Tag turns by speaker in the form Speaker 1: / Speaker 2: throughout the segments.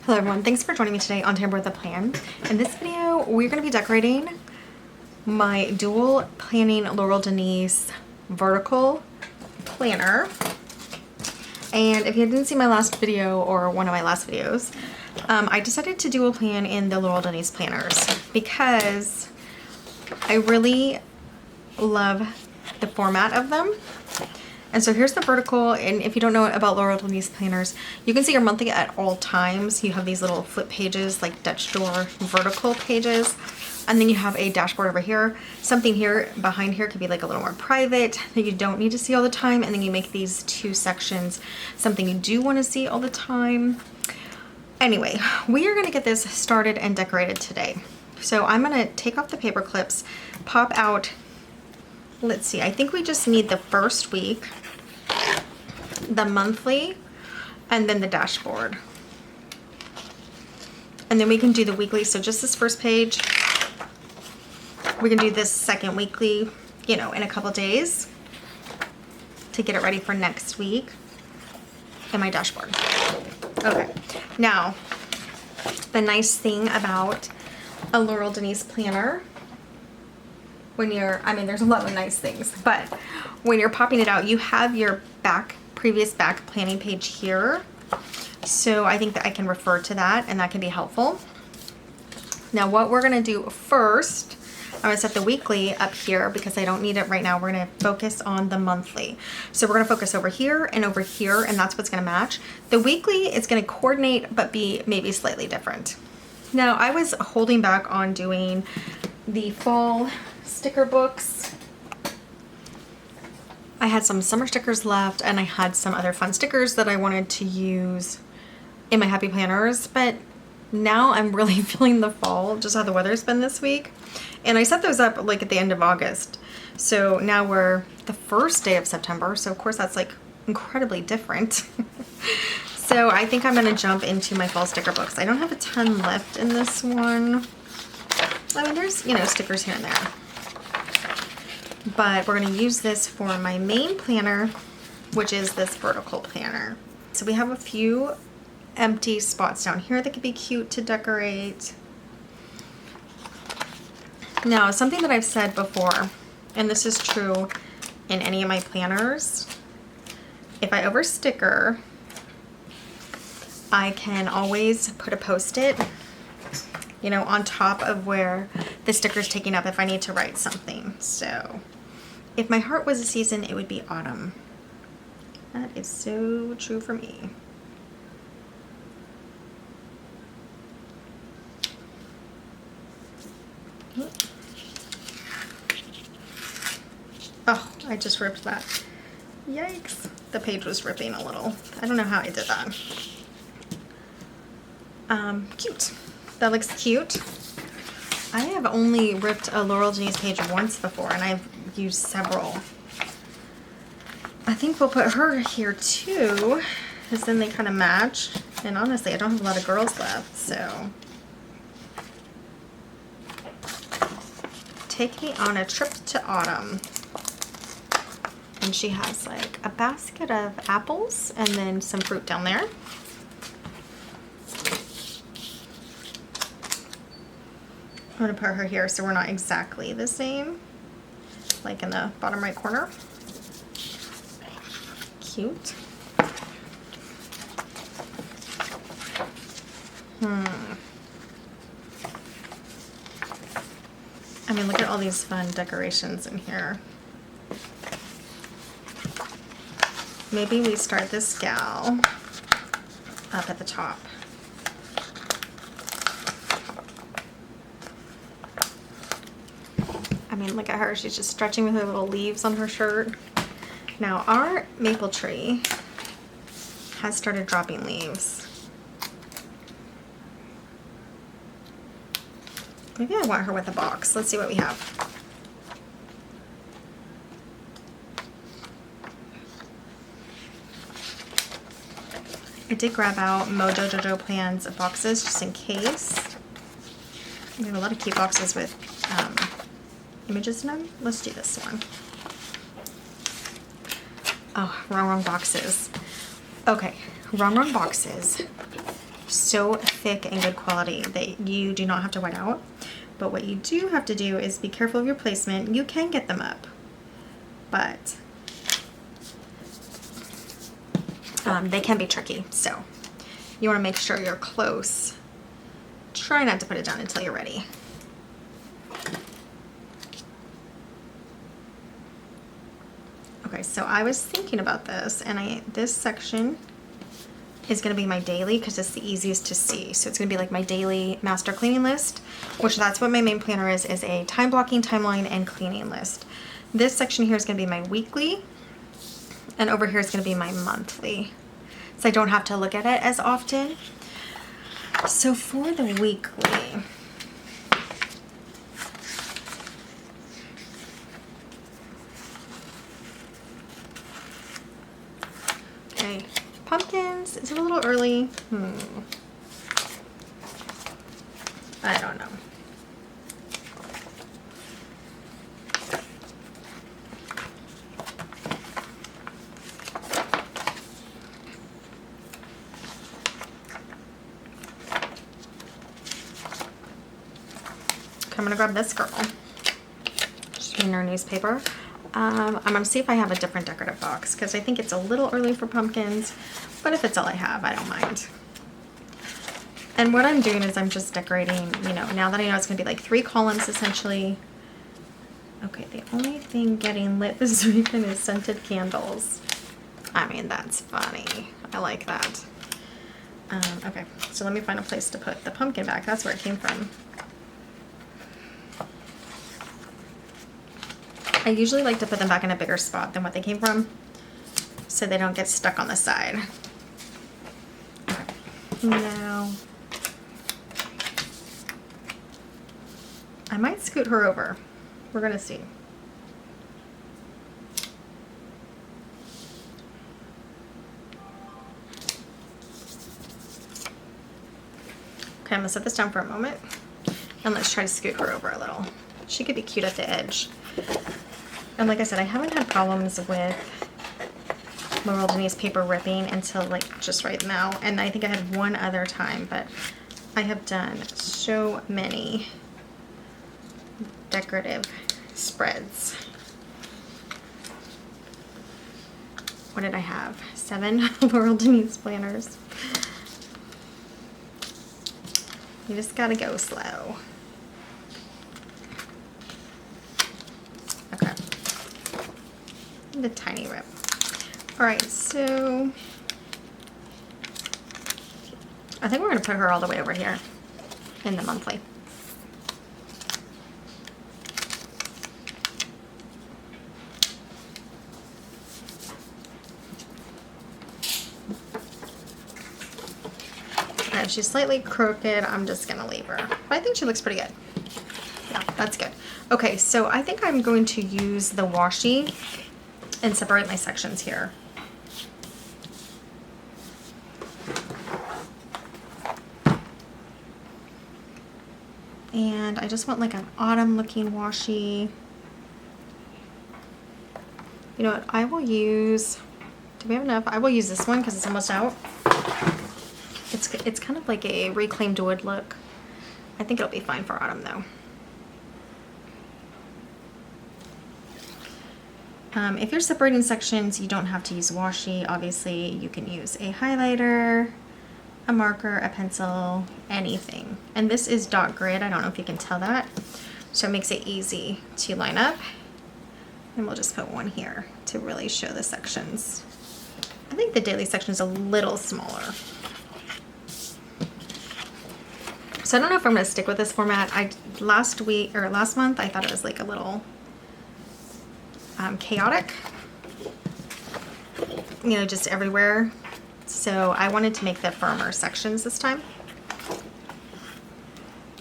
Speaker 1: Hello everyone, thanks for joining me today on Tamper with a Plan. In this video, we're going to be decorating my dual planning Laurel Denise vertical planner. And if you didn't see my last video or one of my last videos, I decided to dual plan in the Laurel Denise planners because I really love the format of them. And so here's the vertical, and if you don't know about Laurel Denise planners, you can see your monthly at all times. You have these little flip pages, like Dutch door vertical pages, and then you have a dashboard over here. Something here behind here could be like a little more private that you don't need to see all the time, and then you make these two sections something you do want to see all the time. Anyway, we are going to get this started and decorated today. So I'm going to take off the paper clips, pop out, let's see, I think we just need the first week, the monthly, and then the dashboard. And then we can do the weekly, so just this first page. We can do this second weekly, you know, in a couple days to get it ready for next week. And my dashboard. Okay, now, the nice thing about a Laurel Denise planner, when you're, I mean, there's a lot of nice things, but when you're popping it out, you have your previous back planning page here. So I think that I can refer to that and that can be helpful. Now what we're gonna do first, I'm gonna set the weekly up here because I don't need it right now. We're gonna focus on the monthly. So we're gonna focus over here, and that's what's gonna match. The weekly is gonna coordinate, but be maybe slightly different. Now I was holding back on doing the fall sticker books. I had some summer stickers left, and I had some other fun stickers that I wanted to use in my happy planners, but now I'm really feeling the fall, just how the weather's been this week. And I set those up like at the end of August. So now we're the first day of September, so of course that's like incredibly different. So I think I'm gonna jump into my fall sticker books. I don't have a ton left in this one. I mean, there's, you know, stickers here and there. But we're going to use this for my main planner, which is this vertical planner. So we have a few empty spots down here that could be cute to decorate. Now, something that I've said before, and this is true in any of my planners, if I over sticker, I can always put a post-it, you know, on top of where the sticker's taking up if I need to write something. So if my heart was a season, it would be autumn. That is so true for me. Oh, I just ripped that. Yikes. The page was ripping a little. I don't know how I did that. Cute. That looks cute. I have only ripped a Laurel Denise page once before, and I've used several. I think we'll put her here too, because then they kind of match. And honestly, I don't have a lot of girls left, so. Take me on a trip to autumn. And she has like a basket of apples and then some fruit down there. I'm going to put her here so we're not exactly the same, like in the bottom right corner. Cute. I mean, look at all these fun decorations in here. Maybe we start this gal up at the top. I mean, look at her. She's just stretching with her little leaves on her shirt. Now, our maple tree has started dropping leaves. Maybe I want her with a box. Let's see what we have. I did grab out Mojo Jojo Plans boxes just in case. We have a lot of cute boxes with images in them. Let's do this one. Oh, wrong boxes. Okay, wrong boxes. so thick and good quality that you do not have to white out. But what you do have to do is be careful of your placement. You can get them up, but they can be tricky. So you want to make sure you're close. Try not to put it down until you're ready. Okay, so I was thinking about this, and this section is going to be my daily because it's the easiest to see. So it's going to be like my daily master cleaning list, which that's what my main planner is a time blocking, timeline, and cleaning list. This section here is going to be my weekly, and over here is going to be my monthly. So I don't have to look at it as often. So for the weekly, okay, pumpkins, is it a little early? I don't know. I'm gonna grab this girl. She's in our newspaper. I'm gonna see if I have a different decorative box because I think it's a little early for pumpkins, but if it's all I have, I don't mind. And what I'm doing is I'm just decorating, you know, now that I know it's gonna be like 3 columns essentially. Okay, the only thing getting lit this weekend is scented candles. I mean, that's funny. I like that. Okay, so let me find a place to put the pumpkin back. That's where it came from. I usually like to put them back in a bigger spot than what they came from so they don't get stuck on the side. Okay. Now, I might scoot her over. We're gonna see. Okay, I'm gonna set this down for a moment and let's try to scoot her over a little. She could be cute at the edge. And like I said, I haven't had problems with Laurel Denise paper ripping until like just right now. And I think I had one other time, but I have done so many decorative spreads. What did I have? 7 Laurel Denise planners. You just gotta go slow. Okay. The tiny rip. Alright, so I think we're going to put her all the way over here in the monthly. And if she's slightly crooked, I'm just going to leave her. But I think she looks pretty good. Yeah, that's good. Okay, so I think I'm going to use the washi and separate my sections here. And I just want like an autumn looking washi. You know what, I will use, do we have enough? I will use this one because it's almost out. It's kind of like a reclaimed wood look. I think it'll be fine for autumn though. If you're separating sections, you don't have to use washi. Obviously, you can use a highlighter, a marker, a pencil, anything. And this is dot grid. I don't know if you can tell that. So it makes it easy to line up. And we'll just put one here to really show the sections. I think the daily section is a little smaller. So I don't know if I'm going to stick with this format. Last month, I thought it was like a little chaotic, you know, just everywhere. So I wanted to make the firmer sections this time.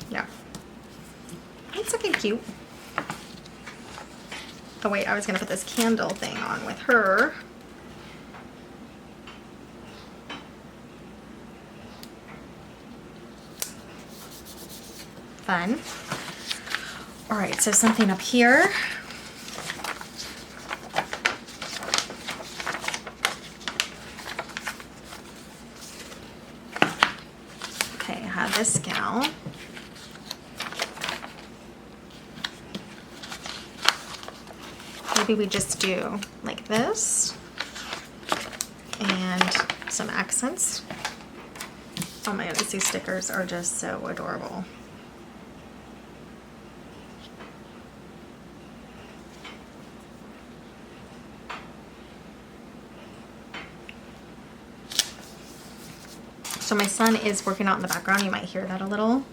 Speaker 1: Yeah. It's looking cute. Oh wait, I was gonna put this candle thing on with her. Fun. All right, so something up here. Okay, I have this gal. Maybe we just do like this and some accents. Oh my goodness, these stickers are just so adorable. So my son is working out in the background. You might hear that a little.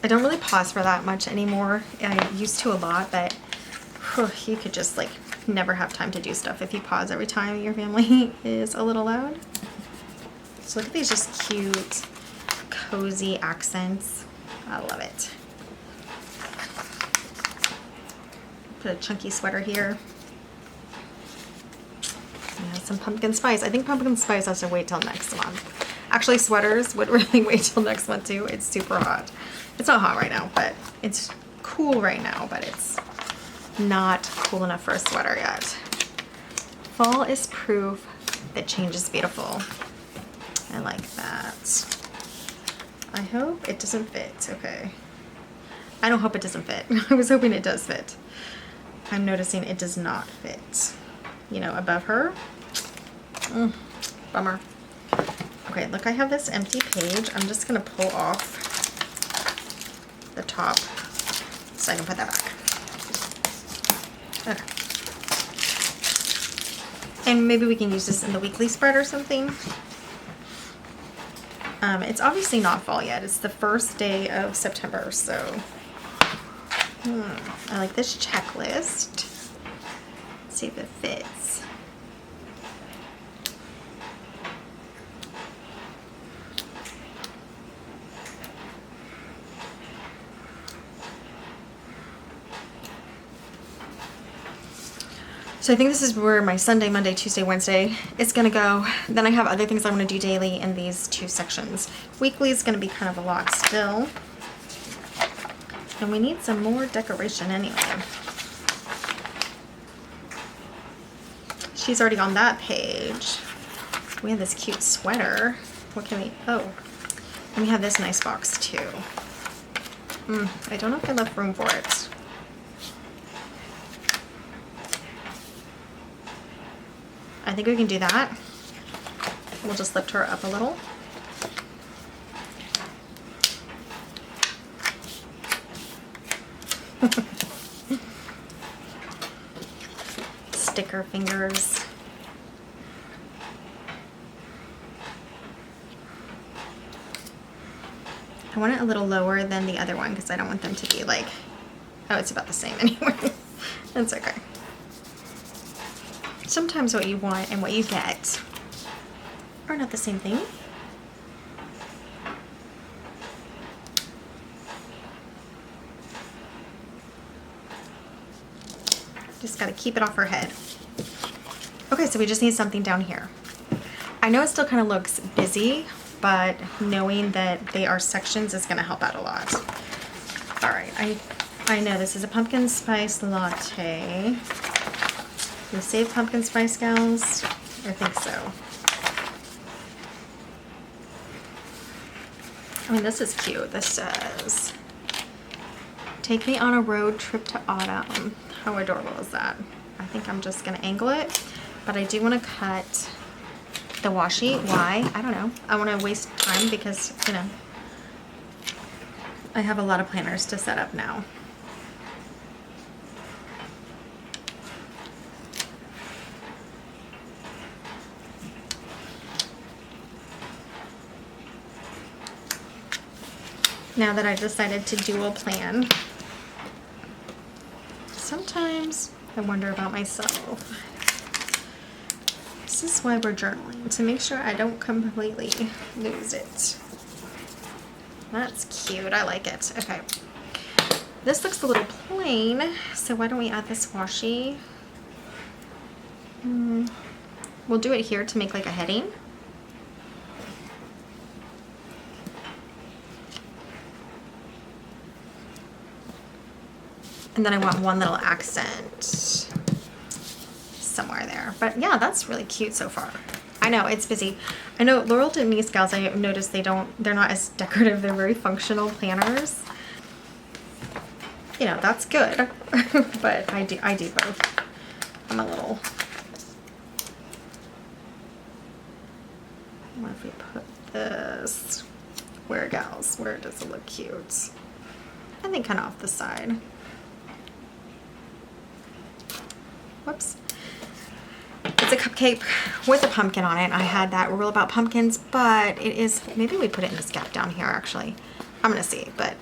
Speaker 1: I don't really pause for that much anymore. I used to a lot, but whew, you could just like never have time to do stuff if you pause every time your family is a little loud. So look at these just cute, cozy accents. I love it. Put a chunky sweater here. Yeah, some pumpkin spice. I think pumpkin spice has to wait till next month. Actually, sweaters would really wait till next month too. It's super hot. It's not hot right now, but it's cool right now, but it's not cool enough for a sweater yet. Fall is proof that change is beautiful. I like that. I hope it doesn't fit. Okay. I don't hope it doesn't fit. I was hoping it does fit. I'm noticing it does not fit. You know, above her. Bummer. Okay, look, I have this empty page. I'm just gonna pull off the top so I can put that back. Okay. And maybe we can use this in the weekly spread or something. It's obviously not fall yet. It's the first day of September, so I like this checklist. Let's see if it fits. So I think this is where my Sunday, Monday, Tuesday, Wednesday is gonna go. Then I have other things I wanna do daily in these two sections. Weekly is gonna be kind of a lot still. And we need some more decoration anyway. She's already on that page. We have this cute sweater. What can we, oh, and we have this nice box too. I don't know if I left room for it. I think we can do that. We'll just lift her up a little. Sticker fingers. I want it a little lower than the other one because I don't want them to be like, oh, it's about the same anyway. That's okay. Sometimes what you want and what you get are not the same thing. Just gotta keep it off her head. Okay, so we just need something down here. I know it still kind of looks busy, but knowing that they are sections is gonna help out a lot. All right, I know this is a pumpkin spice latte. We save pumpkin spice gals? I think so. I mean, this is cute. This says, take me on a road trip to autumn. How adorable is that? I think I'm just gonna angle it, but I do wanna cut the washi. Why? I don't know. I wanna waste time because, you know, I have a lot of planners to set up now. Now that I've decided to dual plan, sometimes I wonder about myself. This is why we're journaling, to make sure I don't completely lose it. That's cute, I like it. Okay, this looks a little plain, so why don't we add this washi? We'll do it here to make like a heading. And then I want one little accent. But yeah, that's really cute so far. I know it's busy. I know Laurel Denise gals, I noticed they're not as decorative. They're very functional planners. You know, that's good. But I do both. I'm a little. What if we put this? Where, gals? Where does it look cute? I think kind of off the side. Whoops. It's a cupcake with a pumpkin on it. I had that rule about pumpkins, but it is, maybe we put it in this gap down here actually. I'm gonna see, but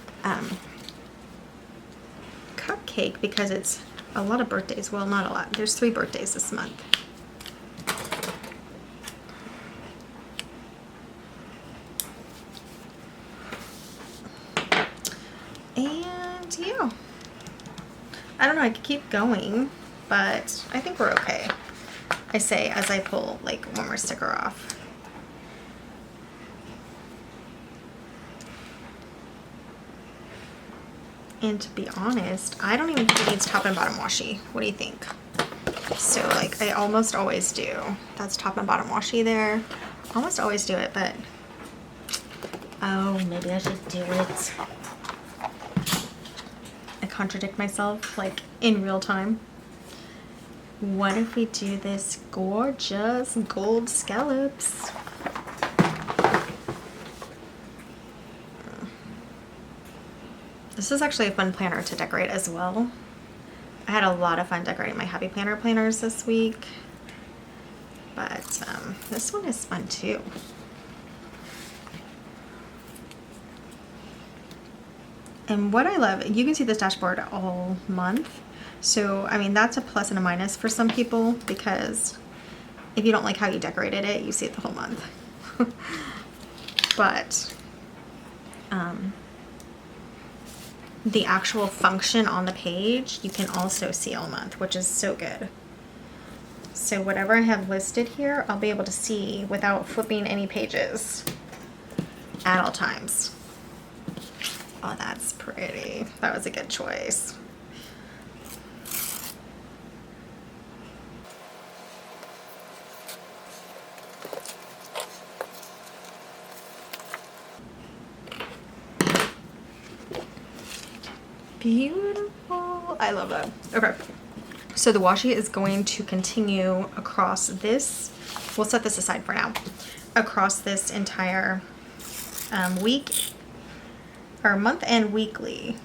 Speaker 1: cupcake because it's a lot of birthdays. Well, not a lot. There's 3 birthdays this month. And yeah, I don't know, I could keep going, but I think we're okay. I say as I pull like one more sticker off. And to be honest, I don't even think it needs top and bottom washi. What do you think? So like I almost always do. That's top and bottom washi there. Almost always do it, but oh, maybe I should do it. I contradict myself like in real time. What if we do this gorgeous gold scallops? This is actually a fun planner to decorate as well. I had a lot of fun decorating my Happy Planner planners this week. But this one is fun too. And what I love, you can see this dashboard all month. So, I mean, that's a plus and a minus for some people because if you don't like how you decorated it, you see it the whole month. But the actual function on the page, you can also see all month, which is so good. So whatever I have listed here, I'll be able to see without flipping any pages at all times. Oh, that's pretty. That was a good choice. Beautiful. I love that. Okay. So the washi is going to continue across this. We'll set this aside for now. Across this entire week, or month and weekly.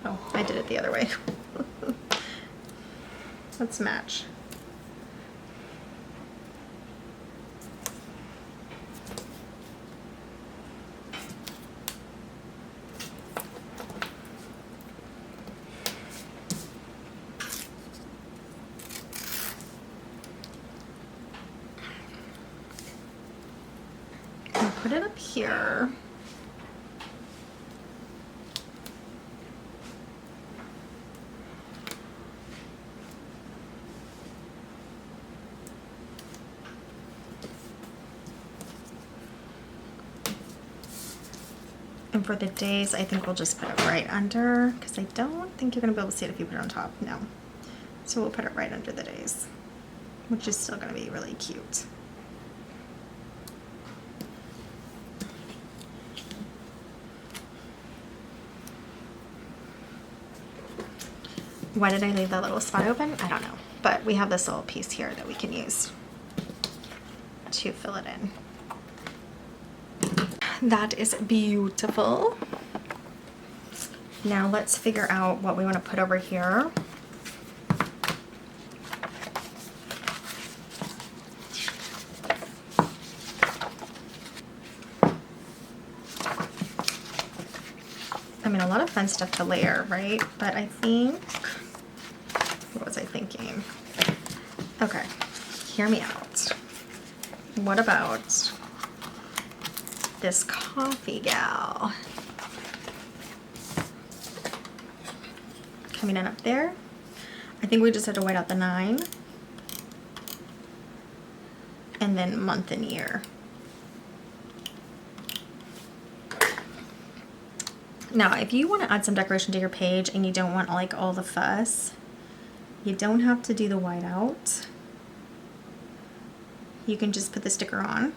Speaker 1: Oh, I did it the other way. Let's match. Put it up here. And for the days, I think we'll just put it right under, because I don't think you're going to be able to see it if you put it on top. No. So we'll put it right under the days, which is still going to be really cute. Why did I leave that little spot open? I don't know. But we have this little piece here that we can use to fill it in. That is beautiful. Now let's figure out what we want to put over here. I mean, a lot of fun stuff to layer, right? But I think, what was I thinking? Okay, hear me out. What about this coffee gal? Coming in up there. I think we just have to white out the 9. And then month and year. Now, if you want to add some decoration to your page and you don't want like all the fuss, You don't have to do the white out. You can just put the sticker on.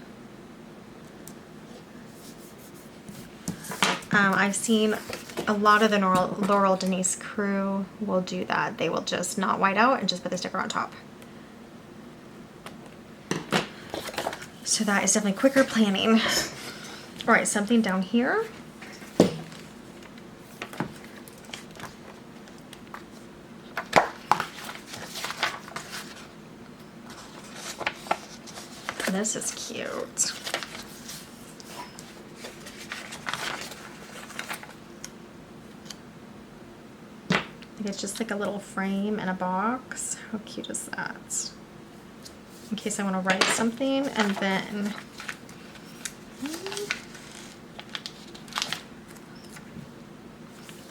Speaker 1: I've seen a lot of the Laurel Denise crew will do that. They will just not white out and just put the sticker on top. So that is definitely quicker planning. All right, something down here. This is cute. It's just like a little frame and a box. How cute is that? In case I want to write something, and then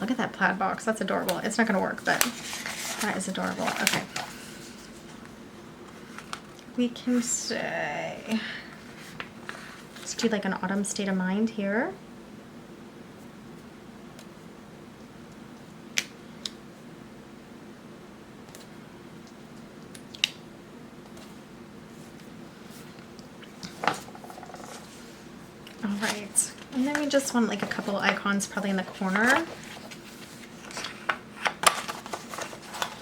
Speaker 1: look at that plaid box. That's adorable. It's not going to work, but that is adorable. Okay. We can say, let's do like an autumn state of mind here. All right, and then we just want like a couple icons probably in the corner.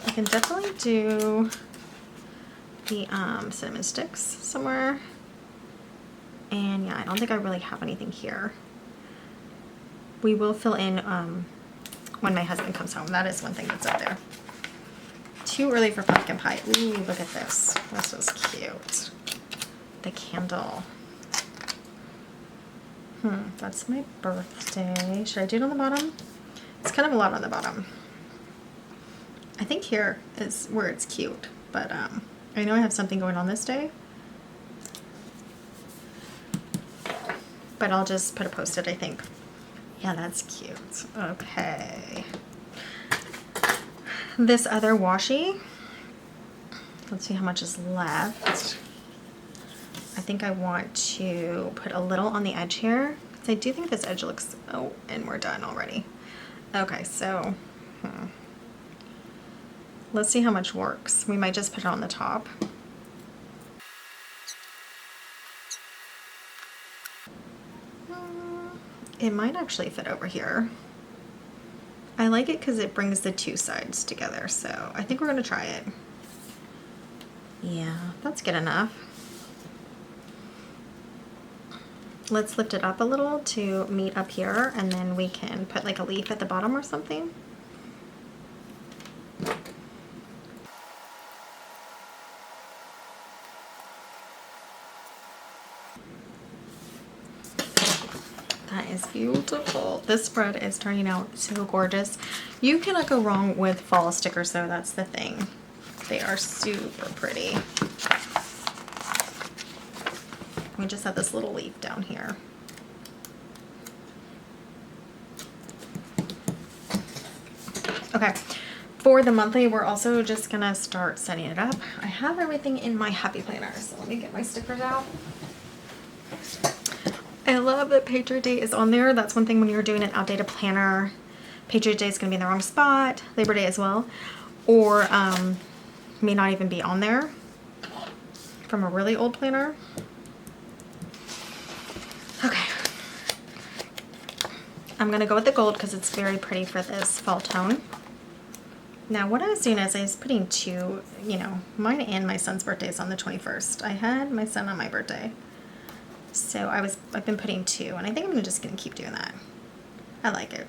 Speaker 1: I can definitely do the cinnamon sticks somewhere. And yeah, I don't think I really have anything here. We will fill in when my husband comes home. That is one thing that's up there. Too early for pumpkin pie. Ooh, look at this. This is cute. The candle. That's my birthday. Should I do it on the bottom? It's kind of a lot on the bottom. I think here is where it's cute, but I know I have something going on this day. But I'll just put a post-it, I think. Yeah, that's cute. Okay. This other washi, let's see how much is left. I think I want to put a little on the edge here, because I do think this edge looks, oh, and we're done already. Okay, so, let's see how much works. We might just put it on the top. It might actually fit over here. I like it because it brings the two sides together, so I think we're gonna try it. Yeah, that's good enough. Let's lift it up a little to meet up here, and then we can put like a leaf at the bottom or something. That is beautiful. This spread is turning out so gorgeous. You cannot go wrong with fall stickers though, that's the thing. They are super pretty. We just have this little leaf down here. Okay, for the monthly, we're also just gonna start setting it up. I have everything in my happy planner, so let me get my stickers out. I love that Patriot Day is on there. That's one thing when you're doing an outdated planner. Patriot Day is gonna be in the wrong spot, Labor Day as well, or may not even be on there from a really old planner. Okay, I'm gonna go with the gold because it's very pretty for this fall tone. Now what I was doing is I was putting two, you know, mine and my son's birthday is on the 21st. I had my son on my birthday. So I've been putting two, and I think I'm just gonna keep doing that. I like it.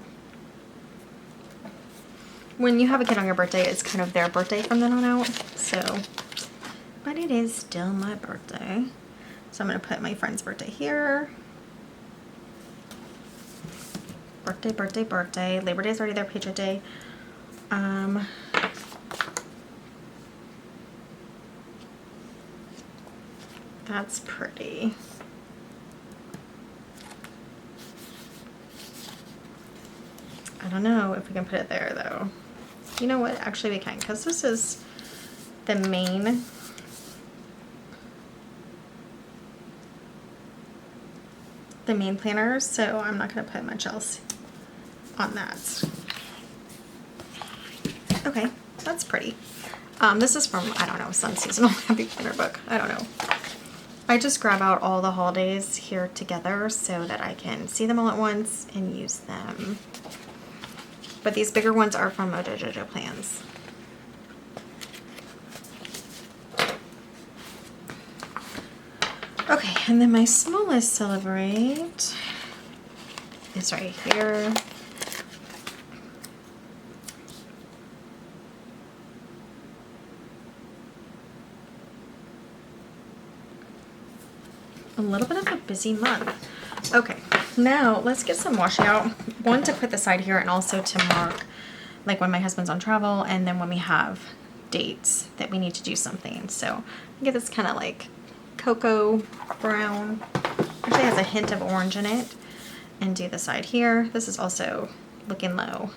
Speaker 1: When you have a kid on your birthday, it's kind of their birthday from then on out, so, but it is still my birthday. So I'm gonna put my friend's birthday here. Birthday, birthday, birthday. Labor Day is already there, Patriot Day. That's pretty. I don't know if we can put it there though. You know what? Actually we can, because this is the main planner, so I'm not going to put much else on that. Okay, That's pretty. This is from, I don't know, some seasonal happy planner book. I don't know. I just grab out all the holidays here together so that I can see them all at once and use them. But these bigger ones are from Mojo Plans. Okay, and then my smallest Celebrate is right here. A little bit of a busy month. Okay, now let's get some washi out. One to put the side here and also to mark like when my husband's on travel and then when we have dates that we need to do something. So I get this kind of like cocoa brown. Actually has a hint of orange in it. And do the side here. This is also looking low.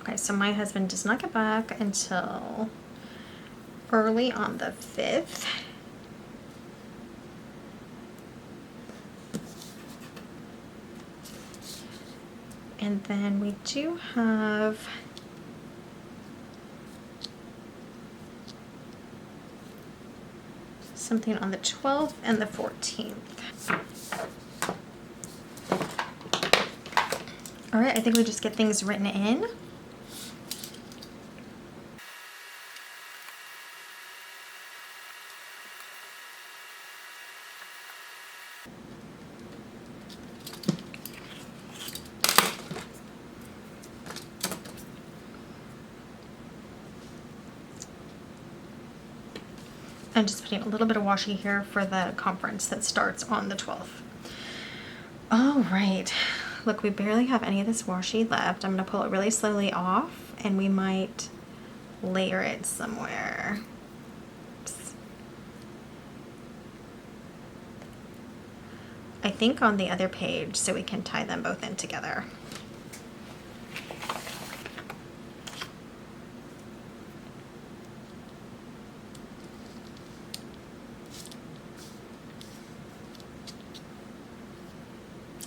Speaker 1: Okay, so my husband does not get back until early on the 5th. And then we do have something on the 12th and the 14th. All right, I think we just get things written in. I'm just putting a little bit of washi here for the conference that starts on the 12th. All right, look, we barely have any of this washi left. I'm gonna pull it really slowly off and we might layer it somewhere. Oops. I think on the other page so we can tie them both in together.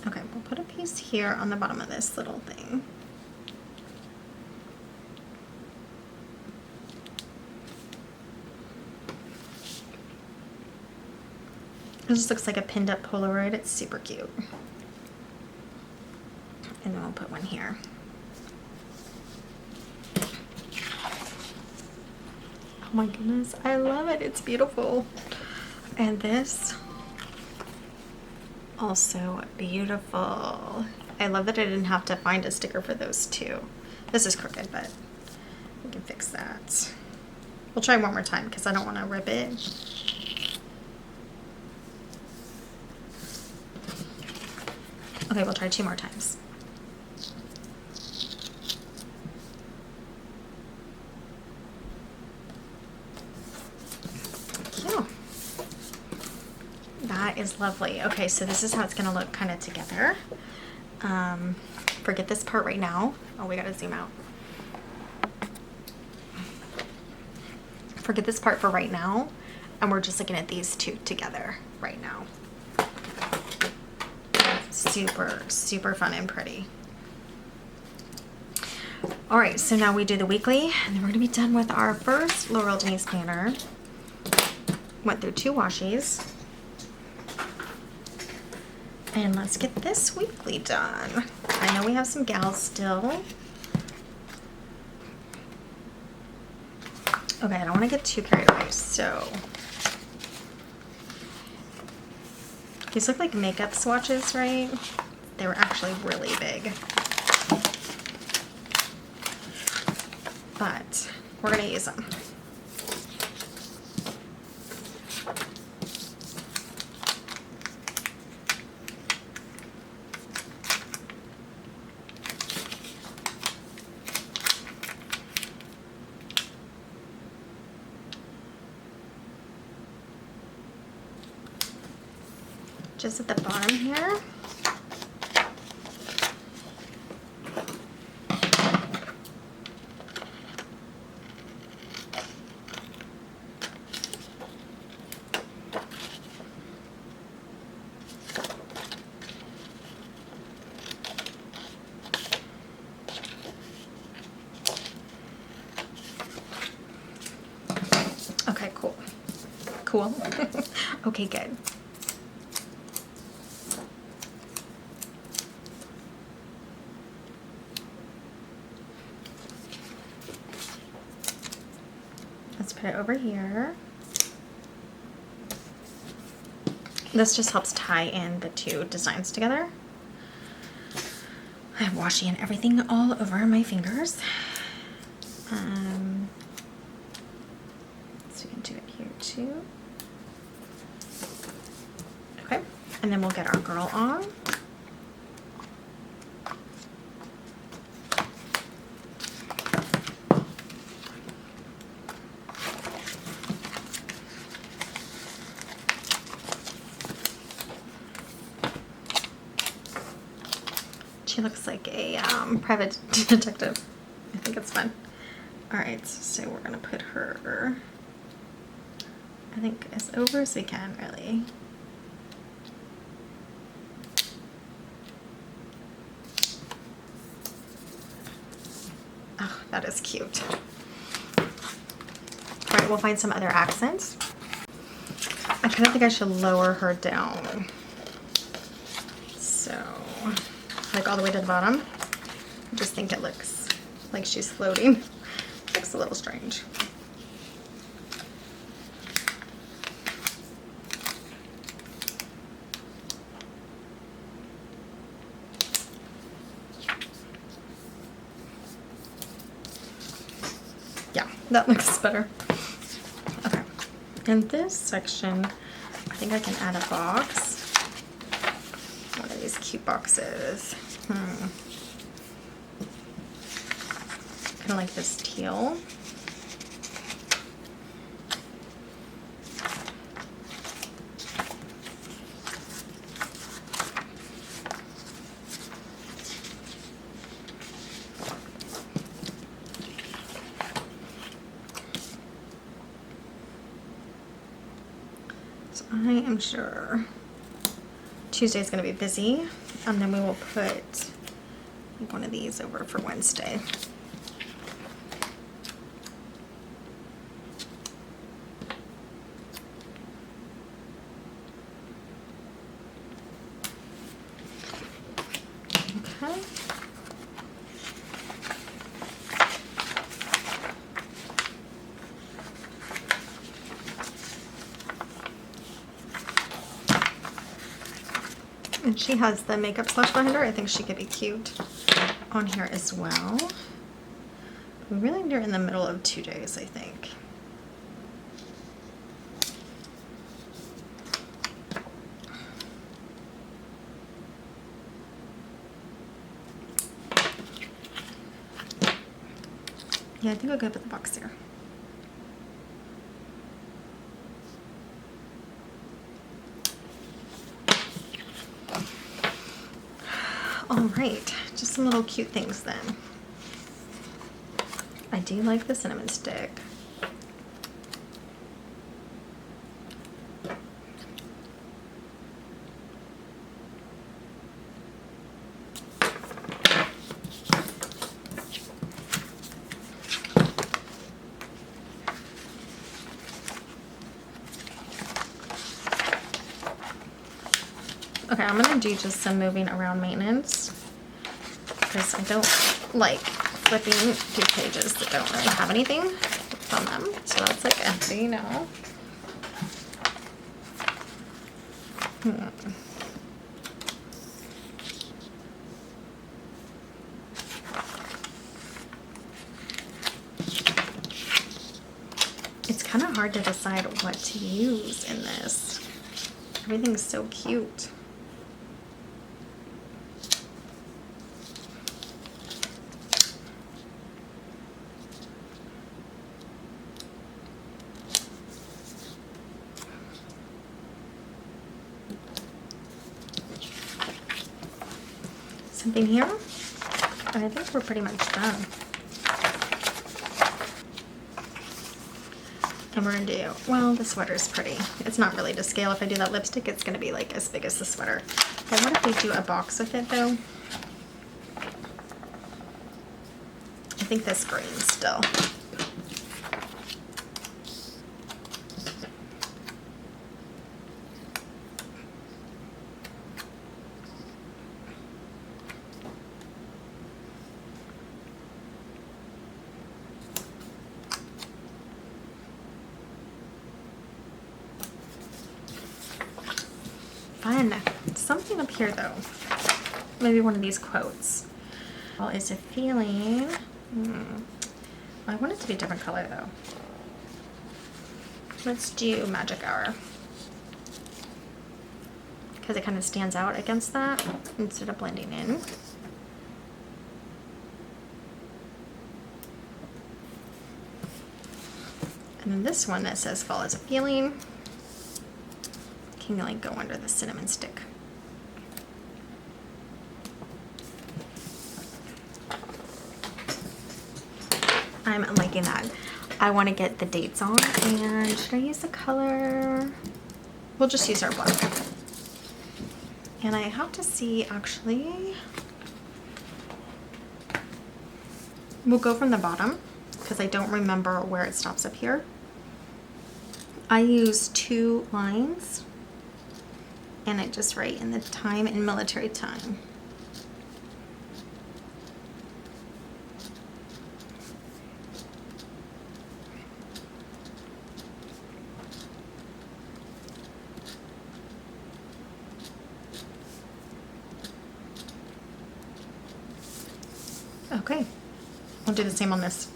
Speaker 1: Okay, we'll put a piece here on the bottom of this little thing. It just looks like a pinned up Polaroid. It's super cute. And then we'll put one here. Oh my goodness, I love it. It's beautiful. And this, also beautiful. I love that I didn't have to find a sticker for those two. This is crooked, but we can fix that. We'll try one more time because I don't want to rip it. Okay, we'll try 2 more times. Cute. That is lovely. Okay, so this is how it's gonna look kind of together. Forget this part right now. Oh, we gotta zoom out. Forget this part for right now, and we're just looking at these two together right now. Super, super fun and pretty. All right, so now we do the weekly, and then we're gonna be done with our first Laurel Denise planner. Went through 2 washies. And let's get this weekly done. I know we have some gals still. Okay, I don't want to get too carried away, so. These look like makeup swatches, right? They were actually really big. But we're gonna use them. Just at the bottom here. Cool. Okay, good. Let's put it over here. This just helps tie in the two designs together. I have washi and everything all over my fingers. So we can do it here too. Okay, and then we'll get our girl on. She looks like a private detective. I think it's fun. Alright, so we're gonna put her, I think, as over as we can, really. Oh, that is cute. Alright, we'll find some other accents. I kind of think I should lower her down. So, like all the way to the bottom. I just think it looks like she's floating. Looks a little strange. Yeah, that looks better. Okay, in this section, I think I can add a box. One of these cute boxes. Kind of like this teal. So I am sure Tuesday is going to be busy, and then we will put one of these over for Wednesday. Okay. And she has the makeup slush blender. I think she could be cute on here as well. We really need her in the middle of 2 days, I think. Yeah, I think I'll go put the box there. All right, just some little cute things then. I do like the cinnamon stick. Okay, I'm gonna do just some moving around maintenance because I don't like flipping through pages that don't really have anything on them. So that's like empty now. It's kind of hard to decide what to use in this. Everything's so cute. Something here. I think we're pretty much done. And we're gonna do, well, the sweater's pretty. It's not really to scale. If I do that lipstick, it's gonna be like as big as the sweater. But what if we do a box with it though? I think this green still. fun. Something up here though. Maybe one of these quotes. Well, is a feeling. I want it to be a different color though. Let's do Magic Hour. Because it kind of stands out against that instead of blending in. And then this one that says fall is a feeling can like go under the cinnamon stick. I'm liking that. I want to get the dates on, and should I use the color? We'll just use our black. And I have to see, actually, we'll go from the bottom because I don't remember where it stops up here. I use 2 lines and I just write in the time in military time. Okay, I'll do the same on this.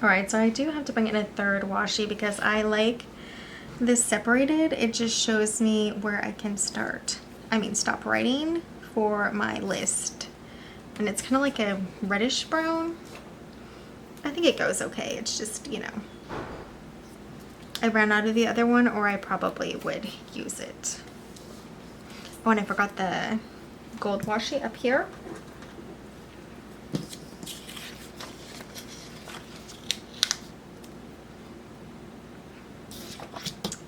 Speaker 1: Alright, so I do have to bring in a third washi because I like this separated. It just shows me where I can stop writing for my list. And it's kind of like a reddish brown. I think it goes okay. It's just, you know, I ran out of the other one, or I probably would use it. Oh, and I forgot the gold washi up here.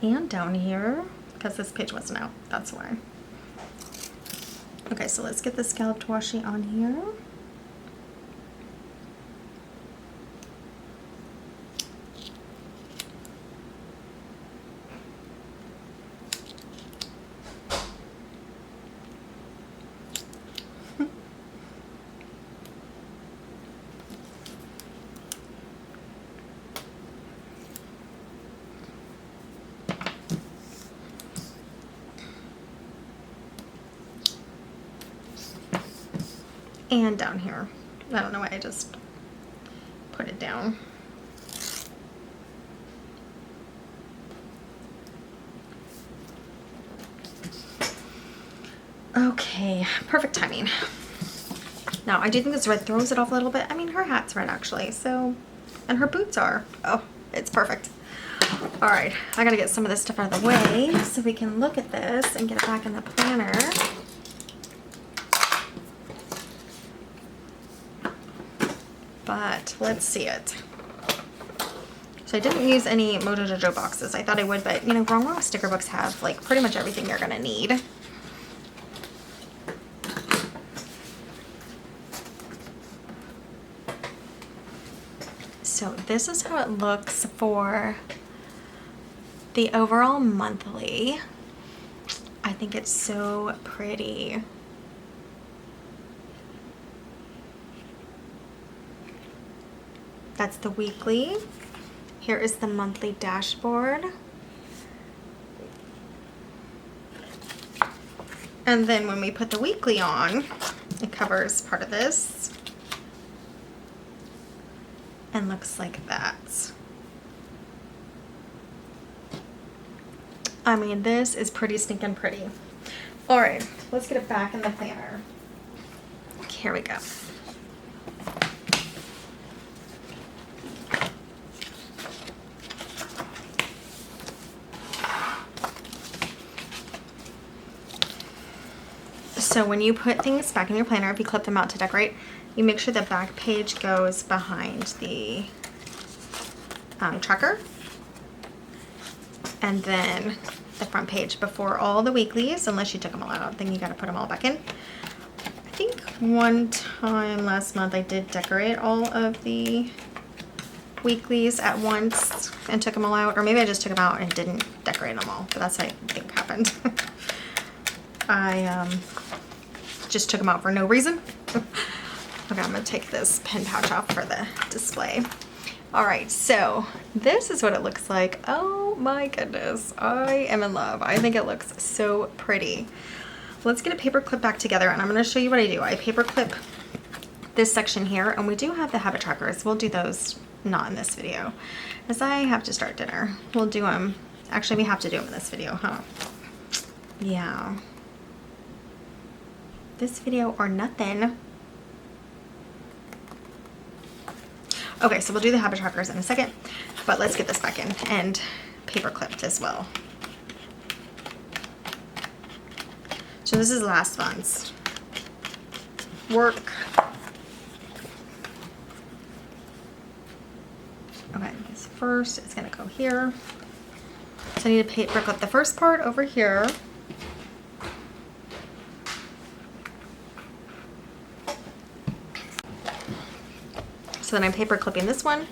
Speaker 1: And down here, because this page wasn't out, that's why. Okay, so let's get the scalloped washi on here. And down here. I don't know why I just put it down. Okay, perfect timing. Now, I do think this red throws it off a little bit. I mean, her hat's red actually, so, and her boots are. Oh, it's perfect. All right, I gotta get some of this stuff out of the way so we can look at this and get it back in the planner. But let's see it. So I didn't use any Mojo Jojo boxes. I thought I would, but you know, Wrong Wrong sticker books have like pretty much everything you're gonna need. So this is how it looks for the overall monthly. I think it's so pretty. That's the weekly. Here is the monthly dashboard. And then when we put the weekly on, it covers part of this and looks like that. I mean, this is pretty stinking pretty. All right, let's get it back in the planner. Here we go. So when you put things back in your planner, if you clip them out to decorate, you make sure the back page goes behind the tracker. And then the front page before all the weeklies, unless you took them all out, then you gotta put them all back in. I think one time last month I did decorate all of the weeklies at once and took them all out, or maybe I just took them out and didn't decorate them all, but that's what I think happened. I just took them out for no reason. Okay, I'm gonna take this pen pouch off for the display. All right, so this is what it looks like. Oh my goodness, I am in love. I think it looks so pretty. Let's get a paper clip back together, and I'm gonna show you what I do. I paper clip this section here, and we do have the habit trackers. We'll do those not in this video, as I have to start dinner. We'll do them, actually we have to do them in this video, huh? Yeah. This video or nothing. Okay, so we'll do the habit trackers in a second, but let's get this back in and paper clipped as well. So this is last month's work. Okay, this first is gonna go here. So I need to paper clip the first part over here. So then I'm paper clipping this one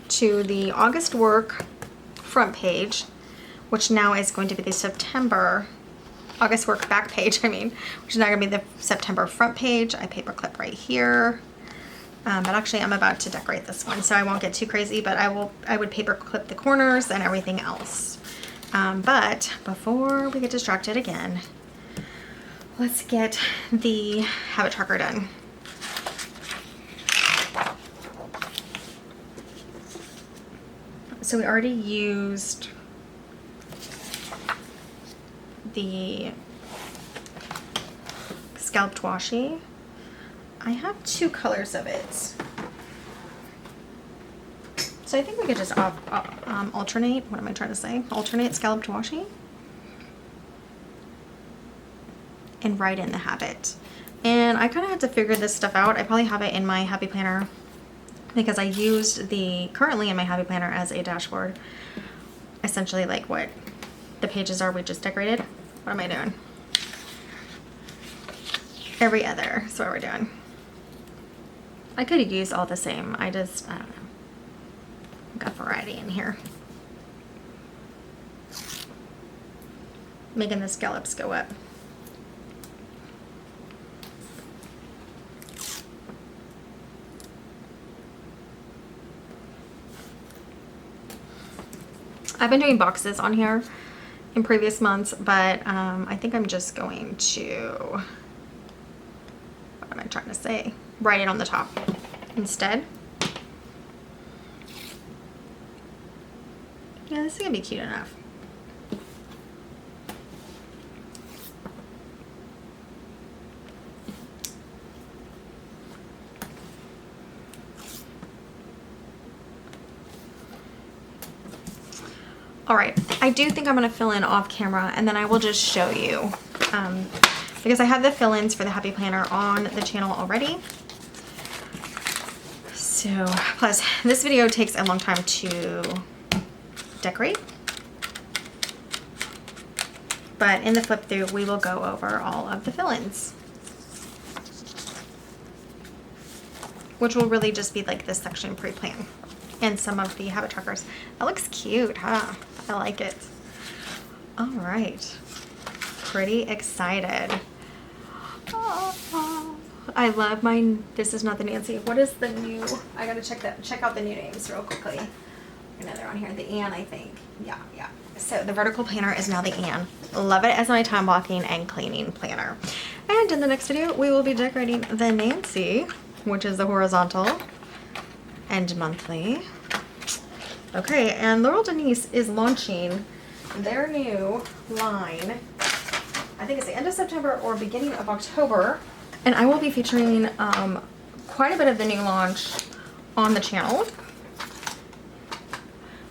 Speaker 1: to the August work front page, which now is going to be the September August work back page, which is now gonna be the September front page. I paper clip right here. But actually I'm about to decorate this one, so I won't get too crazy, but I would paper clip the corners and everything else. But before we get distracted again, let's get the habit tracker done. So we already used the scalped washi. I have two colors of it, so I think we could just alternate. What am I trying to say? Alternate scalloped washi and write in the habit. And I kind of had to figure this stuff out. I probably have it in my Happy Planner because I used currently in my Happy Planner as a dashboard, essentially like what the pages are we just decorated. What am I doing? Every other, so what we're doing. I could have used all the same. I don't know. Got variety in here. Making the scallops go up. I've been doing boxes on here in previous months, but I think I'm just going to, what am I trying to say? Write it on the top instead. Yeah, this is gonna be cute enough. All right, I do think I'm gonna fill in off camera, and then I will just show you because I have the fill-ins for the Happy Planner on the channel already. So, plus this video takes a long time to decorate, but in the flip through we will go over all of the fill-ins, which will really just be like this section pre-plan and some of the habit trackers. That looks cute, huh? I like it. All right, pretty excited. Oh, I love mine. This is not the Nancy. What is the new? I gotta check out the new names real quickly. I know they're on here. The Anne, I think. Yeah. So the vertical planner is now the Anne. Love it as my time blocking and cleaning planner. And in the next video, we will be decorating the Nancy, which is the horizontal and monthly. Okay, and Laurel Denise is launching their new line. I think it's the end of September or beginning of October. And I will be featuring quite a bit of the new launch on the channel.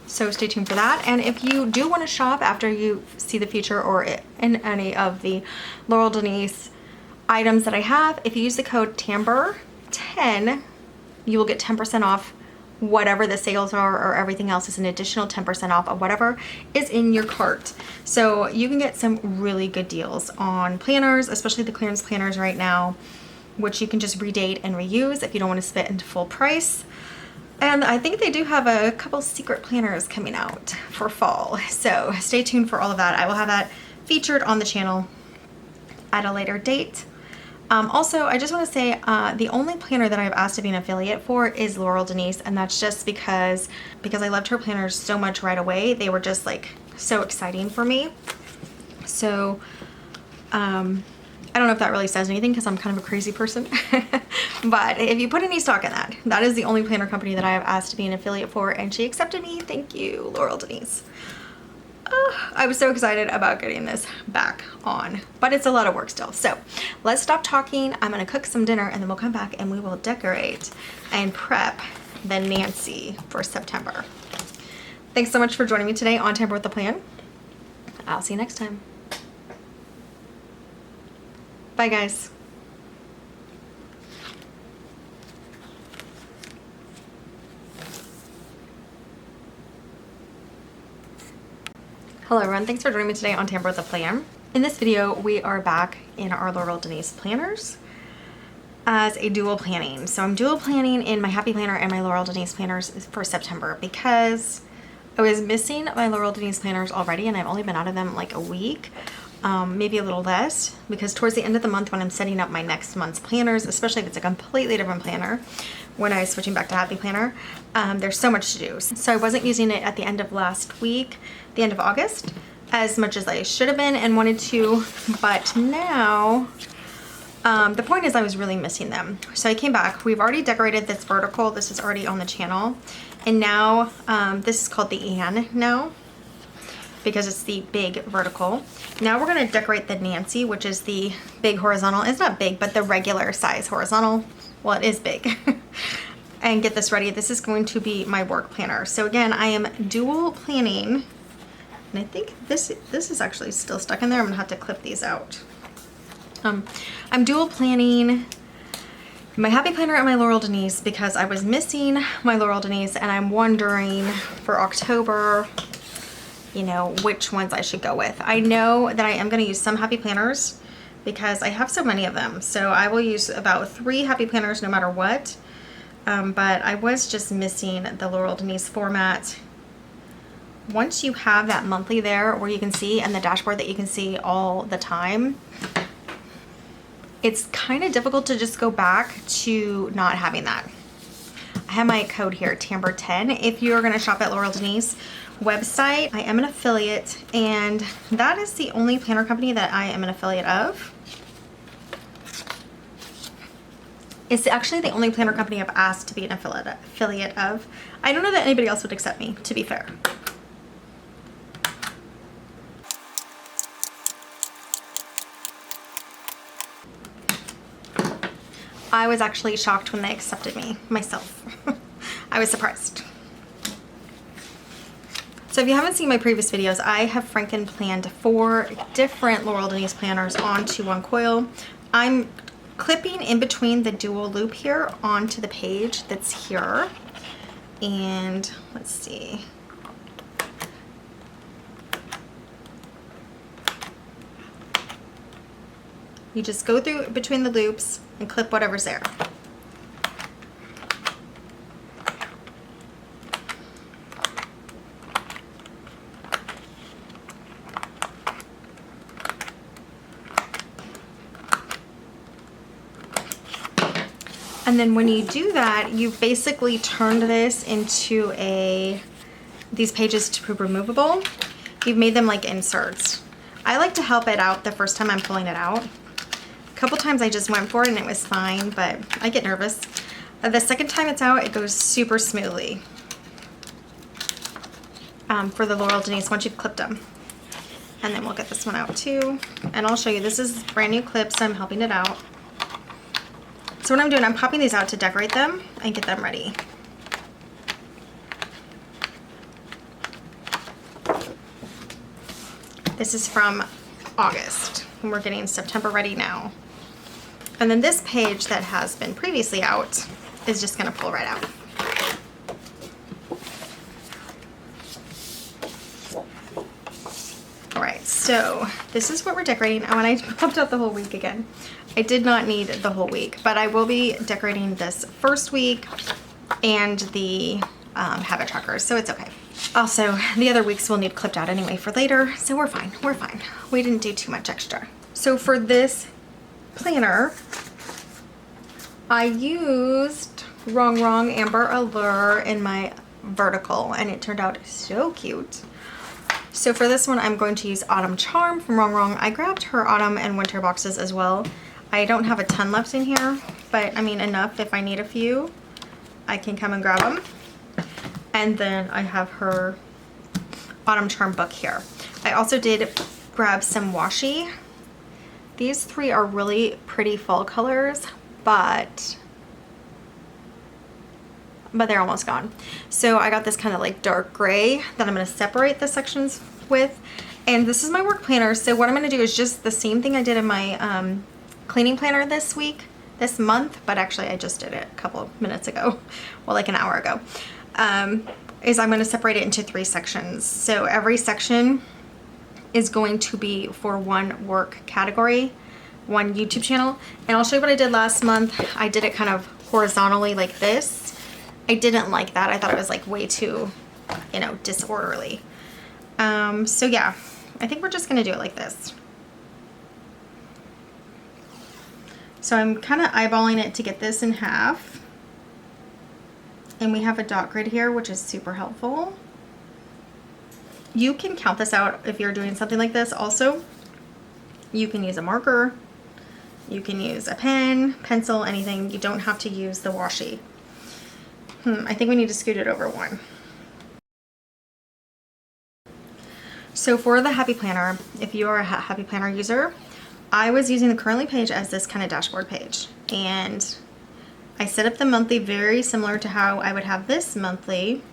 Speaker 1: So stay tuned for that. And if you do want to shop after you see the feature or in any of the Laurel Denise items that I have, if you use the code TAMBER10, you will get 10% off whatever the sales are, or everything else is an additional 10% off of whatever is in your cart. So you can get some really good deals on planners, especially the clearance planners right now, which you can just redate and reuse if you don't want to spend into full price. And I think they do have a couple secret planners coming out for fall, so stay tuned for all of that. I will have that featured on the channel at a later date. Also, I just want to say the only planner that I've asked to be an affiliate for is Laurel Denise, and that's just because I loved her planners so much right away. They were just like so exciting for me. So I don't know if that really says anything because I'm kind of a crazy person, but if you put any stock in that, that is the only planner company that I have asked to be an affiliate for, and she accepted me. Thank you, Laurel Denise. I was so excited about getting this back on, but it's a lot of work still. So let's stop talking. I'm gonna cook some dinner and then we'll come back and we will decorate and prep the Nancy for September. Thanks so much for joining me today on Tamper with the Plan. I'll see you next time. Bye guys. Hello everyone, thanks for joining me today on Tamper with a Plan. In this video, we are back in our Laurel Denise planners as a dual planning. So I'm dual planning in my Happy Planner and my Laurel Denise planners for September because I was missing my Laurel Denise planners already and I've only been out of them like a week, maybe a little less, because towards the end of the month when I'm setting up my next month's planners, especially if it's a completely different planner, when I was switching back to Happy Planner, there's so much to do. So I wasn't using it at the end of last week, the end of August, as much as I should have been and wanted to, but now the point is I was really missing them. So I came back. We've already decorated this vertical. This is already on the channel, and now this is called the Anne now because it's the big vertical. Now we're going to decorate the Nancy, which is the big horizontal. It's not big, but the regular size horizontal. Well, it is big. And get this ready. This is going to be my work planner. So again, I am dual planning, and I think this is actually still stuck in there. I'm gonna have to clip these out. I'm dual planning my Happy Planner and my Laurel Denise because I was missing my Laurel Denise, and I'm wondering for October, you know, which ones I should go with. I know that I am gonna use some Happy Planners because I have so many of them. So I will use about 3 Happy Planners no matter what. But I was just missing the Laurel Denise format. Once you have that monthly there where you can see, and the dashboard that you can see all the time, it's kind of difficult to just go back to not having that. I have my code here, Tamber10. If you're gonna shop at Laurel Denise website, I am an affiliate, and that is the only planner company that I am an affiliate of. It's actually the only planner company I've asked to be an affiliate of. I don't know that anybody else would accept me, to be fair. I was actually shocked when they accepted me, myself. I was surprised. So if you haven't seen my previous videos, I have Franken planned 4 different Laurel Denise planners onto one coil. I'm clipping in between the dual loop here onto the page that's here, and let's see, you just go through between the loops and clip whatever's there. And then when you do that, you've basically turned this into these pages to be removable. You've made them like inserts. I like to help it out the first time I'm pulling it out. A couple times I just went for it and it was fine, but I get nervous. The second time it's out, it goes super smoothly. For the Laurel Denise, once you've clipped them. And then we'll get this one out too. And I'll show you, this is brand new clips, so I'm helping it out. So what I'm doing, I'm popping these out to decorate them and get them ready. This is from August, and we're getting September ready now. And then this page that has been previously out is just gonna pull right out. All right, so this is what we're decorating. And when I popped out the whole week again, I did not need the whole week, but I will be decorating this first week and the habit trackers, so it's okay. Also, the other weeks will need clipped out anyway for later, so we're fine, we're fine. We didn't do too much extra. So for this planner, I used Wrong Amber Allure in my vertical, and it turned out so cute. So for this one, I'm going to use Autumn Charm from Wrong. I grabbed her autumn and winter boxes as well. I don't have a ton left in here, but I mean enough if I need a few, I can come and grab them. And then I have her Autumn Charm book here. I also did grab some washi. These three are really pretty fall colors, but they're almost gone. So I got this kind of like dark gray that I'm going to separate the sections with. And this is my work planner. So what I'm going to do is just the same thing I did in my cleaning planner this month, but actually I just did it a couple of minutes ago, well, like an hour ago, is I'm going to separate it into 3 sections. So every section is going to be for one work category, one YouTube channel. And I'll show you what I did last month. I did it kind of horizontally like this. I didn't like that. I thought it was like way too, you know, disorderly. So yeah, I think we're just gonna do it like this. So I'm kind of eyeballing it to get this in half. And we have a dot grid here, which is super helpful. You can count this out if you're doing something like this. Also, you can use a marker, you can use a pen, pencil, anything. You don't have to use the washi. I think we need to scoot it over 1. So for the Happy Planner, if you are a Happy Planner user, I was using the Currently page as this kind of dashboard page. And I set up the monthly very similar to how I would have this monthly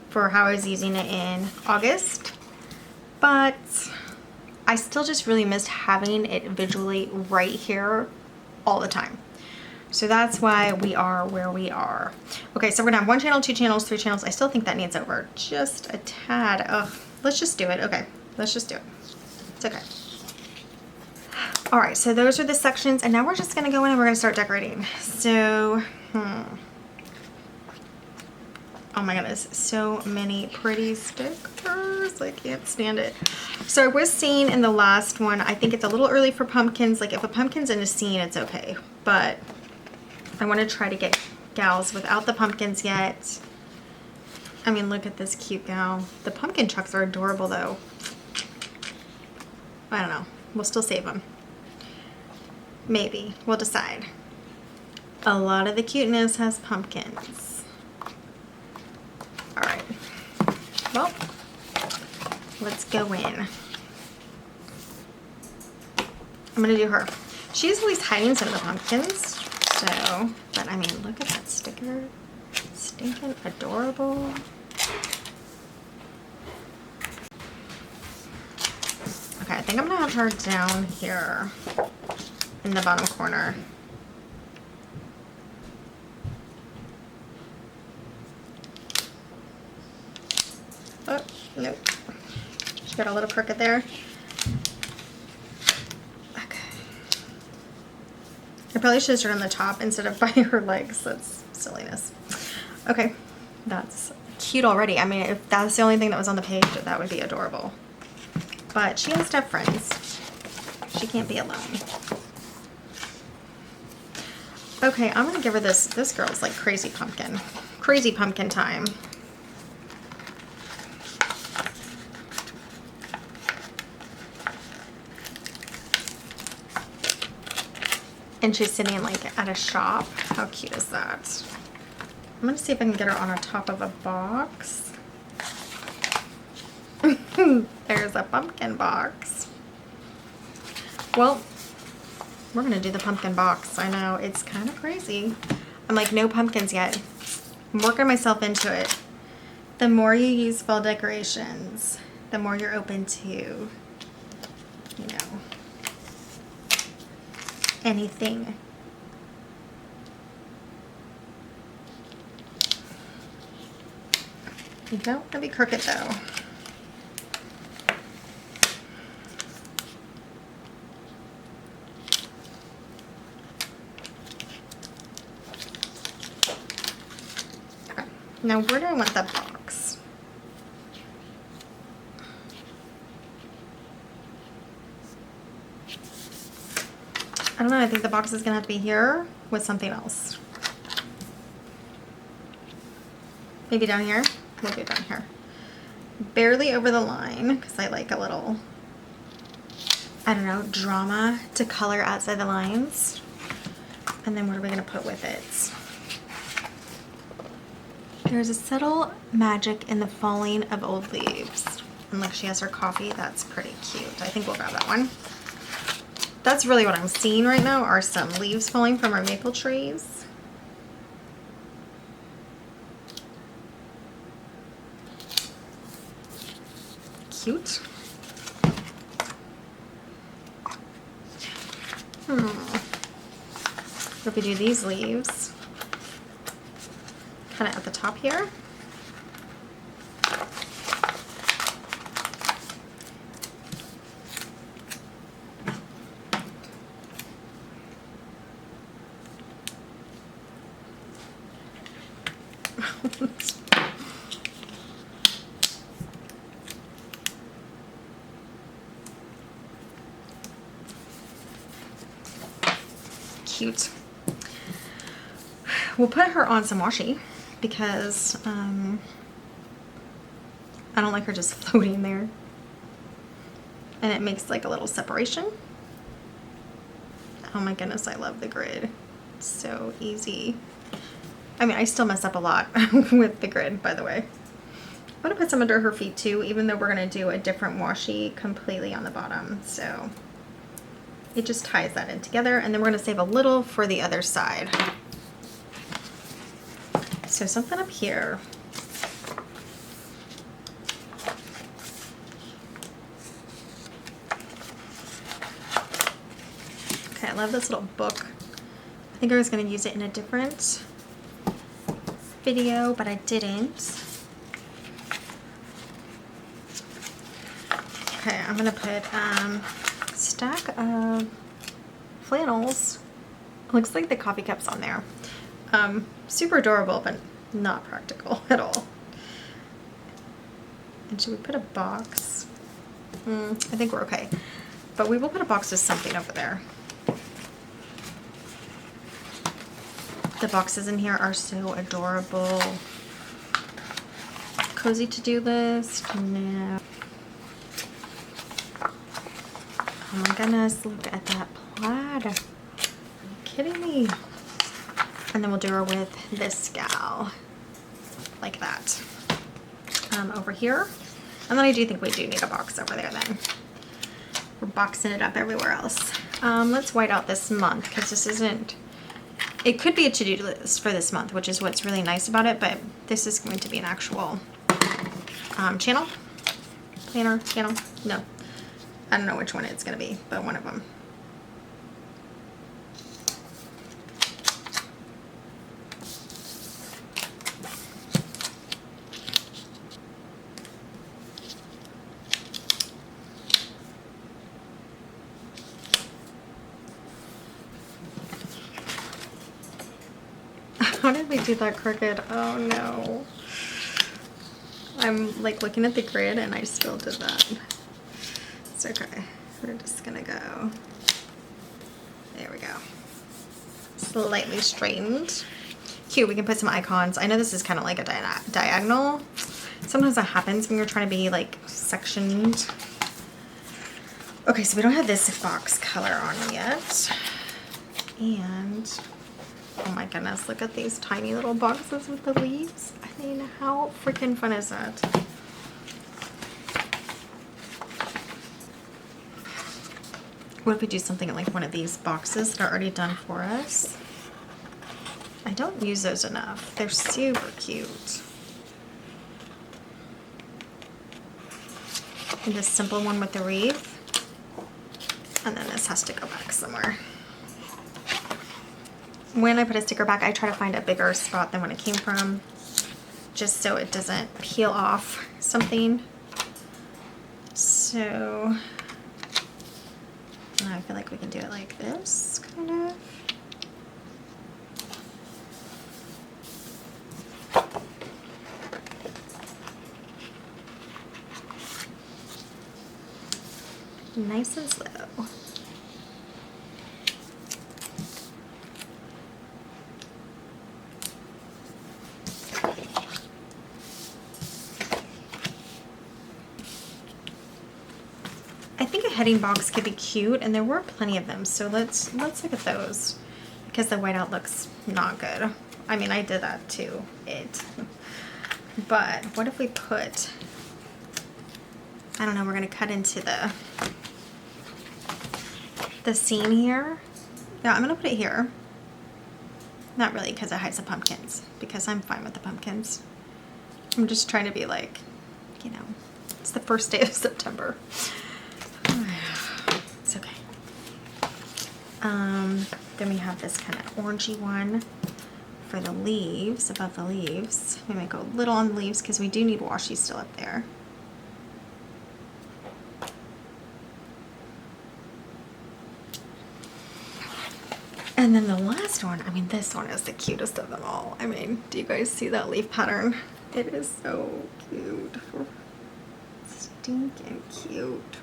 Speaker 1: for how I was using it in August. But I still just really missed having it visually right here all the time. So that's why we are where we are. Okay, so we're gonna have 1 channel, 2 channels, 3 channels. I still think that needs over just a tad. Ugh, let's just do it. Okay, let's just do it. It's okay. All right, so those are the sections, and now we're just gonna go in and we're gonna start decorating. So, oh my goodness, so many pretty stickers. I can't stand it. So I was saying in the last one, I think it's a little early for pumpkins. Like if a pumpkin's in a scene, it's okay, but I want to try to get gals without the pumpkins yet. I mean, look at this cute gal. The pumpkin trucks are adorable though. I don't know. We'll still save them. Maybe. We'll decide. A lot of the cuteness has pumpkins. All right. Well, let's go in. I'm going to do her. She's always hiding some of the pumpkins. So, but I mean, look at that sticker. Stinking adorable. Okay, I think I'm gonna have her down here in the bottom corner. Oh, nope. She got a little crooked there. I probably should have started on the top instead of by her legs. That's silliness. Okay, that's cute already. I mean, if that's the only thing that was on the page, that would be adorable. But she has to have friends. She can't be alone. Okay, I'm gonna give her this. This girl's like crazy pumpkin. Crazy pumpkin time. And she's sitting like at a shop. How cute is that? I'm gonna see if I can get her on top of a box. There's a pumpkin box. Well, we're gonna do the pumpkin box. I know, it's kind of crazy. I'm like, no pumpkins yet. I'm working myself into it. The more you use fall decorations, the more you're open to, you know, anything. You don't want to be crooked though. Okay. Now where do I want the box? I don't know, I think the box is gonna have to be here with something else. Maybe down here? We'll do it down here. Barely over the line, because I like a little, I don't know, drama to color outside the lines. And then what are we gonna put with it? There's a subtle magic in the falling of old leaves. And like she has her coffee, that's pretty cute. I think we'll grab that one. That's really what I'm seeing right now are some leaves falling from our maple trees. Cute. What if we do these leaves? Kind of at the top here. Cute. We'll put her on some washi because I don't like her just floating there. And it makes like a little separation. Oh my goodness, I love the grid. It's so easy. I mean, I still mess up a lot with the grid, by the way. I'm gonna put some under her feet too, even though we're gonna do a different washi completely on the bottom. So it just ties that in together, and then we're gonna save a little for the other side. So something up here. Okay, I love this little book. I think I was gonna use it in a different video, but I didn't. Okay, I'm gonna put a stack of flannels. Looks like the coffee cups on there. Super adorable, but not practical at all. And should we put a box? I think we're okay. But we will put a box with something over there. The boxes in here are so adorable. Cozy to-do list. No. Oh my goodness, look at that plaid. Are you kidding me? And then we'll do her with this gal. Like that. Over here. And then I do think we do need a box over there then. We're boxing it up everywhere else. Let's white out this month because this isn't... It could be a to-do list for this month, which is what's really nice about it, but this is going to be an actual channel? Planner? Channel? No. I don't know which one it's going to be, but one of them. How did we do that crooked? Oh no. I'm like looking at the grid and I still did that. It's okay. We're just gonna go. There we go. Slightly straightened. Cute, we can put some icons. I know this is kind of like a diagonal. Sometimes that happens when you're trying to be like sectioned. Okay, so we don't have this box color on yet. And oh my goodness, look at these tiny little boxes with the leaves. I mean, how freaking fun is that? What if we do something like one of these boxes that are already done for us? I don't use those enough. They're super cute. And this simple one with the wreath. And then this has to go back somewhere. When I put a sticker back, I try to find a bigger spot than when it came from, just so it doesn't peel off something. So I feel like we can do it like this, kind of. Nice and slow. I think a heading box could be cute, and there were plenty of them. So let's look at those, because the whiteout looks not good. I mean, I did that to it. But what if we put, I don't know, we're gonna cut into the seam here. Yeah, I'm gonna put it here. Not really, because it hides the pumpkins, because I'm fine with the pumpkins. I'm just trying to be like, you know, it's the first day of September. It's okay. Then we have this kind of orangey one for the leaves, above the leaves. We might go a little on the leaves because we do need washi still up there. And then the last one, I mean, this one is the cutest of them all. I mean, do you guys see that leaf pattern? It is so cute. Stinking cute.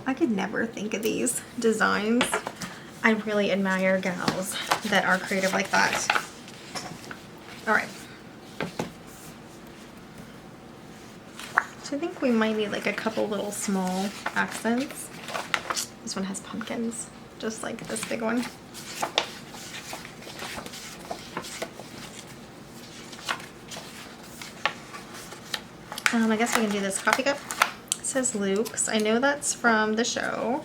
Speaker 1: I could never think of these designs. I really admire gals that are creative like that. All right. So I think we might need like a couple little small accents. This one has pumpkins, just like this big one. I guess we can do this coffee cup. It says Luke's. I know that's from the show.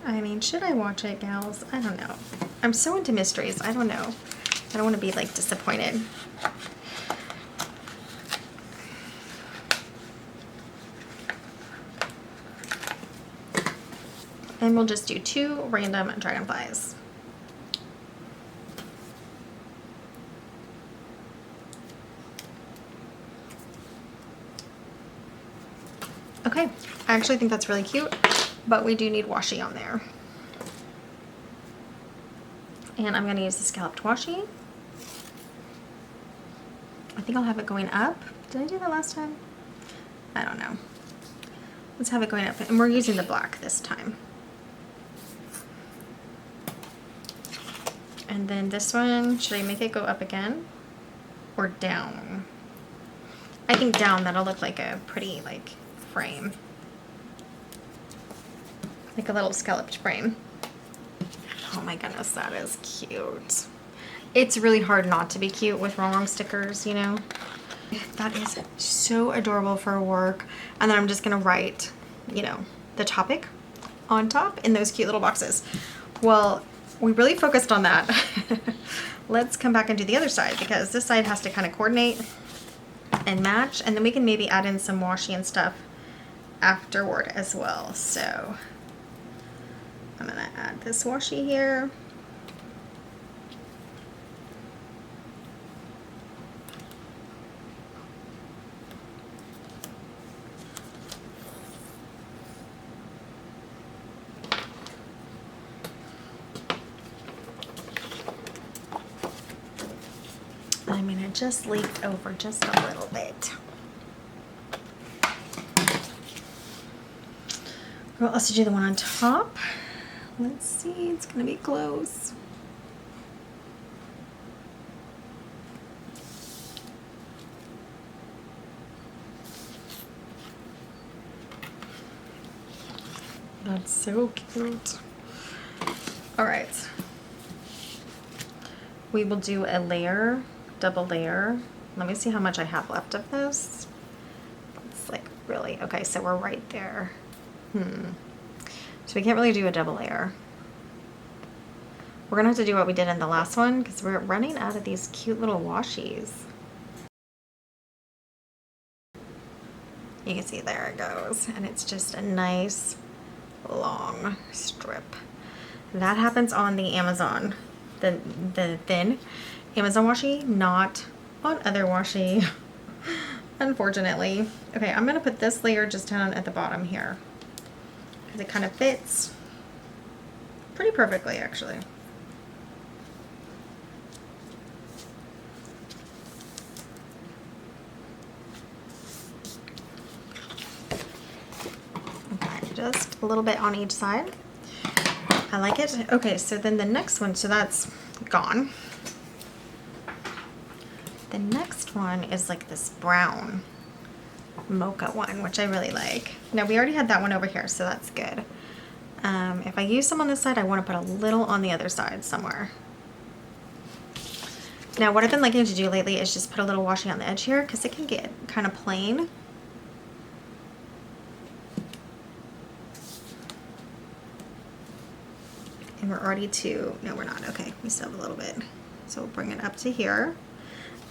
Speaker 1: I mean, should I watch it, gals? I don't know. I'm so into mysteries. I don't know. I don't want to be like disappointed. And we'll just do 2 random dragonflies. Okay, I actually think that's really cute, but we do need washi on there. And I'm going to use the scalloped washi. I think I'll have it going up. Did I do that last time? I don't know. Let's have it going up, and we're using the black this time. And then this one, should I make it go up again or down? I think down, that'll look like a pretty like frame. Like a little scalloped frame. Oh my goodness, that is cute. It's really hard not to be cute with wrong stickers, you know? That is so adorable for work. And then I'm just gonna write, you know, the topic on top in those cute little boxes. Well, we really focused on that. Let's come back and do the other side, because this side has to kind of coordinate and match, and then we can maybe add in some washi and stuff afterward as well. So I'm gonna add this washi here. I mean, it just leaked over just a little bit. We'll also do the one on top. Let's see, it's gonna be close. That's so cute. All right. We will do a layer, double layer. Let me see how much I have left of this. It's like really, okay, so we're right there. So we can't really do a double layer. We're gonna have to do what we did in the last one, because we're running out of these cute little washies. You can see there it goes, and it's just a nice long strip. That happens on the Amazon, the thin Amazon washi, not on other washi, unfortunately. Okay, I'm gonna put this layer just down at the bottom here, because it kind of fits pretty perfectly, actually. Okay, just a little bit on each side. I like it. Okay, so then the next one, so that's gone. The next next one is like this brown mocha one, which I really like. Now we already had that one over here, so that's good. If I use some on this side, I want to put a little on the other side somewhere. Now what I've been liking to do lately is just put a little washi on the edge here because it can get kind of plain. And we're already no, we're not. Okay, we still have a little bit. So we'll bring it up to here.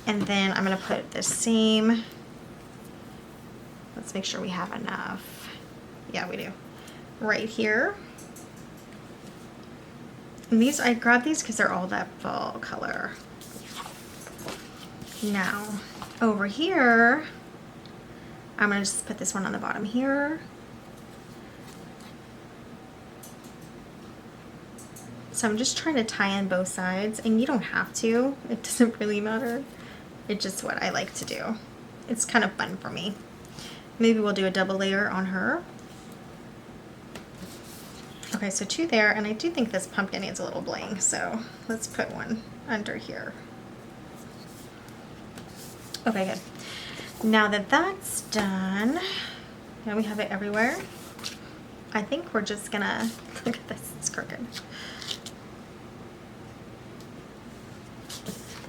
Speaker 1: And then I'm going to put the same, let's make sure we have enough. Yeah, we do. Right here. And these, I grabbed these because they're all that fall color. Now, over here, I'm going to just put this one on the bottom here. So I'm just trying to tie in both sides, and you don't have to. It doesn't really matter. It's just what I like to do. It's kind of fun for me. Maybe we'll do a double layer on her. Okay, so 2 there, and I do think this pumpkin needs a little bling, so let's put one under here. Okay, good. Now that that's done, now we have it everywhere. I think we're just gonna, look at this, it's crooked.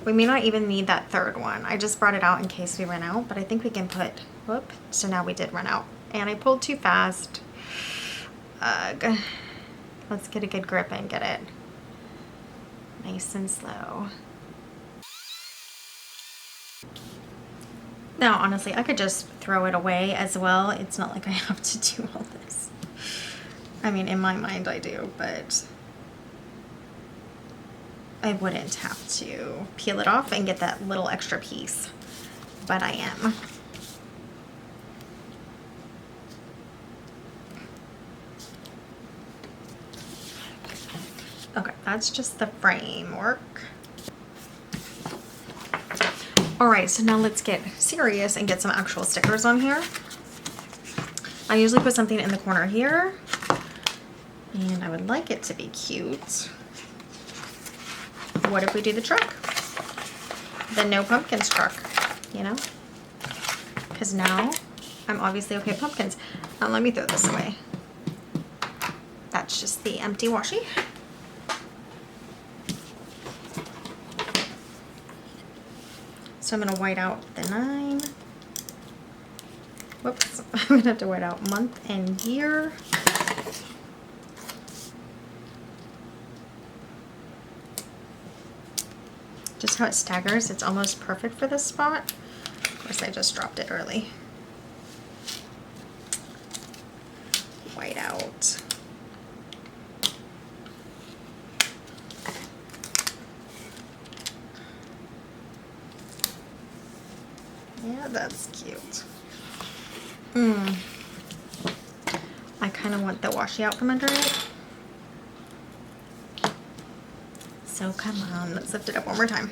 Speaker 1: We may not even need that third one. I just brought it out in case we ran out, but I think we can put, whoop, so now we did run out. And I pulled too fast. Ugh. Let's get a good grip and get it nice and slow. Now, honestly, I could just throw it away as well. It's not like I have to do all this. I mean, in my mind I do, but I wouldn't have to peel it off and get that little extra piece, but I am. Okay, that's just the framework. All right, so now let's get serious and get some actual stickers on here. I usually put something in the corner here, and I would like it to be cute. What if we do the truck? The no pumpkins truck, you know? Because now I'm obviously okay with pumpkins. Let me throw this away. That's just the empty washi. So I'm going to white out the 9. Whoops, I'm going to have to white out month and year. Just how it staggers, it's almost perfect for this spot. Of course, I just dropped it early. White out. Yeah, that's cute. I kind of want the washi out from under it. So come on, let's lift it up one more time.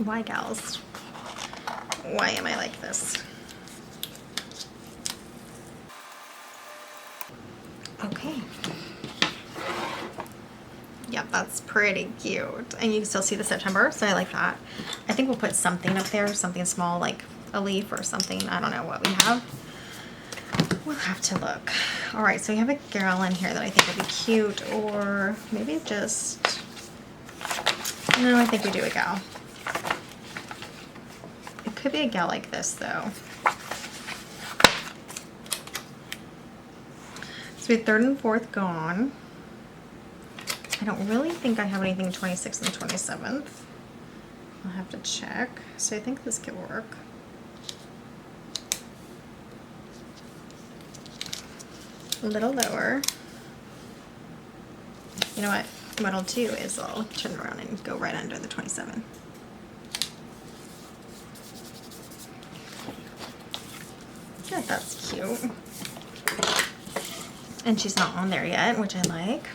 Speaker 1: Why, gals? Why am I like this? Okay. Yep, that's pretty cute. And you can still see the September, so I like that. I think we'll put something up there, something small like a leaf or something. I don't know what we have. We'll have to look. All right, so we have a girl in here that I think would be cute, or maybe just, no, I think we do a gal. It could be a gal like this though. So we have 3rd and 4th gone. I don't really think I have anything 26th and 27th. I'll have to check. So I think this could work. A little lower. You know what I'll do is I'll turn around and go right under the 27. Yeah, that's cute. And she's not on there yet, which I like.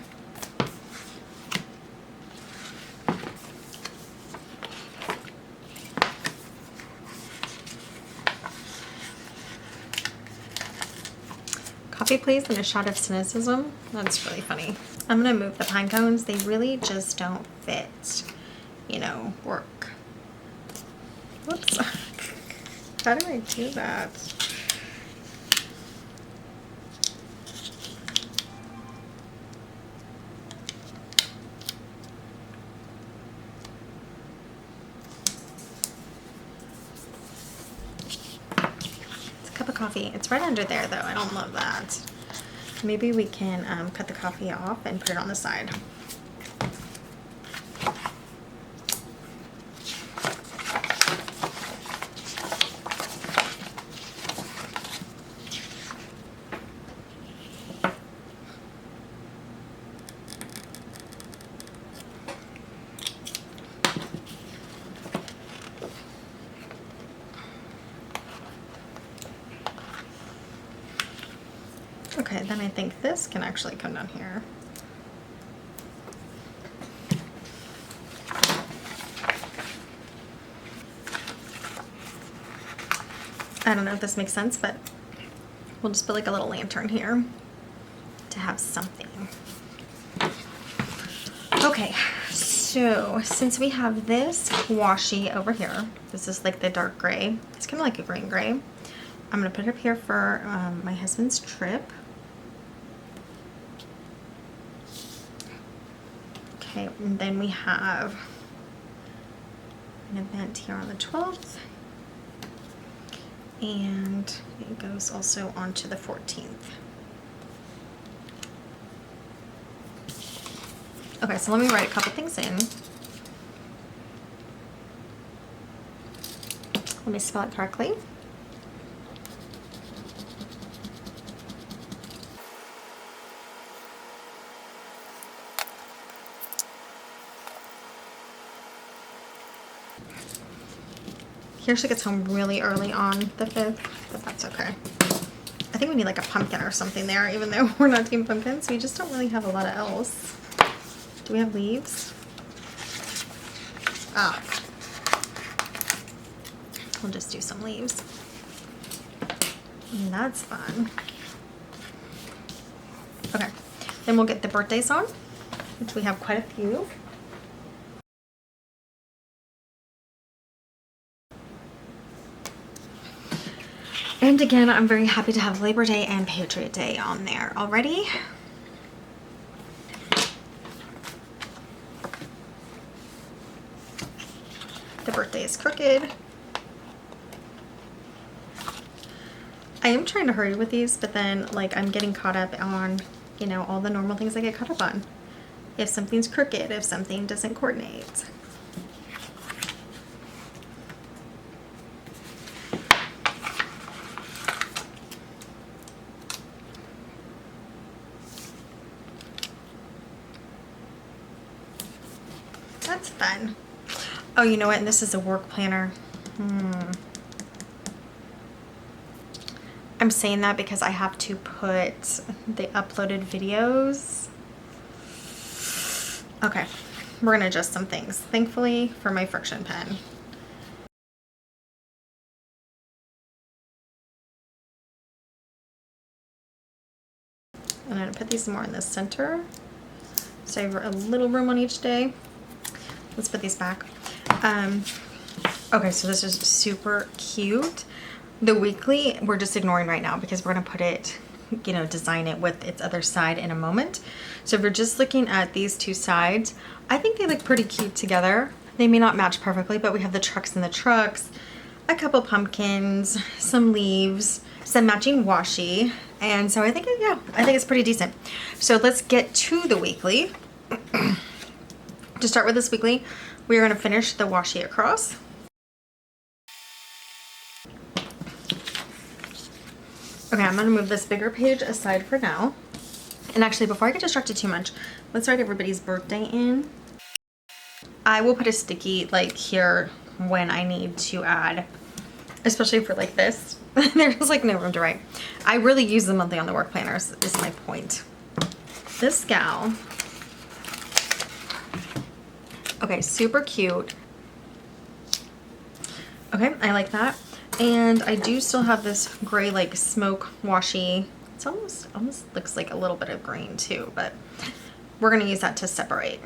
Speaker 1: Coffee please and a shot of cynicism. That's really funny. I'm gonna move the pine cones. They really just don't fit, you know, work. Whoops. How do I do that? It's a cup of coffee. It's right under there though. I don't love that. Maybe we can cut the coffee off and put it on the side. Okay, then I think this can actually come down here. I don't know if this makes sense, but we'll just put like a little lantern here to have something. Okay, so since we have this washi over here, this is like the dark gray. It's kind of like a green gray. I'm gonna put it up here for my husband's trip. Okay, and then we have an event here on the 12th. And it goes also on to the 14th. Okay, so let me write a couple things in. Let me spell it correctly. Here she gets home really early on the 5th, but that's okay. I think we need like a pumpkin or something there, even though we're not doing pumpkins. We just don't really have a lot of else. Do we have leaves? Ah. We'll just do some leaves. And that's fun. Okay, then we'll get the birthdays on, which we have quite a few. And again, I'm very happy to have Labor Day and Patriot Day on there already. The birthday is crooked. I am trying to hurry with these, but then like I'm getting caught up on, you know, all the normal things I get caught up on. If something's crooked, if something doesn't coordinate. That's fun. Oh, you know what? And this is a work planner. I'm saying that because I have to put the uploaded videos. Okay, we're gonna adjust some things. Thankfully for my friction pen. I'm gonna put these more in the center. Save a little room on each day. Let's put these back. Okay, so this is super cute. The weekly, we're just ignoring right now because we're gonna put it, you know, design it with its other side in a moment. So if you're just looking at these two sides, I think they look pretty cute together. They may not match perfectly, but we have the trucks in the trucks, a couple pumpkins, some leaves, some matching washi. And so I think, yeah, I think it's pretty decent. So let's get to the weekly. To start with this weekly, we are going to finish the washi across. Okay, I'm going to move this bigger page aside for now. And actually, before I get distracted too much, let's write everybody's birthday in. I will put a sticky like here when I need to add, especially for like this. There's like no room to write. I really use the monthly on the work planners is my point. This gal. Okay, super cute. Okay, I like that. And I do still have this gray like smoke washi It's almost looks like a little bit of green too, but we're gonna use that to separate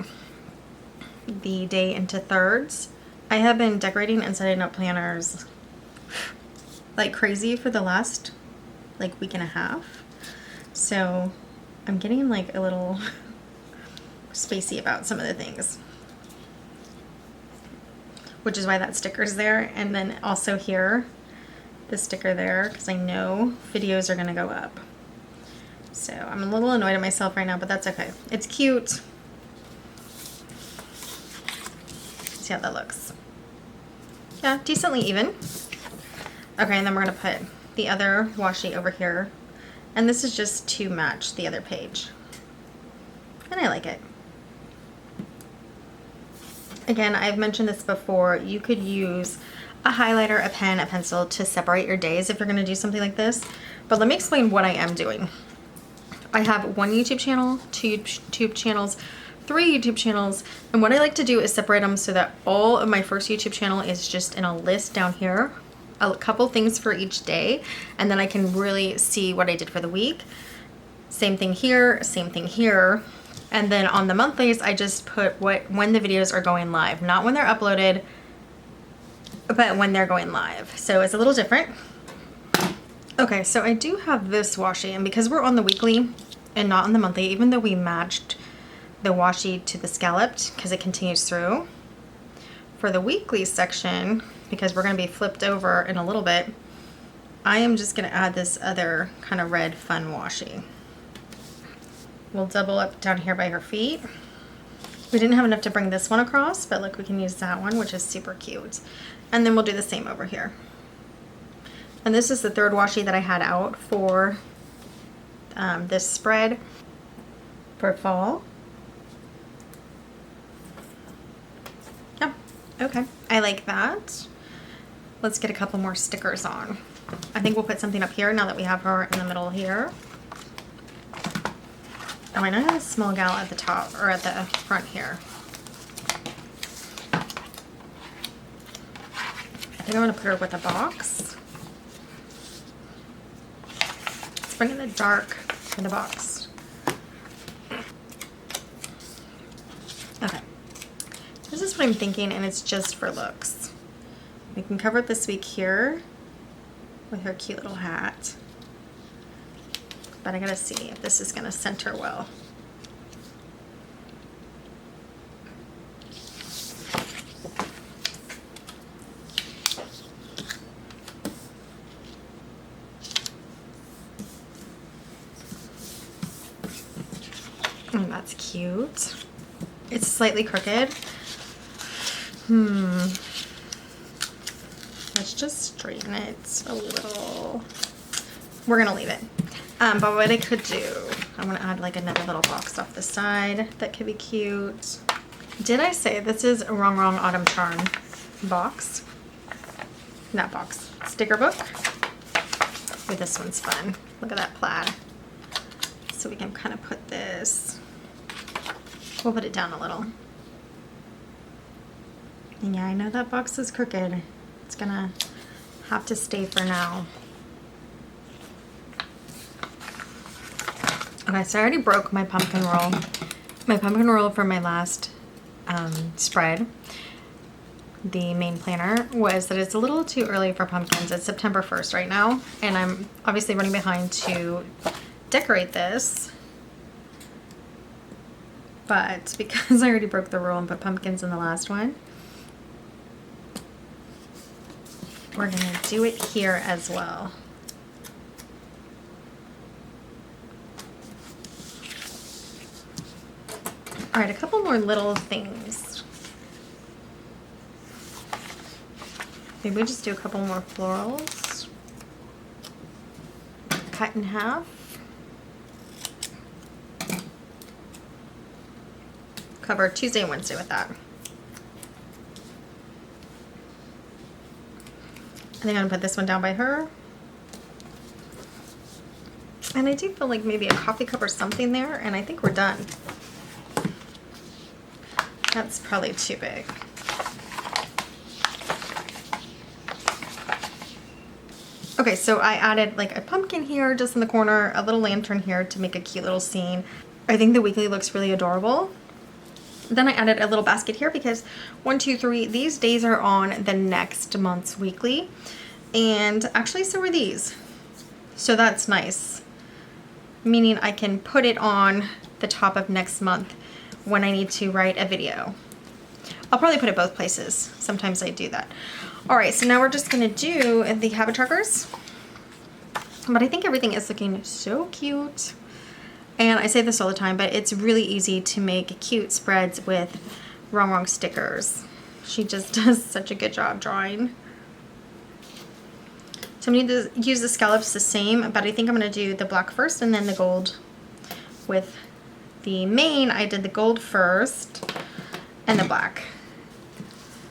Speaker 1: the day into thirds. I have been decorating and setting up planners like crazy for the last like week and a half. So I'm getting like a little spacey about some of the things, which is why that sticker's there. And then also here, the sticker there, because I know videos are gonna go up. So I'm a little annoyed at myself right now, but that's okay. It's cute. See how that looks. Yeah, decently even. Okay, and then we're gonna put the other washi over here. And this is just to match the other page. And I like it. Again, I've mentioned this before, you could use a highlighter, a pen, a pencil to separate your days if you're gonna do something like this. But let me explain what I am doing. I have one YouTube channel, two YouTube channels, 3 YouTube channels, and what I like to do is separate them so that all of my first YouTube channel is just in a list down here, a couple things for each day, and then I can really see what I did for the week. Same thing here, same thing here. And then on the monthlies, I just put when the videos are going live, not when they're uploaded, but when they're going live. So it's a little different. Okay, so I do have this washi, and because we're on the weekly and not on the monthly, even though we matched the washi to the scalloped because it continues through, for the weekly section, because we're going to be flipped over in a little bit, I am just going to add this other kind of red fun washi. We'll double up down here by her feet. We didn't have enough to bring this one across, but look, we can use that one, which is super cute. And then we'll do the same over here. And this is the third washi that I had out for this spread for fall. Yeah, okay, I like that. Let's get a couple more stickers on. I think we'll put something up here now that we have her in the middle here. Oh, I know I have a small gal at the top, or at the front here. I think I want to put her with a box. Let's bring in the dark in the box. Okay. This is what I'm thinking, and it's just for looks. We can cover it this week here with her cute little hat. But I gotta see if this is gonna center well. Oh, that's cute. It's slightly crooked. Let's just straighten it a little. We're gonna leave it. But what I could do, I'm gonna add like another little box off the side that could be cute. Did I say this is a Wrong Autumn Charm box? Not box, sticker book. Ooh, this one's fun. Look at that plaid. So we can kind of put this, we'll put it down a little. And yeah, I know that box is crooked. It's gonna have to stay for now. Okay, so I already broke my pumpkin roll. My pumpkin roll for my last spread, the main planner, was that it's a little too early for pumpkins. It's September 1st right now, and I'm obviously running behind to decorate this. But because I already broke the rule and put pumpkins in the last one, we're gonna do it here as well. All right, a couple more little things. Maybe we just do a couple more florals. Cut in half. Cover Tuesday and Wednesday with that. I think I'm gonna put this one down by her. And I do feel like maybe a coffee cup or something there, and I think we're done. That's probably too big. Okay, so I added like a pumpkin here just in the corner, a little lantern here to make a cute little scene. I think the weekly looks really adorable. Then I added a little basket here because 1, 2, 3, these days are on the next month's weekly. And actually so are these. So that's nice. Meaning I can put it on the top of next month when I need to write a video. I'll probably put it both places. Sometimes I do that. All right, so now we're just gonna do the habit trackers. But I think everything is looking so cute. And I say this all the time, but it's really easy to make cute spreads with Wrong stickers. She just does such a good job drawing. So I'm going to use the scallops the same, but I think I'm going to do the black first and then the gold. With the mane, I did the gold first and the black.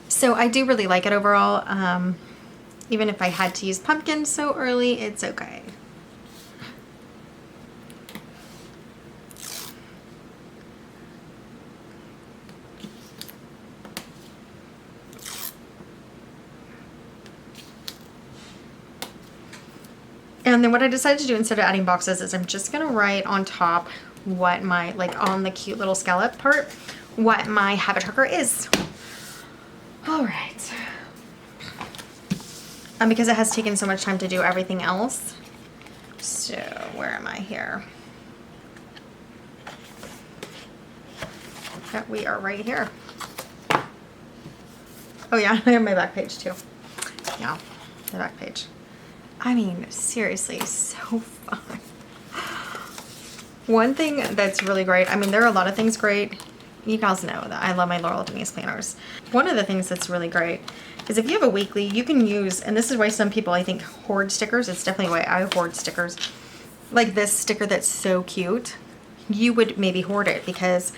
Speaker 1: So I do really like it overall. Even if I had to use pumpkin so early, it's okay. And then what I decided to do instead of adding boxes is I'm just gonna write on top what my, like on the cute little scallop part, what my habit tracker is. All right. Because it has taken so much time to do everything else. So where am I here? Yeah, we are right here. Oh yeah, I have my back page too. Yeah, the back page. I mean, seriously, so fun. One thing that's really great, I mean, there are a lot of things great. You guys know that I love my Laurel Denise planners. One of the things that's really great is if you have a weekly, you can use, and this is why some people, I think, hoard stickers. It's definitely why I hoard stickers. Like this sticker that's so cute, you would maybe hoard it because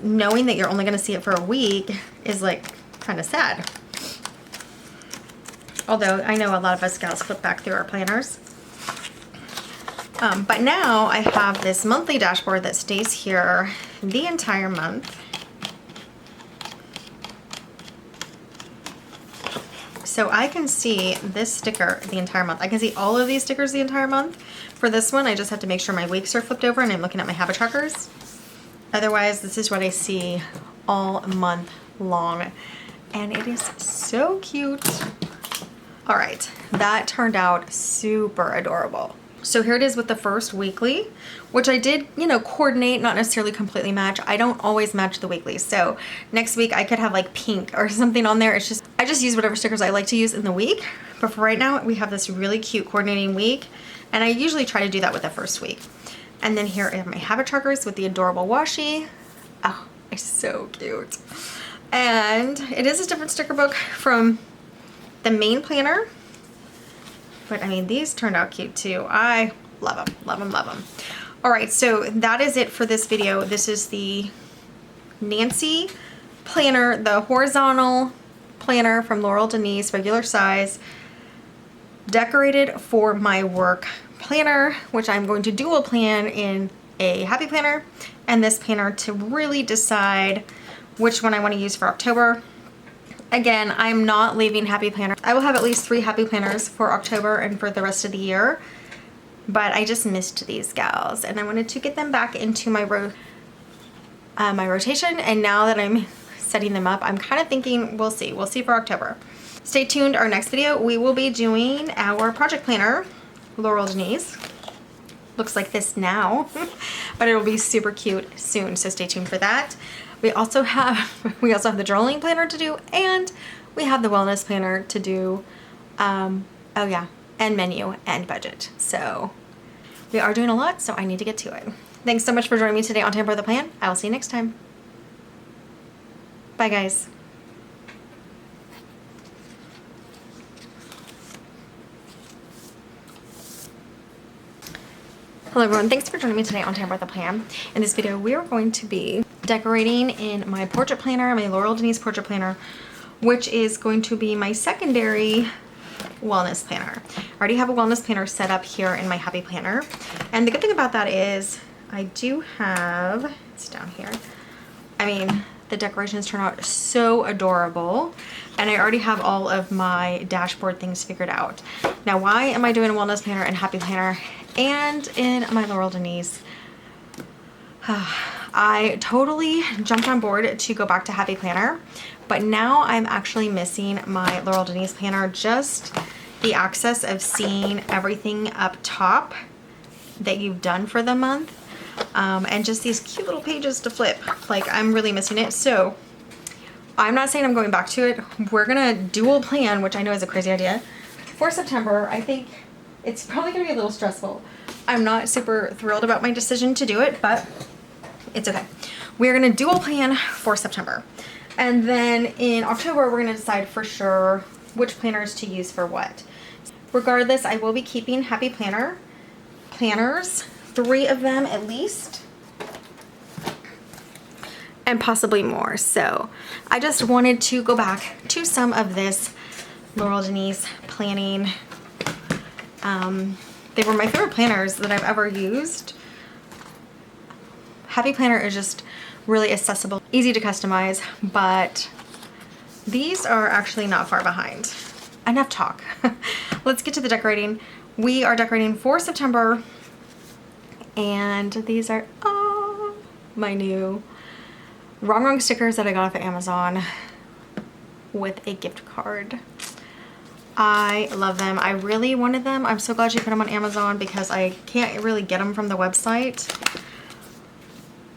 Speaker 1: knowing that you're only going to see it for a week is like kind of sad. Although I know a lot of us gals flip back through our planners. But now I have this monthly dashboard that stays here the entire month. So I can see this sticker the entire month. I can see all of these stickers the entire month. For this one, I just have to make sure my weeks are flipped over and I'm looking at my habit trackers. Otherwise, this is what I see all month long. And it is so cute. All right, that turned out super adorable. So here it is with the first weekly, which I did, you know, coordinate, not necessarily completely match. I don't always match the weeklies. So next week I could have like pink or something on there. It's just, I just use whatever stickers I like to use in the week. But for right now, we have this really cute coordinating week. And I usually try to do that with the first week. And then here are my habit trackers with the adorable washi. Oh, it's so cute. And it is a different sticker book from the main planner, but I mean, these turned out cute too. I love them, love them, love them. All right, so that is it for this video. This is the Nancy planner, the horizontal planner from Laurel Denise, regular size, decorated for my work planner, which I'm going to dual plan in a happy planner and this planner to really decide which one I want to use for October. Again, I'm not leaving happy planner. I will have at least 3 happy planners for October and for the rest of the year, but I just missed these gals and I wanted to get them back into my rotation. And now that I'm setting them up, I'm kind of thinking we'll see for October. Stay tuned. Our next video, we will be doing our project planner, Laurel Denise. Looks like this now, but it will be super cute soon. So stay tuned for that. We also have the journaling planner to do, and we have the wellness planner to do. Oh yeah, and menu and budget. So we are doing a lot, so I need to get to it. Thanks so much for joining me today on Tamper the Plan. I will see you next time. Bye guys. Hello everyone, thanks for joining me today on Tamper the Plan. In this video, we are going to be decorating in my portrait planner, my Laurel Denise portrait planner, which is going to be my secondary wellness planner. I already have a wellness planner set up here in my happy planner. And the good thing about that is I do have, it's down here. I mean, The decorations turn out so adorable. And I already have all of my dashboard things figured out. Now, why am I doing a wellness planner and happy planner and in my Laurel Denise? I totally jumped on board to go back to happy planner, but now I'm actually missing my Laurel Denise planner, just the access of seeing everything up top that you've done for the month, and just these cute little pages to flip. Like, I'm really missing it. So I'm not saying I'm going back to it. We're gonna dual plan, which I know is a crazy idea, for September. I think it's probably gonna be a little stressful. I'm not super thrilled about my decision to do it, but it's okay. We're gonna dual plan for September. And then in October, we're gonna decide for sure which planners to use for what. Regardless, I will be keeping happy planners, 3 of them at least, and possibly more. So I just wanted to go back to some of this Laurel Denise planning. They were my favorite planners that I've ever used. Happy Planner is just really accessible, easy to customize, but these are actually not far behind. Enough talk. Let's get to the decorating. We are decorating for September, and these are my new Wrong stickers that I got off of Amazon with a gift card. I love them. I really wanted them. I'm so glad she put them on Amazon because I can't really get them from the website.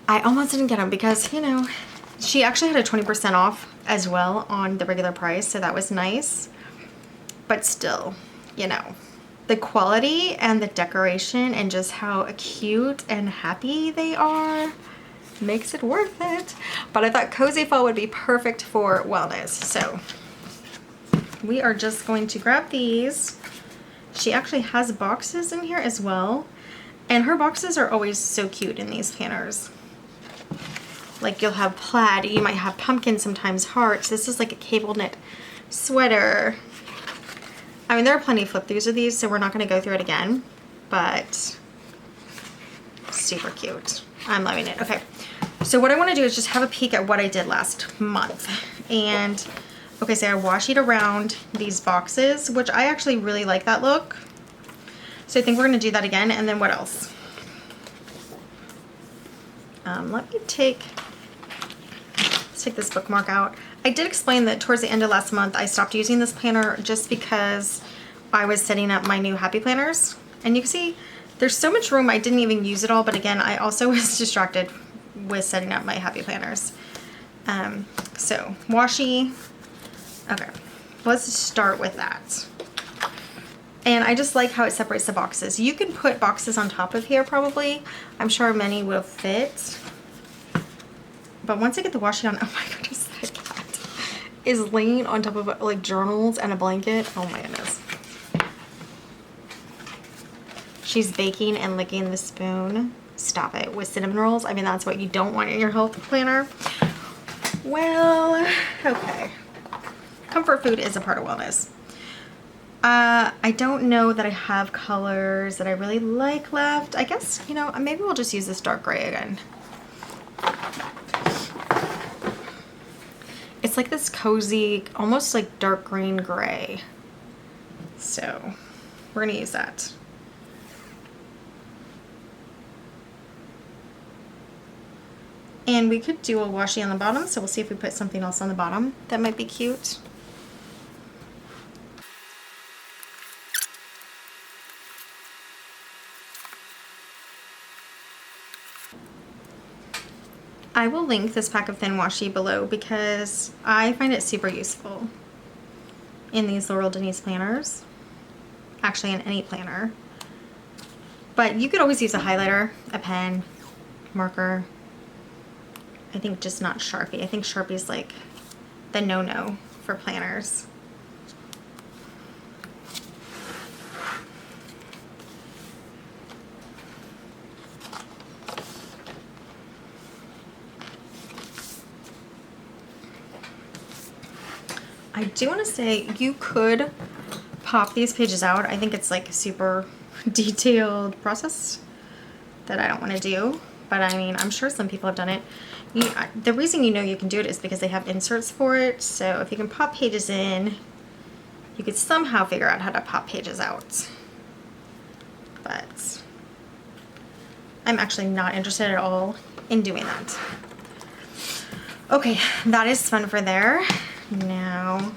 Speaker 1: I almost didn't get them because, you know, she actually had a 20% off as well on the regular price, so that was nice. But still, you know, the quality and the decoration and just how cute and happy they are makes it worth it. But I thought Cozy Fall would be perfect for wellness, so we are just going to grab these. She actually has boxes in here as well, and her boxes are always so cute in these planners. Like, you'll have plaid, you might have pumpkins, sometimes hearts. This is like a cable knit sweater. I mean, there are plenty of flip throughs of these, so we're not going to go through it again, but super cute. I'm loving it. Okay, so what I want to do is just have a peek at what I did last month. And okay, so I washi around these boxes, which I actually really like that look. So I think we're going to do that again. And then what else? Let me let's take this bookmark out. I did explain that towards the end of last month, I stopped using this planner just because I was setting up my new happy planners. And you can see there's so much room, I didn't even use it all. But again, I also was distracted with setting up my happy planners. So washi. Okay, let's start with that. And I just like how it separates the boxes. You can put boxes on top of here probably. I'm sure many will fit. But once I get the washi on, oh my goodness, that cat is laying on top of like journals and a blanket. Oh my goodness. She's baking and licking the spoon. Stop it. With cinnamon rolls. I mean, that's what you don't want in your health planner. Well, okay. Comfort food is a part of wellness. I don't know that I have colors that I really like left. I guess, you know, maybe we'll just use this dark gray again. It's like this cozy, almost like dark green gray. So we're gonna use that. And we could do a washi on the bottom, so we'll see if we put something else on the bottom that might be cute. I will link this pack of thin washi below because I find it super useful in these Laurel Denise planners. Actually, in any planner. But you could always use a highlighter, a pen, marker. I think just not Sharpie. I think Sharpie's like the no-no for planners. I do want to say you could pop these pages out. I think it's like a super detailed process that I don't want to do. but I mean, I'm sure some people have done it. The reason you know you can do it is because they have inserts for it. So if you can pop pages in, you could somehow figure out how to pop pages out. But I'm actually not interested at all in doing that. Okay, that is fun for there. Now,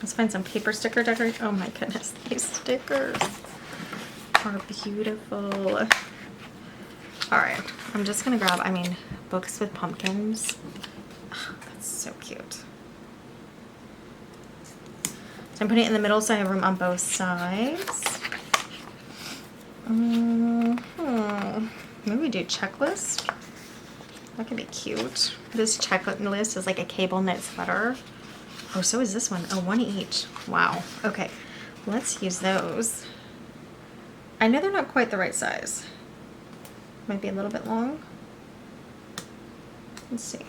Speaker 1: let's find some paper sticker decoration. Oh my goodness, these stickers are beautiful. All right, I'm just gonna grab, books with pumpkins. Oh, that's so cute. So I'm putting it in the middle so I have room on both sides. Maybe we do checklist. That could be cute. This checklist is like a cable knit sweater. Oh, so is this one. Oh, one each. Wow. Okay, let's use those. I know they're not quite the right size. Might be a little bit long. Let's see.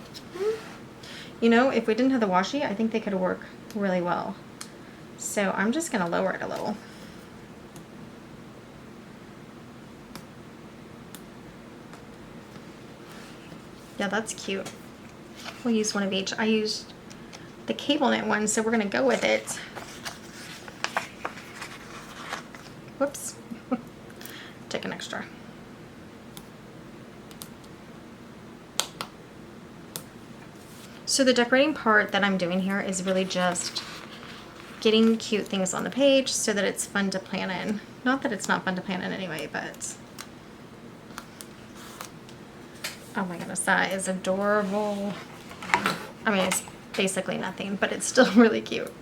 Speaker 1: You know, if we didn't have the washi, I think they could work really well. So I'm just gonna lower it a little. Yeah, that's cute. We'll use one of each. I used the cable knit one, so we're gonna go with it. Whoops. Take an extra. So the decorating part that I'm doing here is really just getting cute things on the page so that it's fun to plan in. Not that it's not fun to plan in anyway, but oh my goodness, that is adorable. I mean, it's basically nothing, but it's still really cute.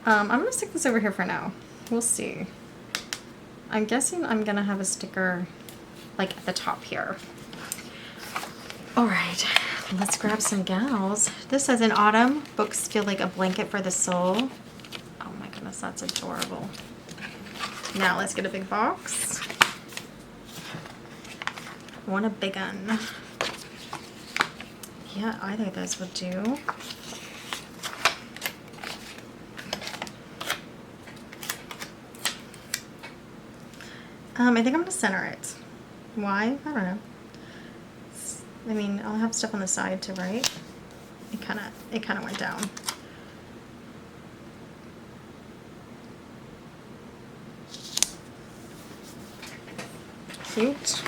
Speaker 1: I'm gonna stick this over here for now. We'll see. I'm guessing I'm gonna have a sticker like at the top here. All right, let's grab some gals. This says in autumn, books feel like a blanket for the soul. Oh my goodness, that's adorable. Now let's get a big box. I want a big one. Yeah, either of those would do. I think I'm gonna center it. Why? I don't know. I mean, I'll have stuff on the side to write. It kind of went down. Cute.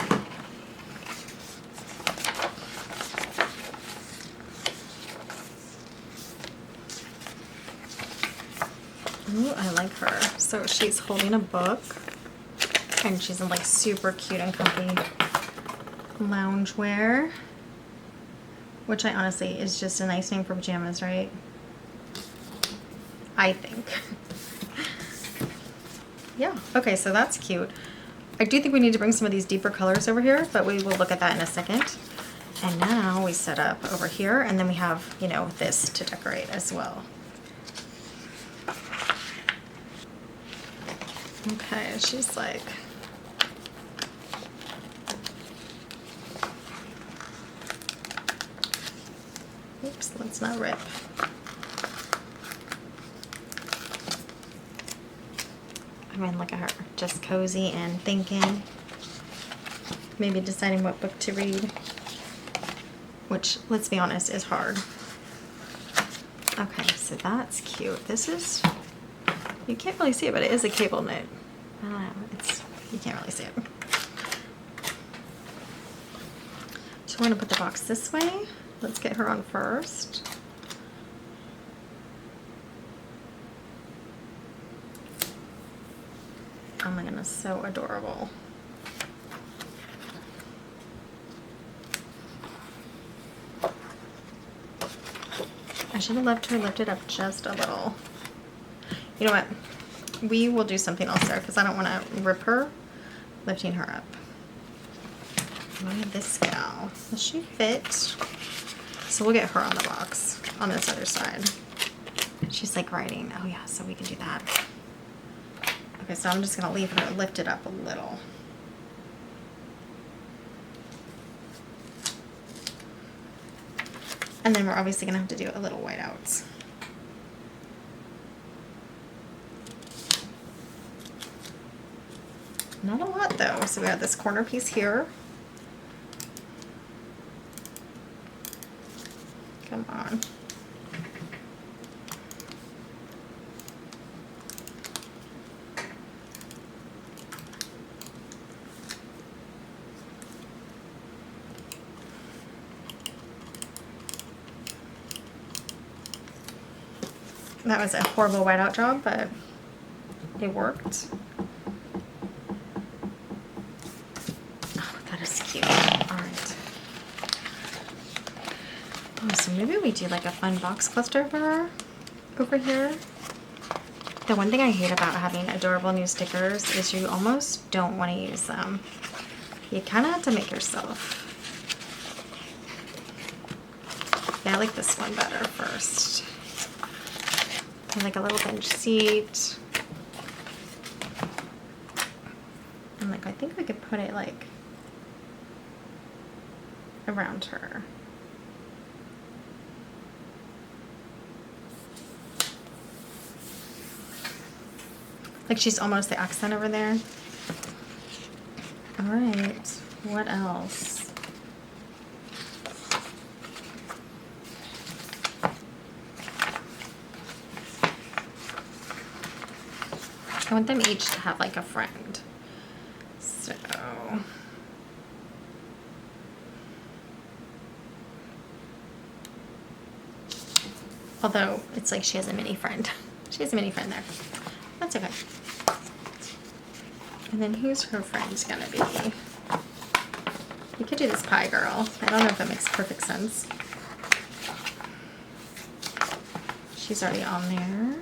Speaker 1: Ooh, I like her. So she's holding a book, and she's in like super cute and comfy loungewear, which I honestly is just a nice name for pajamas, right? I think. Yeah, okay, so that's cute. I do think we need to bring some of these deeper colors over here, but we will look at that in a second. And now we set up over here, and then we have, you know, this to decorate as well. Okay, she's like, oops, let's not rip. I mean, look at her, just cozy and thinking, maybe deciding what book to read, which, let's be honest, is hard. Okay, so that's cute. This is, you can't really see it, but it is a cable knit. I don't know, you can't really see it. So we're gonna put the box this way. Let's get her on first. Oh my goodness, so adorable. I should have left her lifted up just a little. You know what? We will do something else there because I don't want to rip her lifting her up. Look at this gal. Does she fit? So we'll get her on the box on this other side. She's like writing. Oh yeah, so we can do that. Okay, so I'm just gonna leave her lifted up a little. And then we're obviously gonna have to do a little whiteouts. Not a lot though. So we have this corner piece here. Come on. That was a horrible whiteout job, but it worked. Oh, that is cute. All right. Oh, so maybe we do like a fun box cluster for her over here. The one thing I hate about having adorable new stickers is you almost don't want to use them. You kind of have to make yourself. Yeah, I like this one better first. And like a little bench seat. And like I think we could put it like around her. Like she's almost the accent over there. All right, what else? I want them each to have like a friend. So, although it's like she has a mini friend. She has a mini friend there. That's okay. And then who's her friend's gonna be? We could do this pie girl. I don't know if that makes perfect sense. She's already on there.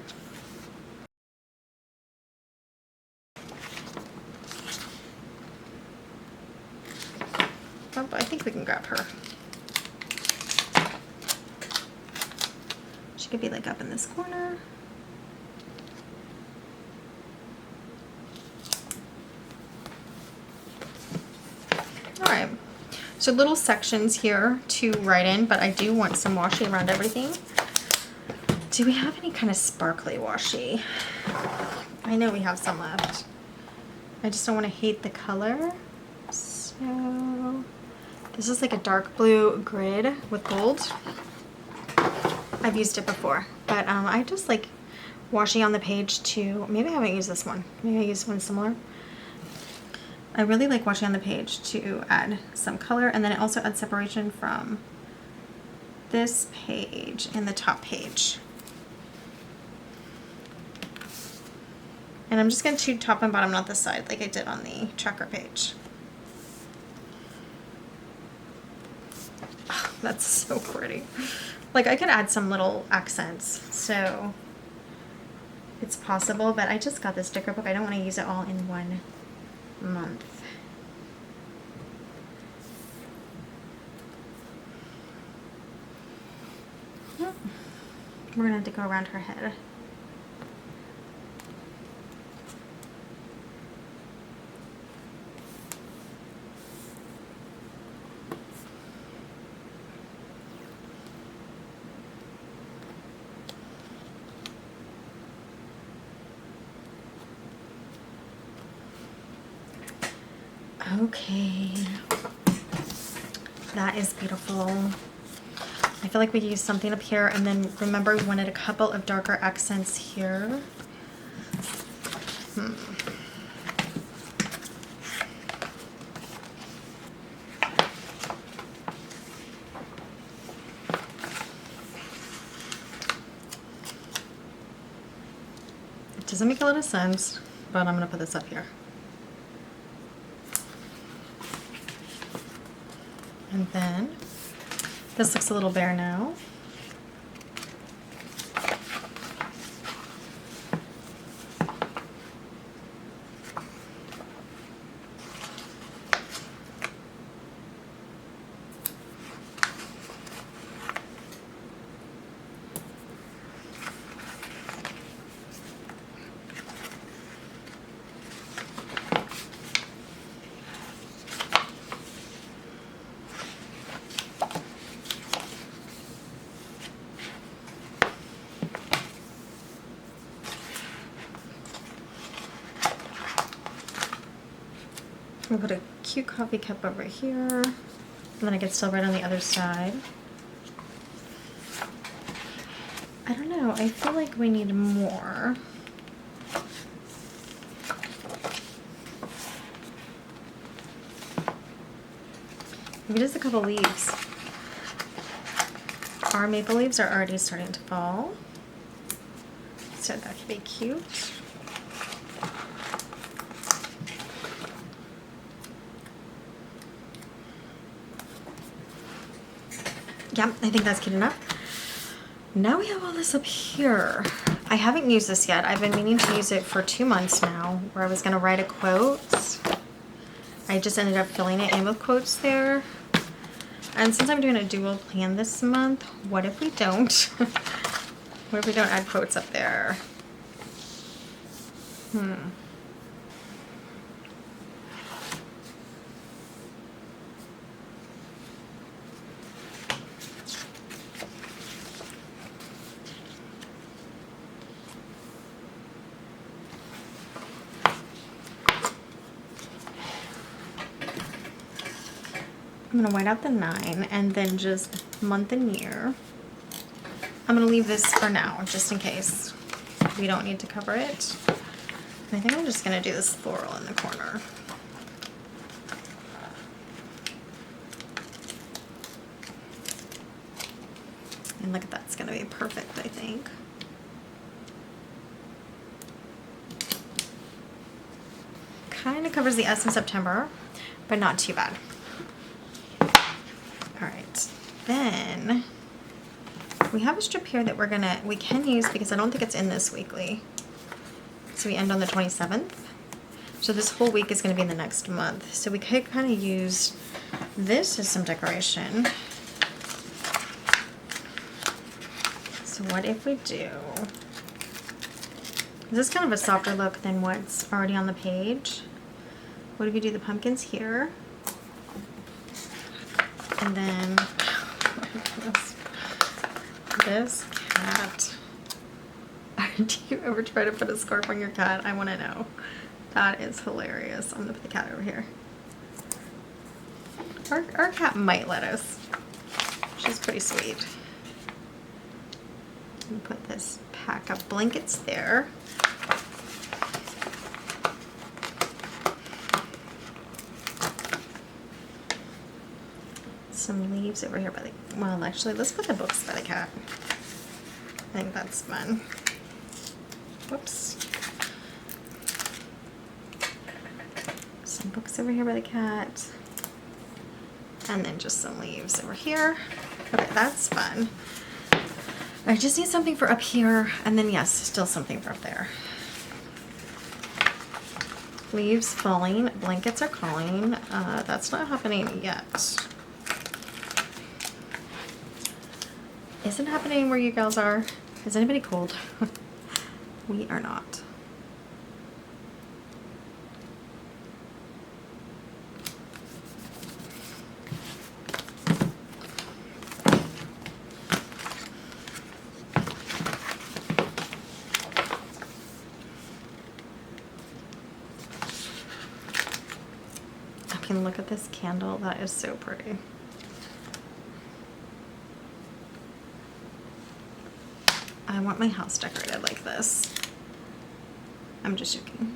Speaker 1: Oh, I think we can grab her. She could be like up in this corner. All right, so little sections here to write in, but I do want some washi around everything. Do we have any kind of sparkly washi? I know we have some left. I just don't want to hate the color. So this is like a dark blue grid with gold. I've used it before, but I just like washi on the page to, maybe I haven't used this one. Maybe I used one similar. I really like washi on the page to add some color, and then it also adds separation from this page and the top page. And I'm just going to do top and bottom, not the side, like I did on the tracker page. Oh, that's so pretty. Like I could add some little accents, so it's possible, but I just got this sticker book. I don't want to use it all in one month. We're gonna have to go around her head. Okay, that is beautiful. I feel like we used something up here, and then remember we wanted a couple of darker accents here. It doesn't make a lot of sense, but I'm gonna put this up here. And then this looks a little bare now. We'll put a cute coffee cup over here, and then I could still write on the other side. I don't know, I feel like we need more. Maybe just a couple leaves. Our maple leaves are already starting to fall, so that could be cute. Yeah, I think that's cute enough. Now we have all this up here. I haven't used this yet. I've been meaning to use it for 2 months now, where I was gonna write a quote. I just ended up filling it in with quotes there. And since I'm doing a dual plan this month, what if we don't? What if we don't add quotes up there? I'm gonna white out the 9 and then just month and year. I'm gonna leave this for now, just in case we don't need to cover it. And I think I'm just gonna do this floral in the corner. And look at that, it's gonna be perfect, I think. Kind of covers the S in September, but not too bad. Alright, then we have a strip here that we can use because I don't think it's in this weekly. So we end on the 27th. So this whole week is going to be in the next month. So we could kind of use this as some decoration. So what if we do? This is kind of a softer look than what's already on the page. What if we do the pumpkins here? And then, oh my goodness, this cat. Do you ever try to put a scarf on your cat? I want to know. That is hilarious. I'm going to put the cat over here. Our cat might let us. She's pretty sweet. And put this pack of blankets there. Some leaves over here by the, well, actually, let's put the books by the cat. I think that's fun. Whoops. Some books over here by the cat. And then just some leaves over here. Okay, that's fun. I just need something for up here, and then yes, still something for up there. Leaves falling, blankets are calling. That's not happening yet. Is it happening where you girls are? Is anybody cold? We are not. I mean, look at this candle. That is so pretty. I want my house decorated like this. I'm just joking.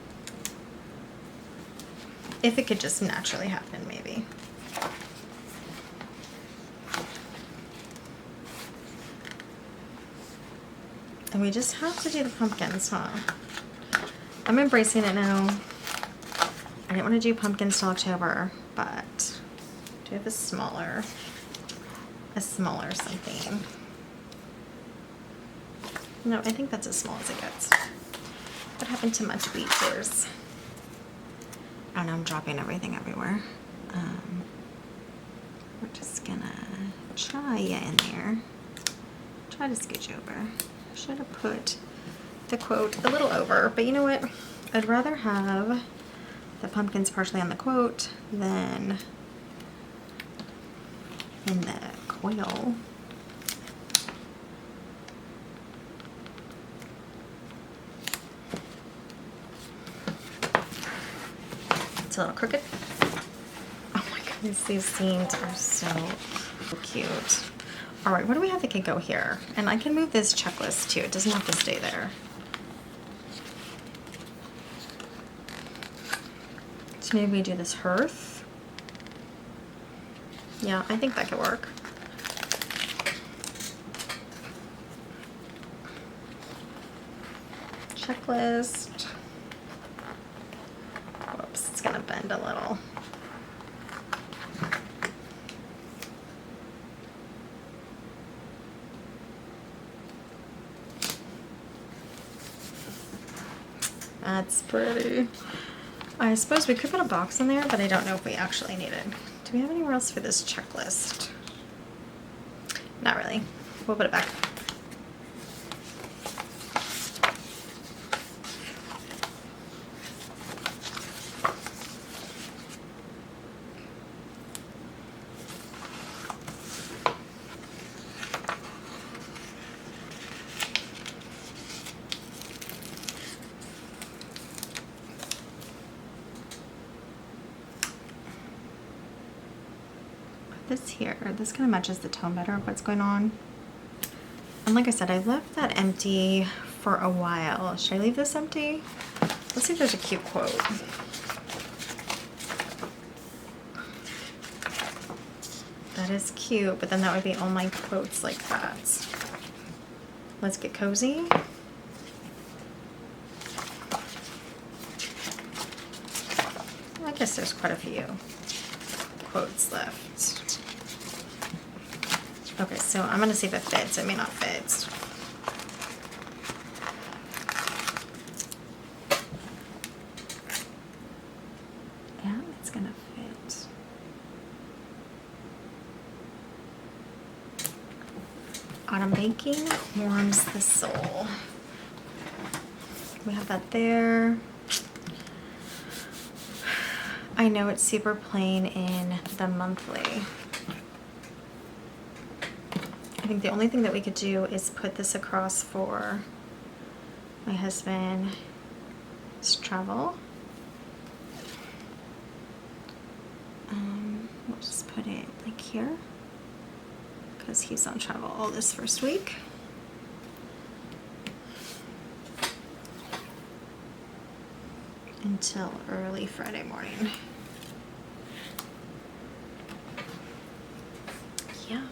Speaker 1: If it could just naturally happen, maybe. And we just have to do the pumpkins, huh? I'm embracing it now. I didn't want to do pumpkins till October, but do have a smaller something. No, I think that's as small as it gets. What happened to my tweezers? I don't know, I'm dropping everything everywhere. We're just gonna try it in there. Try to scooch over. Should have put the quote a little over, but you know what? I'd rather have the pumpkins partially on the quote than in the coil. It's a little crooked. These scenes are so cute. All right, what do we have that can go here? And I can move this checklist too. It doesn't have to stay there. So maybe we do this hearth. Yeah, I think that could work. Checklist. Whoops, it's gonna bend a little. That's pretty. I suppose we could put a box in there, but I don't know if we actually need it. Do we have anywhere else for this checklist? Not really. We'll put it back. This here, this kind of matches the tone better of what's going on. And like I said, I left that empty for a while. Should I leave this empty? Let's see if there's a cute quote. That is cute, but then that would be all my quotes like that. Let's get cozy. I guess there's quite a few quotes left. Okay, so I'm gonna see if it fits. It may not fit. Yeah, it's gonna fit. Autumn baking warms the soul. We have that there. I know it's super plain in the monthly. I think the only thing that we could do is put this across for my husband's travel. We'll just put it like here because he's on travel all this first week. Until early Friday morning. Yeah.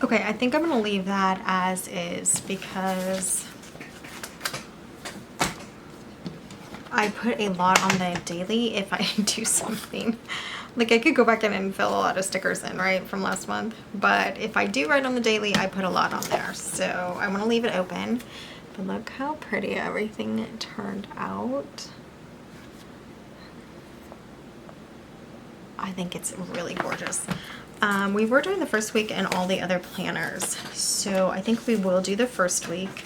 Speaker 1: Okay, I think I'm gonna leave that as is because I put a lot on the daily if I do something. Like I could go back in and fill a lot of stickers in, right, from last month. But if I do write on the daily, I put a lot on there. So I wanna leave it open. But look how pretty everything turned out. I think it's really gorgeous. We were doing the first week in all the other planners, so I think we will do the first week.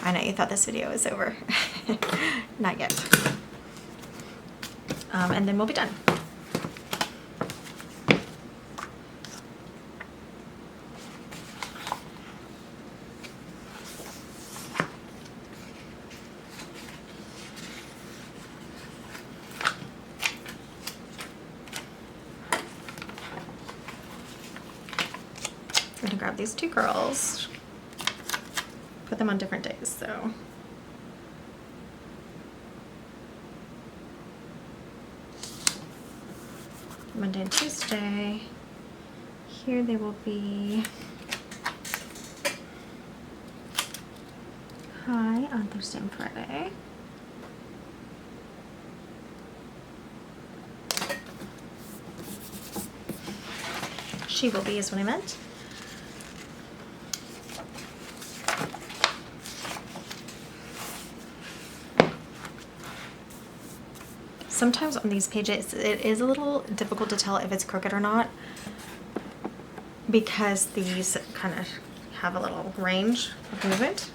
Speaker 1: I know you thought this video was over. Not yet. And then we'll be done. I'm gonna grab these two girls, put them on different days, so. Monday and Tuesday. Here they will be high on Thursday and Friday. She will be is what I meant. Sometimes on these pages, it is a little difficult to tell if it's crooked or not because these kind of have a little range of movement.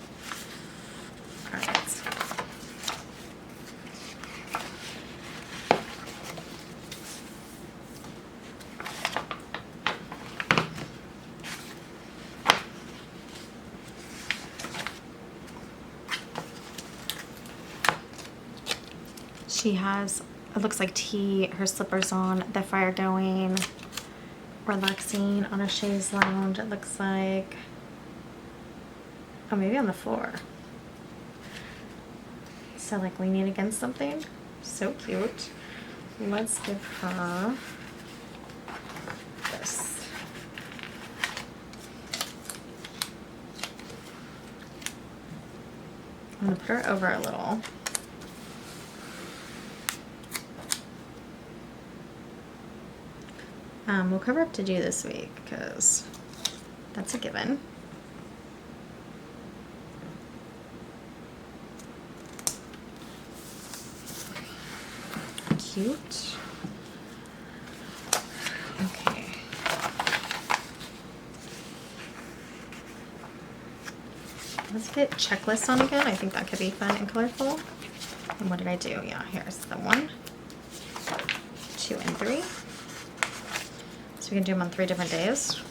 Speaker 1: All right. She has, it looks like tea, her slippers on, the fire going, relaxing on a chaise lounge, it looks like. Oh, maybe on the floor. So like leaning against something. So cute. Let's give her this. I'm gonna put her over a little. We'll cover up to do this week because that's a given. Cute. Okay. Let's get checklist on again. I think that could be fun and colorful. And what did I do? Yeah, here's the 1, 2, and 3. So we can do them on 3 different days.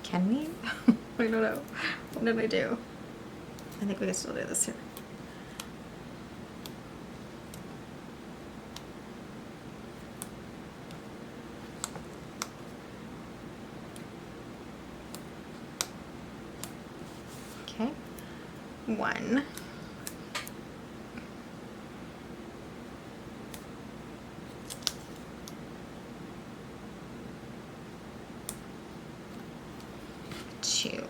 Speaker 1: Can we? I don't know. What did I do? I think we can still do this here. Okay. 1. 2.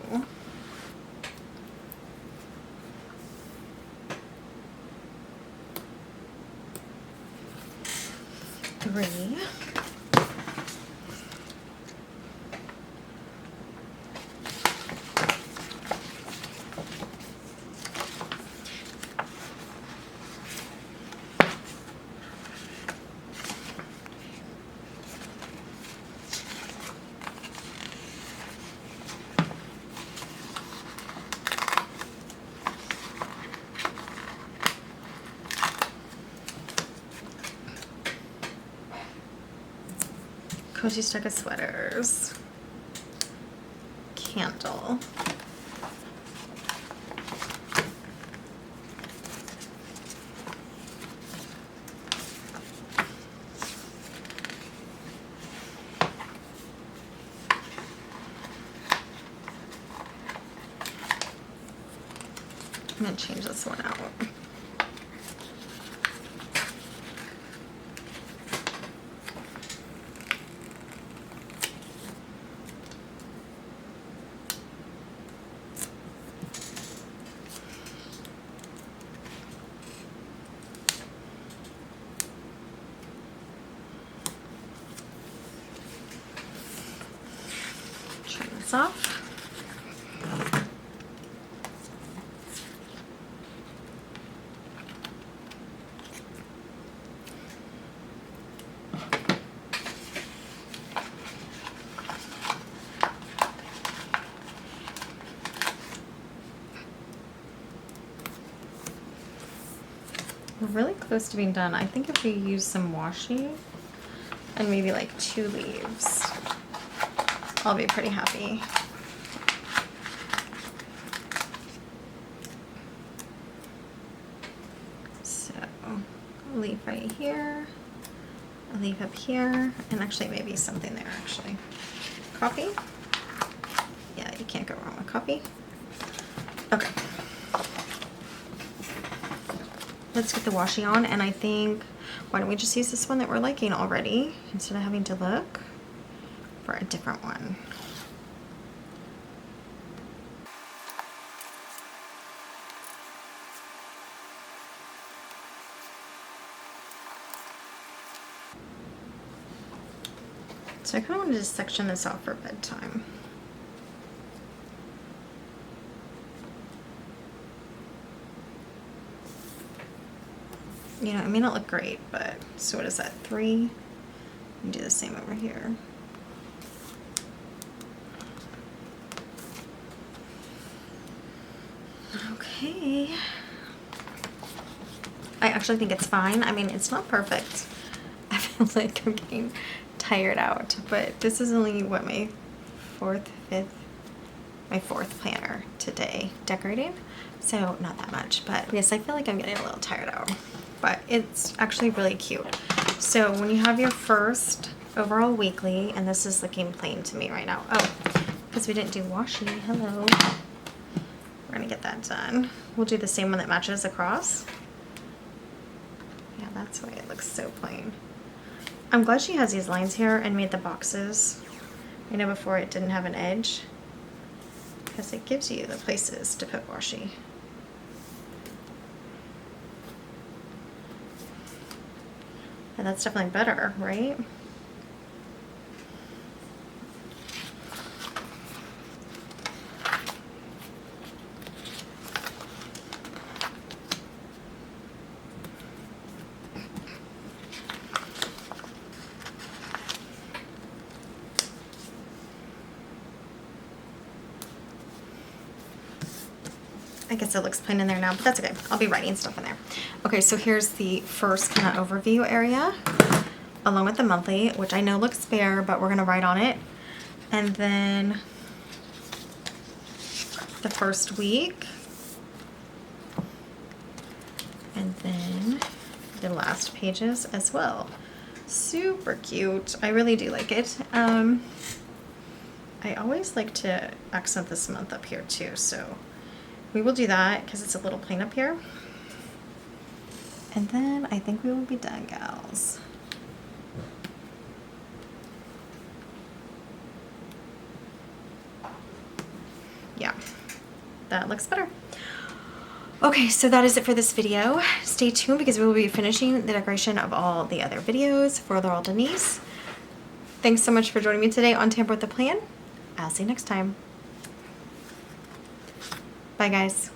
Speaker 1: 3. 'Cozy stack of sweaters. Candle. I'm gonna change this one out. Turn this off. We're really close to being done. I think if we use some washi and maybe like 2 leaves, I'll be pretty happy. So, a leaf right here, a leaf up here, and actually maybe something there actually. Coffee? Yeah, you can't go wrong with coffee. Okay. Let's get the washi on, and I think, why don't we just use this one that we're liking already instead of having to look for a different one. So I kind of wanted to section this off for bedtime. You know, it may not look great, but so what is that, 3? And do the same over here. Okay. I actually think it's fine. I mean, it's not perfect. I feel like I'm getting tired out, but this is only, what, my 4th, 5th my 4th planner today decorating. So not that much, but yes, I feel like I'm getting a little tired out, but it's actually really cute. So when you have your first overall weekly, and this is looking plain to me right now. Oh, because we didn't do washi. Hello. We're gonna get that done. We'll do the same one that matches across. Yeah, that's why it looks so plain. I'm glad she has these lines here and made the boxes. I know before it didn't have an edge, because it gives you the places to put washi. And that's definitely better, right? I guess it looks plain in there now, but that's okay. I'll be writing stuff in there. Okay, so here's the first kind of overview area, along with the monthly, which I know looks bare, but we're gonna write on it. And then the first week. And then the last pages as well. Super cute. I really do like it. I always like to accent this month up here too, so we will do that because it's a little plain up here. And then I think we will be done, gals. Yeah, that looks better. Okay, so that is it for this video. Stay tuned because we will be finishing the decoration of all the other videos for Laurel Denise. Thanks so much for joining me today on Tamper with the Plan. I'll see you next time. Bye, guys.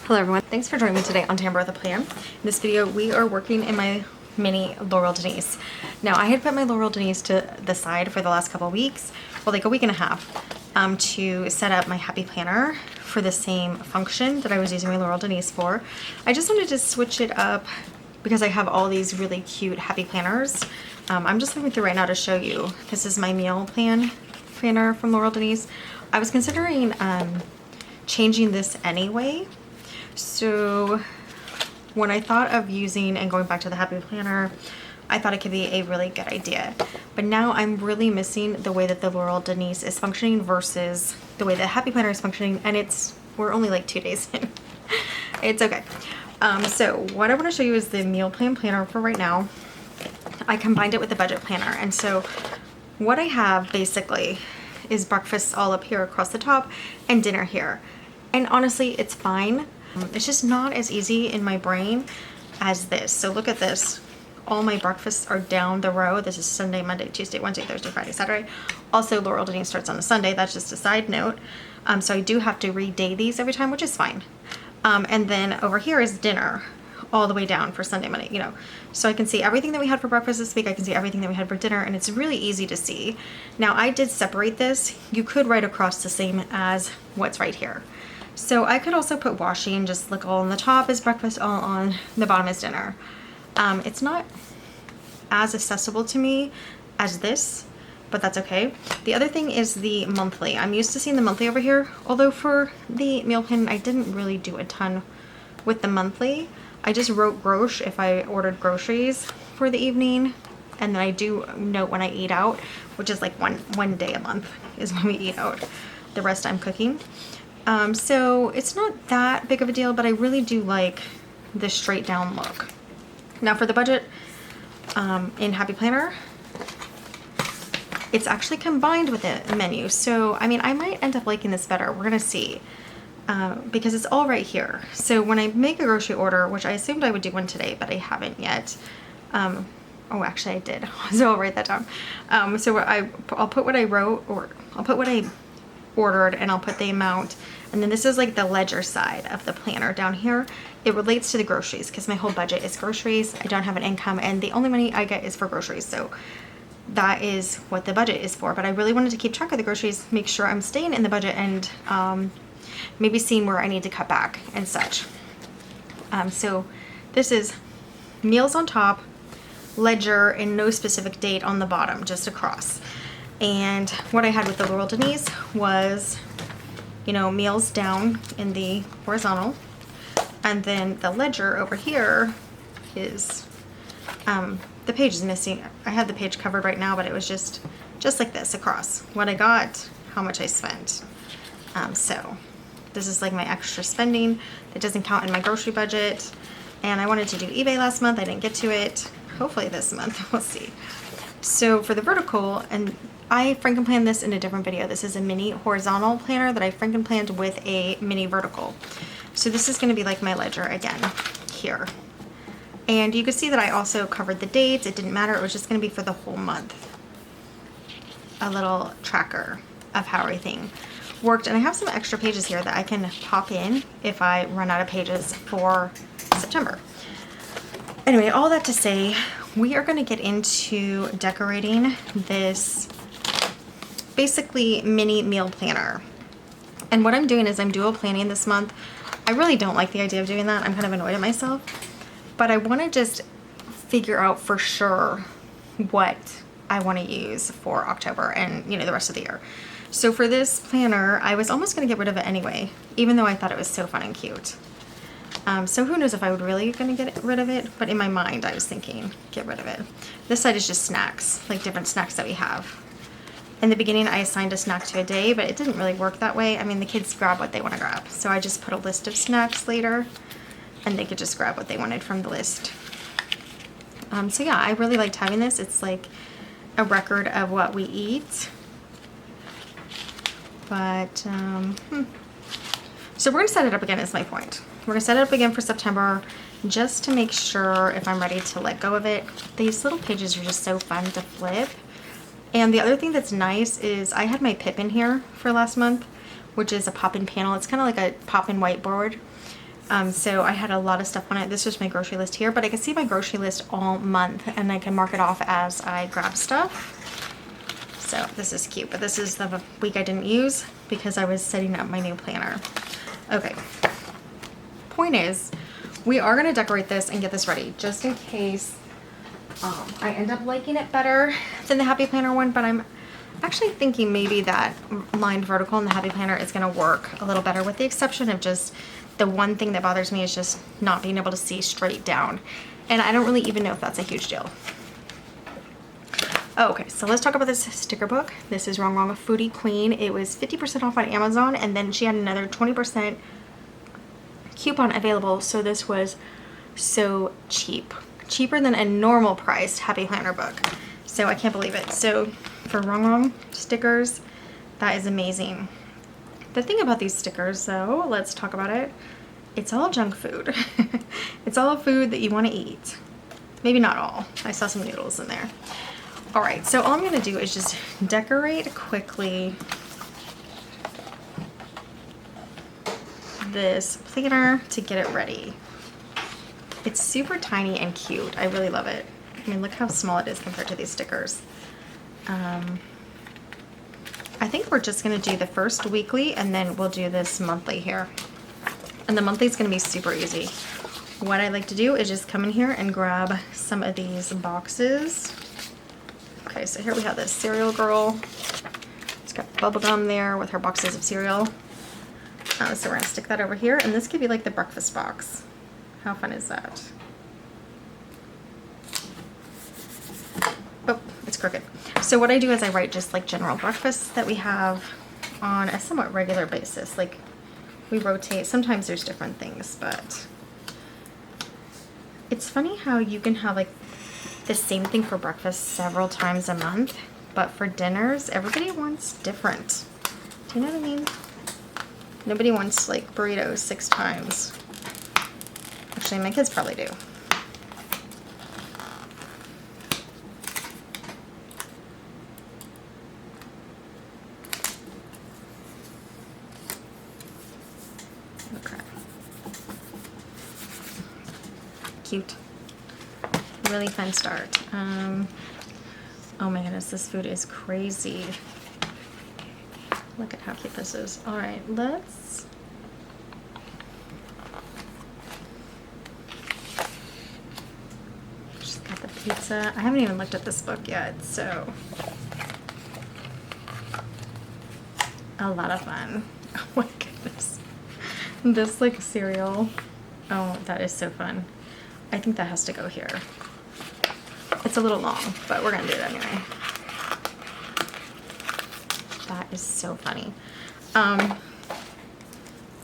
Speaker 1: Hello, everyone. Thanks for joining me today on Tamper with a Plan. In this video, we are working in my mini Laurel Denise. Now, I had put my Laurel Denise to the side for the last couple weeks, well, like a week and a half, to set up my Happy Planner for the same function that I was using my Laurel Denise for. I just wanted to switch it up because I have all these really cute Happy Planners. I'm just looking through right now to show you. This is my meal planner from Laurel Denise. I was considering changing this anyway. So when I thought of using and going back to the Happy Planner, I thought it could be a really good idea. But now I'm really missing the way that the Laurel Denise is functioning versus the way the Happy Planner is functioning, and we're only like 2 days in. It's okay. So what I want to show you is the meal planner for right now. I combined it with the budget planner, and so what I have basically is breakfast all up here across the top and dinner here. And honestly, it's fine. It's just not as easy in my brain as this. So look at this. All my breakfasts are down the row. This is Sunday, Monday, Tuesday, Wednesday, Thursday, Friday, Saturday. Also, Laurel Denise starts on a Sunday. That's just a side note. So I do have to reday these every time, which is fine. And then over here is dinner all the way down for Sunday, Monday, you know. So I can see everything that we had for breakfast this week. I can see everything that we had for dinner, and it's really easy to see. Now, I did separate this. You could write across the same as what's right here. So I could also put washi and just look all on the top is breakfast, all on the bottom is dinner. It's not as accessible to me as this, but that's okay. The other thing is the monthly. I'm used to seeing the monthly over here, although for the meal plan, I didn't really do a ton with the monthly. I just wrote grosh if I ordered groceries for the evening, and then I do note when I eat out, which is like one day a month is when we eat out. The rest I'm cooking. So it's not that big of a deal, but I really do like the straight down look. Now for the budget, in Happy Planner, it's actually combined with the menu. So, I mean, I might end up liking this better. We're going to see. Because it's all right here. So when I make a grocery order, which I assumed I would do one today, but I haven't yet. Oh, actually I did. So I'll write that down. So I'll put what I wrote, or I'll put what I ordered, and I'll put the amount. And then this is like the ledger side of the planner down here. It relates to the groceries because my whole budget is groceries. I don't have an income, and the only money I get is for groceries. So that is what the budget is for. But I really wanted to keep track of the groceries, make sure I'm staying in the budget, and maybe seeing where I need to cut back and such. So this is meals on top, ledger, and no specific date on the bottom, just across. And what I had with the Laurel Denise was, you know, meals down in the horizontal, and then the ledger over here is, the page is missing. I have the page covered right now, but it was just like this across. What I got, how much I spent. So this is like my extra spending. It doesn't count in my grocery budget. And I wanted to do eBay last month. I didn't get to it. Hopefully this month, we'll see. So for the vertical, and I franken-planned this in a different video. This is a mini horizontal planner that I franken-planned with a mini vertical. So this is going to be like my ledger again here. And you can see that I also covered the dates. It didn't matter. It was just going to be for the whole month. A little tracker of how everything worked. And I have some extra pages here that I can pop in if I run out of pages for September. Anyway, all that to say, we are going to get into decorating this basically mini meal planner. And what I'm doing is I'm dual planning this month. I really don't like the idea of doing that. I'm kind of annoyed at myself. But I want to just figure out for sure what I want to use for October and, you know, the rest of the year. So for this planner, I was almost going to get rid of it anyway, even though I thought it was so fun and cute. So who knows if I would really going to get rid of it, but in my mind I was thinking get rid of it. This side is just snacks, like different snacks that we have. In the beginning I assigned a snack to a day, but it didn't really work that way. I mean, the kids grab what they want to grab. So I just put a list of snacks later and they could just grab what they wanted from the list. So yeah, I really liked having this. It's like a record of what we eat. But, so we're going to set it up again is my point. We're going to set it up again for September just to make sure if I'm ready to let go of it. These little pages are just so fun to flip. And the other thing that's nice is I had my pip in here for last month, which is a pop-in panel. It's kind of like a pop-in whiteboard. So I had a lot of stuff on it. This was my grocery list here, but I can see my grocery list all month and I can mark it off as I grab stuff. So this is cute, but this is the week I didn't use because I was setting up my new planner. Okay. Point is, we are going to decorate this and get this ready just in case I end up liking it better than the Happy Planner one, but I'm actually thinking maybe that lined vertical in the Happy Planner is going to work a little better, with the exception of just the one thing that bothers me is just not being able to see straight down. And I don't really even know if that's a huge deal. Okay, so let's talk about this sticker book. This is Wrong Wrong Foodie Queen. It was 50% off on Amazon, and then she had another 20% coupon available, so this was so cheap. Cheaper than a normal priced Happy Planner book. So I can't believe it. So for Wrong Wrong stickers, that is amazing. The thing about these stickers though, let's talk about it. It's all junk food. It's all food that you want to eat. Maybe not all. I saw some noodles in there. All right, so all I'm gonna do is just decorate quickly this planner to get it ready. It's super tiny and cute. I really love it. I mean, look how small it is compared to these stickers. I think we're just gonna do the first weekly and then we'll do this monthly here. And the monthly is gonna be super easy. What I like to do is just come in here and grab some of these boxes. Okay, so here we have this cereal girl. It's got bubblegum there with her boxes of cereal. So we're gonna stick that over here, and this could be like the breakfast box. How fun is that? Oh, it's crooked. So what I do is I write just like general breakfasts that we have on a somewhat regular basis. Like we rotate, sometimes there's different things, but it's funny how you can have like the same thing for breakfast several times a month, but for dinners, everybody wants different. Do you know what I mean? Nobody wants like burritos 6 times. Actually, my kids probably do. Okay. Cute. Really fun start. Oh my goodness, this food is crazy. Look at how cute this is. All right, let's pizza. I haven't even looked at this book yet, so a lot of fun. Oh my goodness. This like cereal. Oh, that is so fun. I think that has to go here. It's a little long, but we're gonna do it anyway. That is so funny.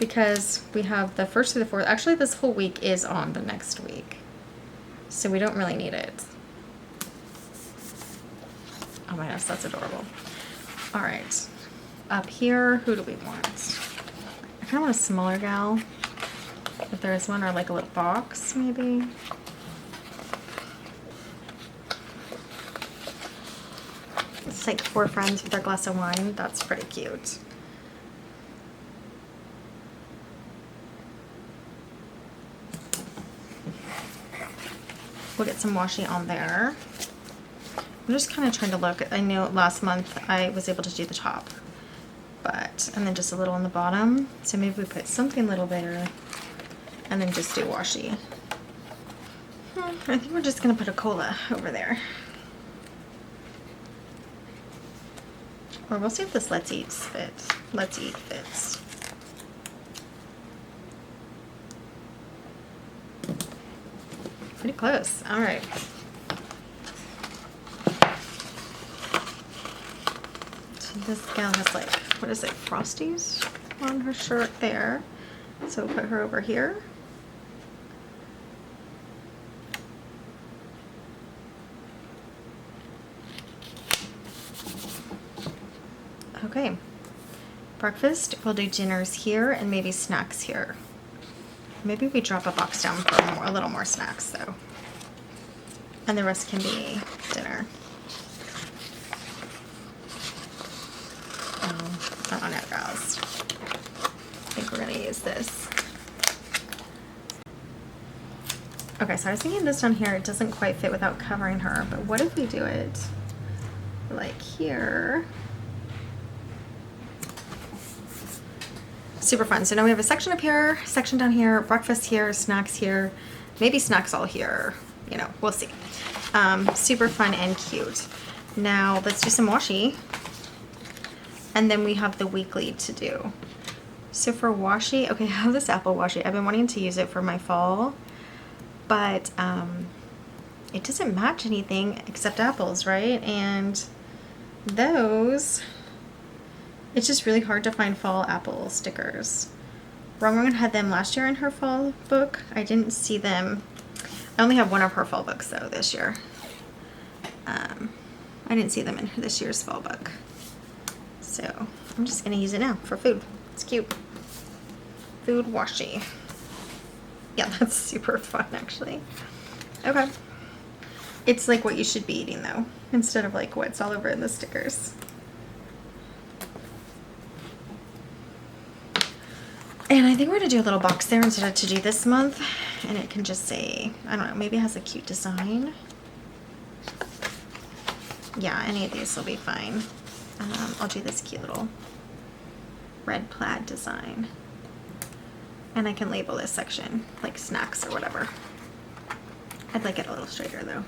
Speaker 1: Because we have the 1st through the 4th. Actually, this whole week is on the next week. So we don't really need it. Oh my gosh, that's adorable. All right. Up here, who do we want? I kind of want a smaller gal. If there is one, or like a little box, maybe. It's like 4 friends with their glass of wine. That's pretty cute. We'll get some washi on there. I'm just kind of trying to look. I know last month I was able to do the top, and then just a little on the bottom. So maybe we put something a little bigger and then just do washi. I think we're just gonna put a cola over there. Or we'll see if this Let's Eat fits. Let's Eat fits. Pretty close. All right. So this gal has like, what is it, Frosties on her shirt there. So we'll put her over here. Okay. Breakfast, we'll do dinners here and maybe snacks here. Maybe we drop a box down for a little more snacks though. And the rest can be dinner. Oh no, girls. I think we're gonna use this. Okay, so I was thinking this down here, it doesn't quite fit without covering her, but what if we do it like here? Super fun. So now we have a section up here, section down here, breakfast here, snacks here, maybe snacks all here, you know, we'll see. Super fun and cute. Now let's do some washi, and then we have the weekly to do. So for washi, okay, I have this apple washi. I've been wanting to use it for my fall, but it doesn't match anything except apples, right? And those, it's just really hard to find fall apple stickers. Rongrong had them last year in her fall book. I didn't see them. I only have one of her fall books though this year. I didn't see them in this year's fall book. So I'm just gonna use it now for food. It's cute. Food washi. Yeah, that's super fun actually. Okay. It's like what you should be eating though, instead of like what's all over in the stickers. And I think we're gonna do a little box there instead of to do this month. And it can just say, I don't know, maybe it has a cute design. Yeah, any of these will be fine. I'll do this cute little red plaid design. And I can label this section like snacks or whatever. I'd like it a little straighter though.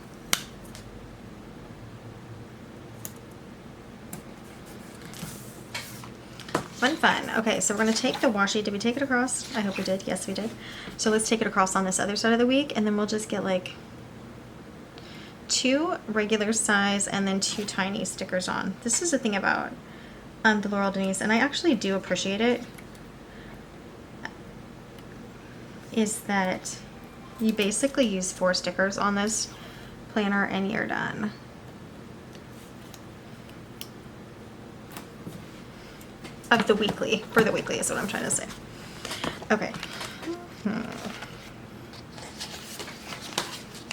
Speaker 1: Fun. Okay, so we're gonna take the washi. Did we take it across? I hope we did. Yes, we did. So let's take it across on this other side of the week, and then we'll just get like 2 regular size and then 2 tiny stickers on. This is the thing about the Laurel Denise, and I actually do appreciate it, is that you basically use 4 stickers on this planner and you're done. Of the weekly, for the weekly is what I'm trying to say. Okay.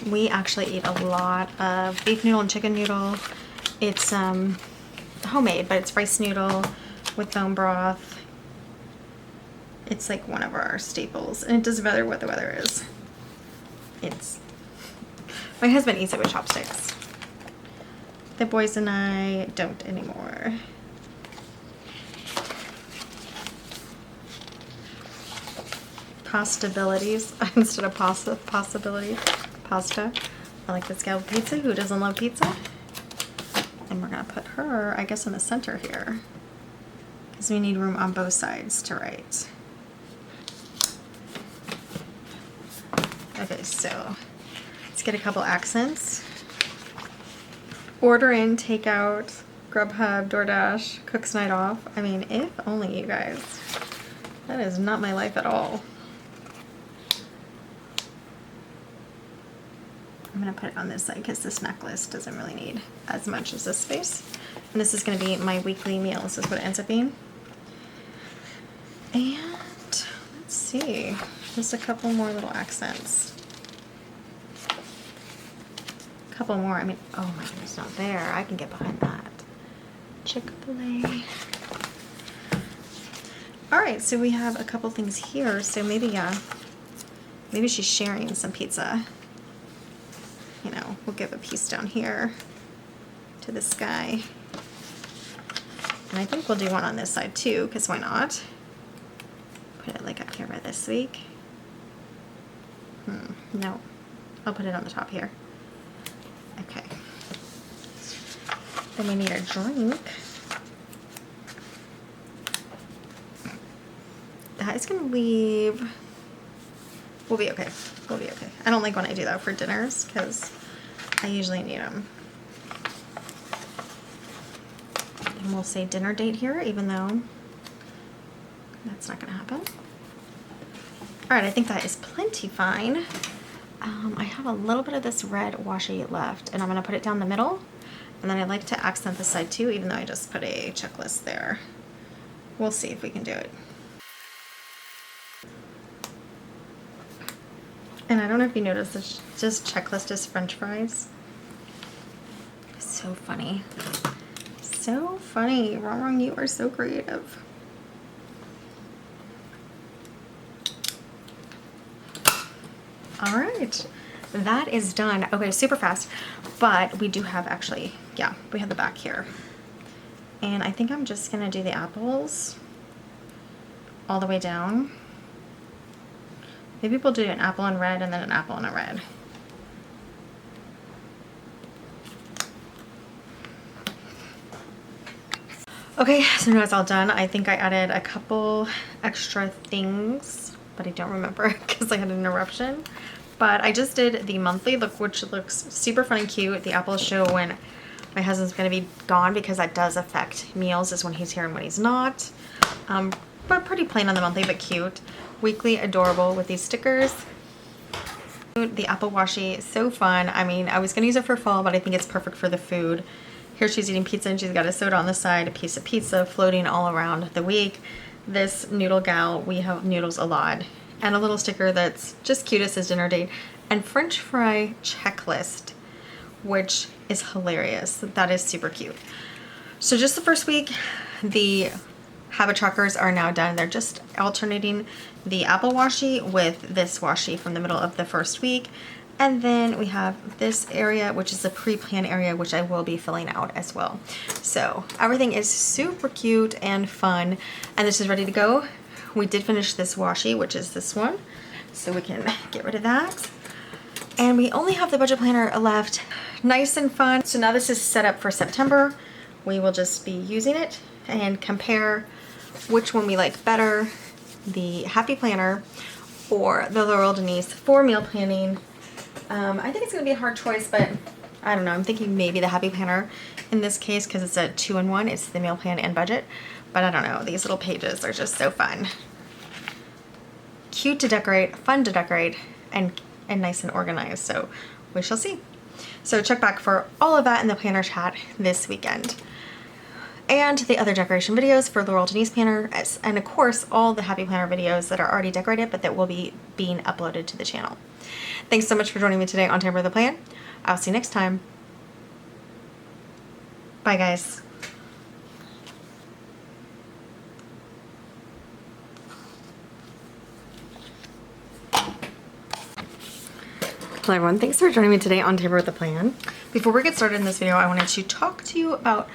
Speaker 1: We actually eat a lot of beef noodle and chicken noodle. It's homemade, but it's rice noodle with bone broth. It's like one of our staples, and it doesn't matter what the weather is. My husband eats it with chopsticks. The boys and I don't anymore. Pastabilities instead of possibilities. Pasta. I like this gal with pizza. Who doesn't love pizza? And we're gonna put her, I guess, in the center here, because we need room on both sides to write. Okay, so let's get a couple accents. Order in, takeout, Grubhub, DoorDash, Cook's Night Off. I mean, if only, you guys. That is not my life at all. I'm gonna put it on this side because this necklace doesn't really need as much as this space. And this is gonna be my weekly meal. This is what it ends up being. And let's see, just a couple more little accents. A couple more, I mean, oh my goodness, not there. I can get behind that. Chick-fil-A. All right, so we have a couple things here. So maybe, maybe she's sharing some pizza. You know, we'll give a piece down here to this guy. And I think we'll do one on this side too, because why not? Put it like up here by this week. No, I'll put it on the top here. Okay. Then we need a drink. That is gonna leave. We'll be okay. We'll be okay. I don't like when I do that for dinners because I usually need them. And we'll say dinner date here, even though that's not gonna happen. All right, I think that is plenty fine. I have a little bit of this red washi left, and I'm gonna put it down the middle. And then I'd like to accent this side too, even though I just put a checklist there. We'll see if we can do it. And I don't know if you noticed, this just checklist is French fries. So funny. So funny. Wrong, you are so creative. All right, that is done. Okay, super fast, but we do have actually, yeah, we have the back here. And I think I'm just gonna do the apples all the way down. Maybe we'll do an apple in red and then an apple in a red. Okay, so now it's all done. I think I added a couple extra things, but I don't remember because I had an interruption. But I just did the monthly look, which looks super fun and cute. The apples show when my husband's gonna be gone because that does affect meals, is when he's here and when he's not. But pretty plain on the monthly, but cute. Weekly, adorable with these stickers. The apple washi, so fun. I mean, I was gonna use it for fall, but I think it's perfect for the food. Here she's eating pizza and she's got a soda on the side, a piece of pizza floating all around the week. This noodle gal, we have noodles a lot. And a little sticker that's just cute, it says dinner date. And French fry checklist, which is hilarious. That is super cute. So just the first week, the habit trackers are now done. They're just alternating the apple washi with this washi from the middle of the first week. And then we have this area, which is the pre-plan area, which I will be filling out as well. So everything is super cute and fun. And this is ready to go. We did finish this washi, which is this one. So we can get rid of that. And we only have the budget planner left. Nice and fun. So now this is set up for September. We will just be using it and compare which one we like better, the Happy Planner or the Laurel Denise for meal planning. I think it's going to be a hard choice, but I don't know. I'm thinking maybe the Happy Planner in this case because it's a 2-in-1. It's the meal plan and budget. But I don't know. These little pages are just so fun. Cute to decorate, fun to decorate, and nice and organized. So we shall see. So check back for all of that in the planner chat this weekend. And the other decoration videos for Laurel Denise Planner, and of course all the Happy Planner videos that are already decorated but that will be being uploaded to the channel. Thanks so much for joining me today on Tamper the Plan. I'll see you next time. Bye guys. Hello everyone, thanks for joining me today on Tamper with the Plan. Before we get started in this video, I wanted to talk to you about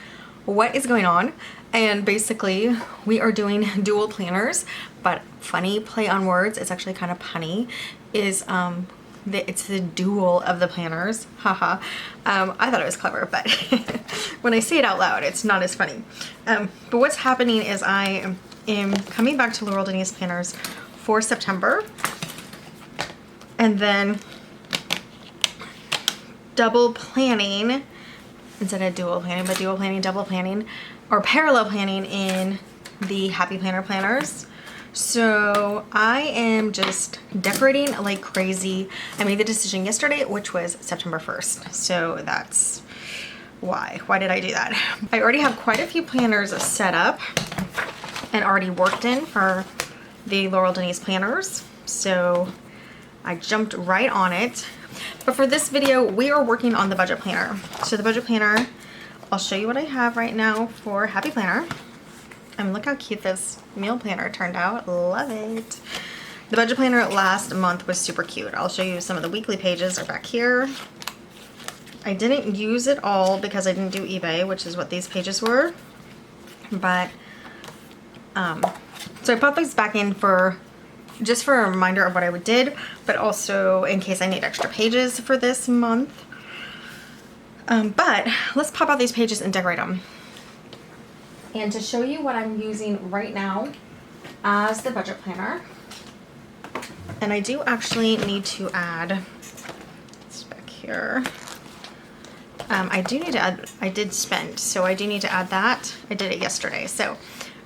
Speaker 1: what is going on. And basically we are doing dual planners, but funny play on words, it's actually kind of punny, is it's the dual of the planners. Haha. I thought it was clever, but when I say it out loud, it's not as funny. But what's happening is I am coming back to Laurel Denise planners for September, and then double planning instead of dual planning, but dual planning, double planning, or parallel planning in the Happy Planner planners. So I am just decorating like crazy. I made the decision yesterday, which was September 1st. So that's why. Why did I do that? I already have quite a few planners set up and already worked in for the Laurel Denise planners. So I jumped right on it. But for this video, we are working on the budget planner. So the budget planner, I'll show you what I have right now for Happy Planner. And look how cute this meal planner turned out. Love it. The budget planner last month was super cute. I'll show you some of the weekly pages are back here. I didn't use it all because I didn't do eBay, which is what these pages were. But, so I popped these back in for, just for a reminder of what I did, but also in case I need extra pages for this month. But let's pop out these pages and decorate them. And to show you what I'm using right now as the budget planner, and I do actually need to add, it's back here, I do need to add, I did spend, so I do need to add that. I did it yesterday, so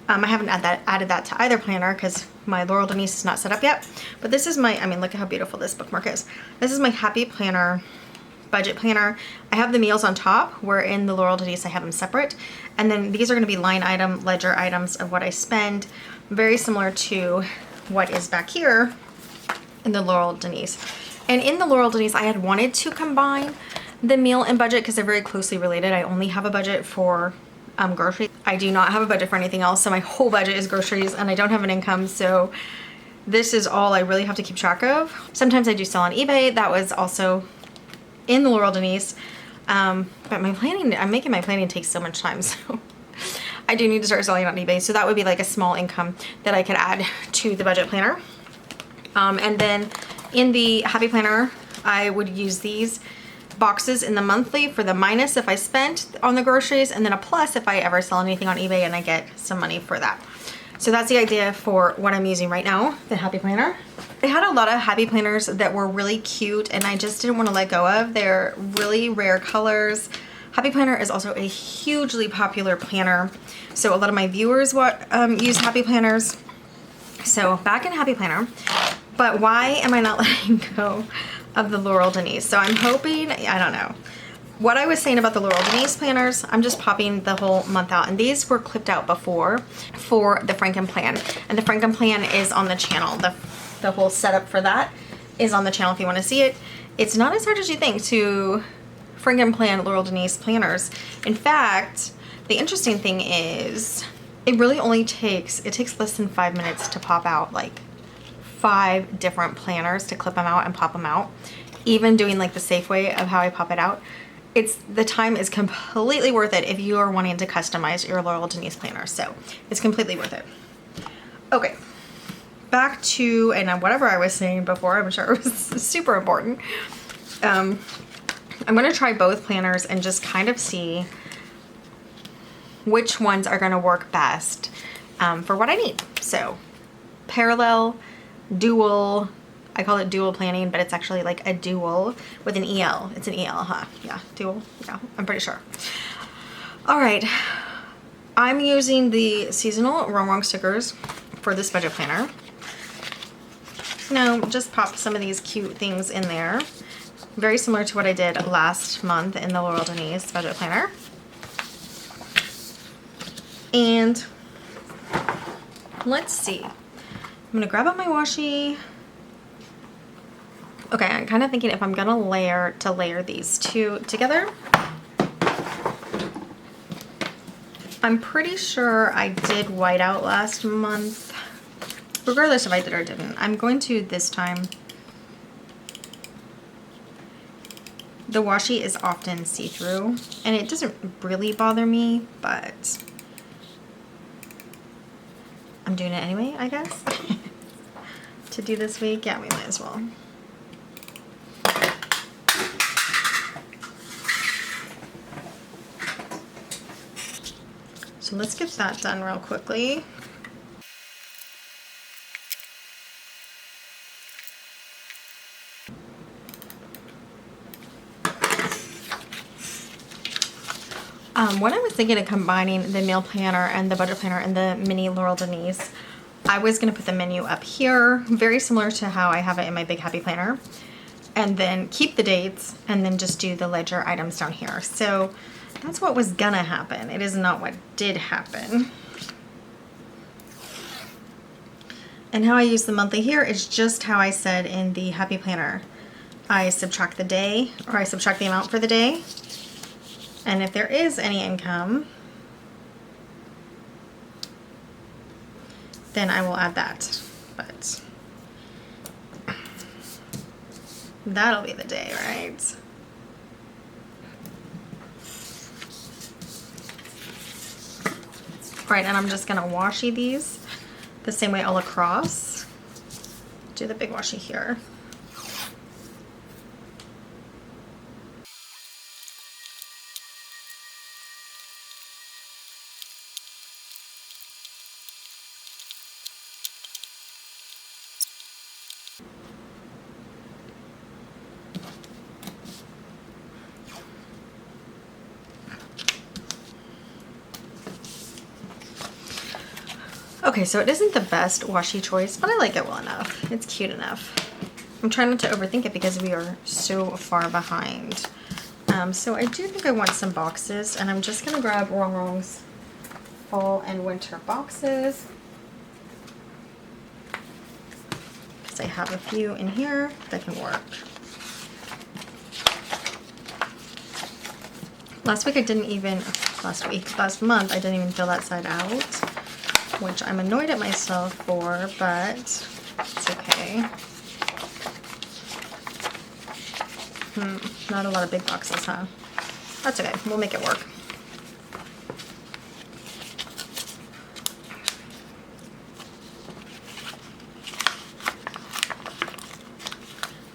Speaker 1: I haven't added that to either planner because my Laurel Denise is not set up yet. But this is my, I mean, look at how beautiful this bookmark is. This is my Happy Planner budget planner. I have the meals on top, where in the Laurel Denise I have them separate, and then these are going to be line item ledger items of what I spend, very similar to what is back here in the Laurel Denise. And in the Laurel Denise I had wanted to combine the meal and budget because they're very closely related. I only have a budget for groceries. I do not have a budget for anything else, so my whole budget is groceries, and I don't have an income, so this is all I really have to keep track of. Sometimes I do sell on eBay. That was also in the Laurel Denise, but my planning, I'm making my planning take so much time, so I do need to start selling on eBay. So that would be like a small income that I could add to the budget planner. And then in the Happy Planner, I would use these boxes in the monthly for the minus if I spent on the groceries, and then a plus if I ever sell anything on eBay and I get some money for that. So that's the idea for what I'm using right now, the Happy Planner. I had a lot of Happy Planners that were really cute and I just didn't want to let go of. They're really rare colors. Happy Planner is also a hugely popular planner, so a lot of my viewers use Happy Planners. So back in Happy Planner, but why am I not letting go of the Laurel Denise? So I'm hoping, I don't know. What I was saying about the Laurel Denise planners, I'm just popping the whole month out, and these were clipped out before for the Franken Plan, and the Franken Plan is on the channel. The whole setup for that is on the channel if you want to see it. It's not as hard as you think to Franken Plan Laurel Denise planners. In fact, the interesting thing is it really only takes less than 5 minutes to pop out like 5 different planners, to clip them out and pop them out. Even doing like the safe way of how I pop it out, the time is completely worth it if you are wanting to customize your Laurel Denise planner. So it's completely worth it. Okay, back to, and whatever I was saying before, I'm sure it was super important. I'm gonna try both planners and just kind of see which ones are gonna work best for what I need. So parallel, dual, I call it dual planning, but it's actually like a dual with an EL. It's an EL, huh? Yeah, dual, yeah, I'm pretty sure. All right, I'm using the seasonal Wrong stickers for this budget planner. Now, just pop some of these cute things in there. Very similar to what I did last month in the Laurel Denise budget planner. And let's see. I'm gonna grab out my washi. Okay, I'm kind of thinking if I'm gonna layer these two together. I'm pretty sure I did whiteout last month. Regardless if I did or didn't, I'm going to this time. The washi is often see-through, and it doesn't really bother me, but I'm doing it anyway, I guess. To do this week, yeah, we might as well. So let's get that done real quickly. When I was thinking of combining the meal planner and the budget planner and the mini Laurel Denise, I was going to put the menu up here, very similar to how I have it in my Big Happy Planner, and then keep the dates and then just do the ledger items down here. So that's what was gonna happen. It is not what did happen. And how I use the monthly here is just how I said in the Happy Planner. I subtract the day, or I subtract the amount for the day. And if there is any income, then I will add that. But that'll be the day, right? All right, and I'm just gonna washi these the same way all across. Do the big washi here. Okay, so it isn't the best washi choice, but I like it well enough. It's cute enough. I'm trying not to overthink it because we are so far behind. So I do think I want some boxes, and I'm just gonna grab Wrong Wrong's fall and winter boxes, because I have a few in here that can work. Last month I didn't even fill that side out, which I'm annoyed at myself for, but it's okay. Not a lot of big boxes, huh? That's okay, we'll make it work.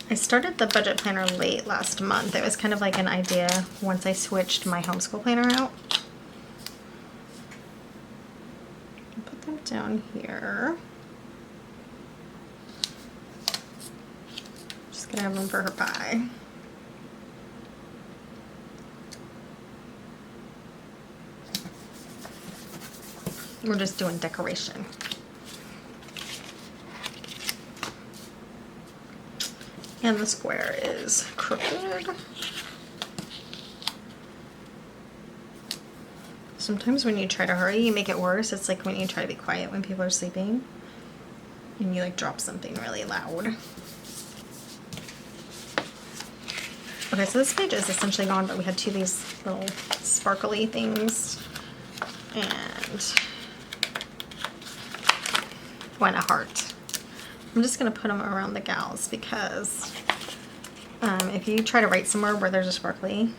Speaker 1: I started the budget planner late last month. It was kind of like an idea once I switched my homeschool planner out. Put them down here. Just gonna have room for her pie. We're just doing decoration. And the square is crooked. Sometimes when you try to hurry, you make it worse. It's like when you try to be quiet when people are sleeping and you like drop something really loud. Okay, so this page is essentially gone, but we had two of these little sparkly things and one a heart. I'm just gonna put them around the gals because if you try to write somewhere where there's a sparkly,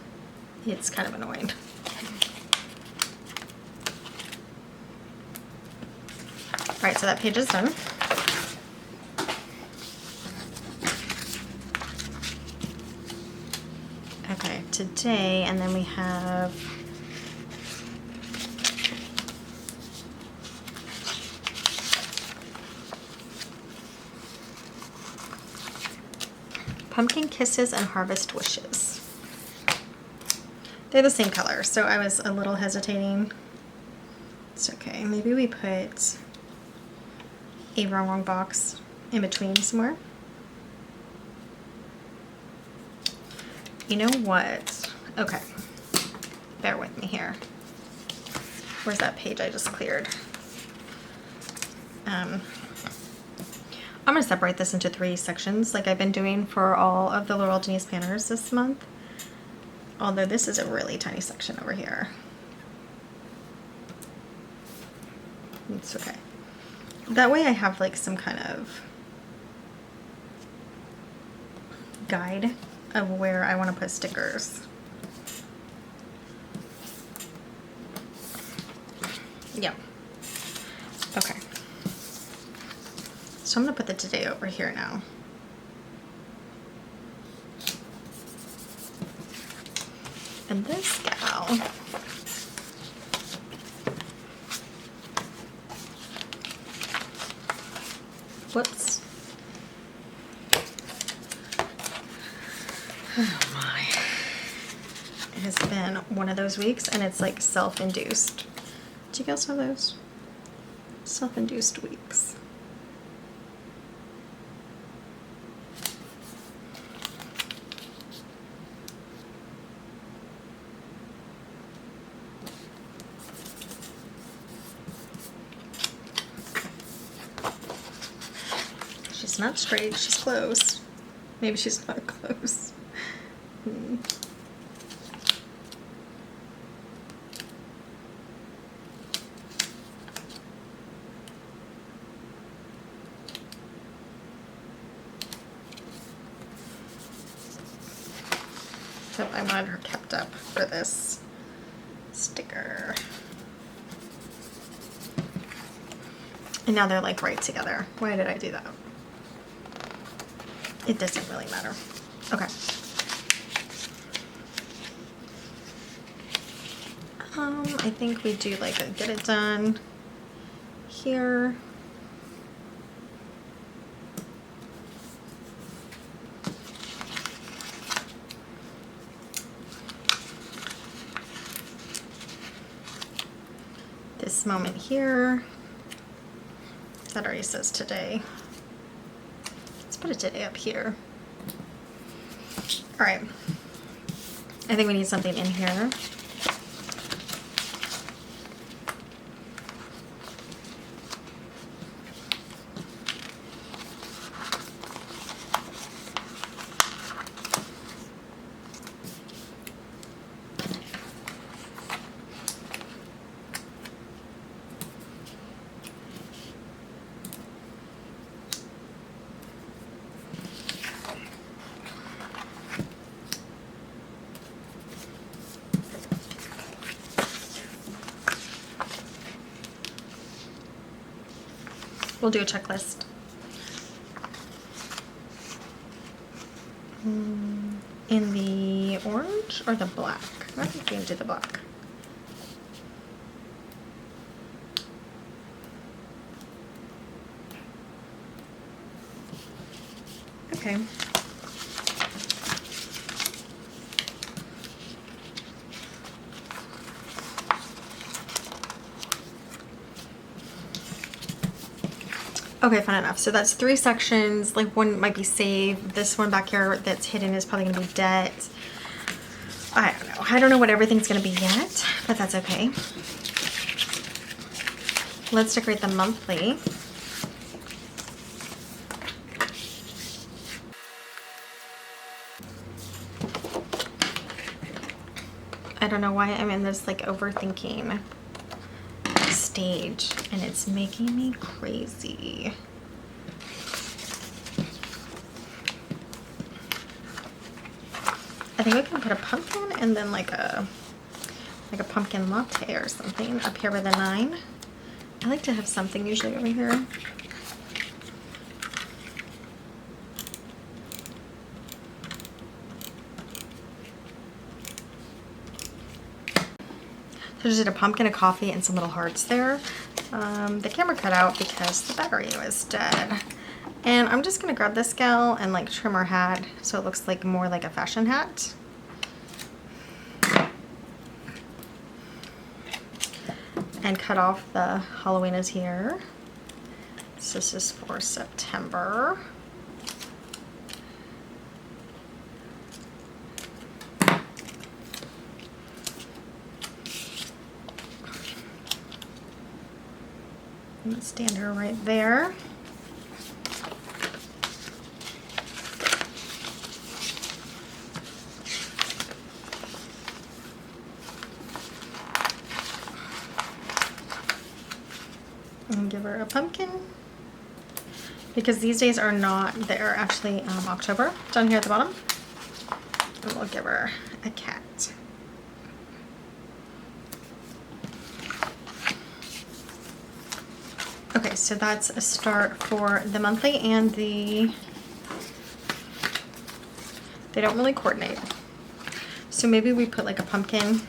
Speaker 1: it's kind of annoying. All right, so that page is done. Okay, today, and then we have Pumpkin Kisses and Harvest Wishes. They're the same color, so I was a little hesitating. It's okay. Maybe we put a Wrong Wrong box in between somewhere. You know what? Okay. Bear with me here. Where's that page I just cleared? I'm going to separate this into 3 sections like I've been doing for all of the Laurel Denise planners this month. Although this is a really tiny section over here. It's okay. That way I have like some kind of guide of where I want to put stickers. Yeah. Okay. So I'm going to put the today over here now. And this gal Whoops. Oh my. It has been one of those weeks, and it's like self-induced. Do you guys have those? Self-induced weeks. She's not straight, she's close. Maybe she's not close. So I wanted her kept up for this sticker. And now they're like right together. Why did I do that? It doesn't really matter. Okay. I think we do like a get it done here. This moment here. That already says today. Let's put a today up here. All right. I think we need something in here. We'll do a checklist. In the orange or the black? I think we can do the black. Okay. Okay, fun enough. So that's 3 sections. Like one might be saved. This one back here that's hidden is probably gonna be debt. I don't know. I don't know what everything's gonna be yet, but that's okay. Let's decorate the monthly. I don't know why I'm in this like overthinking stage, and it's making me crazy. I think we can put a pumpkin and then like a pumpkin latte or something up here by the 9. I like to have something usually over here. So I just did a pumpkin, a coffee, and some little hearts there. The camera cut out because the battery was dead. And I'm just gonna grab this gal and like trim her hat so it looks like more like a fashion hat. And cut off the Halloween is here. So this is for September. Let's stand her right there. And give her a pumpkin. Because these days are not, they're actually October, down here at the bottom. And we'll give her a cat. Okay, so that's a start for the monthly, and they don't really coordinate. So maybe we put like a pumpkin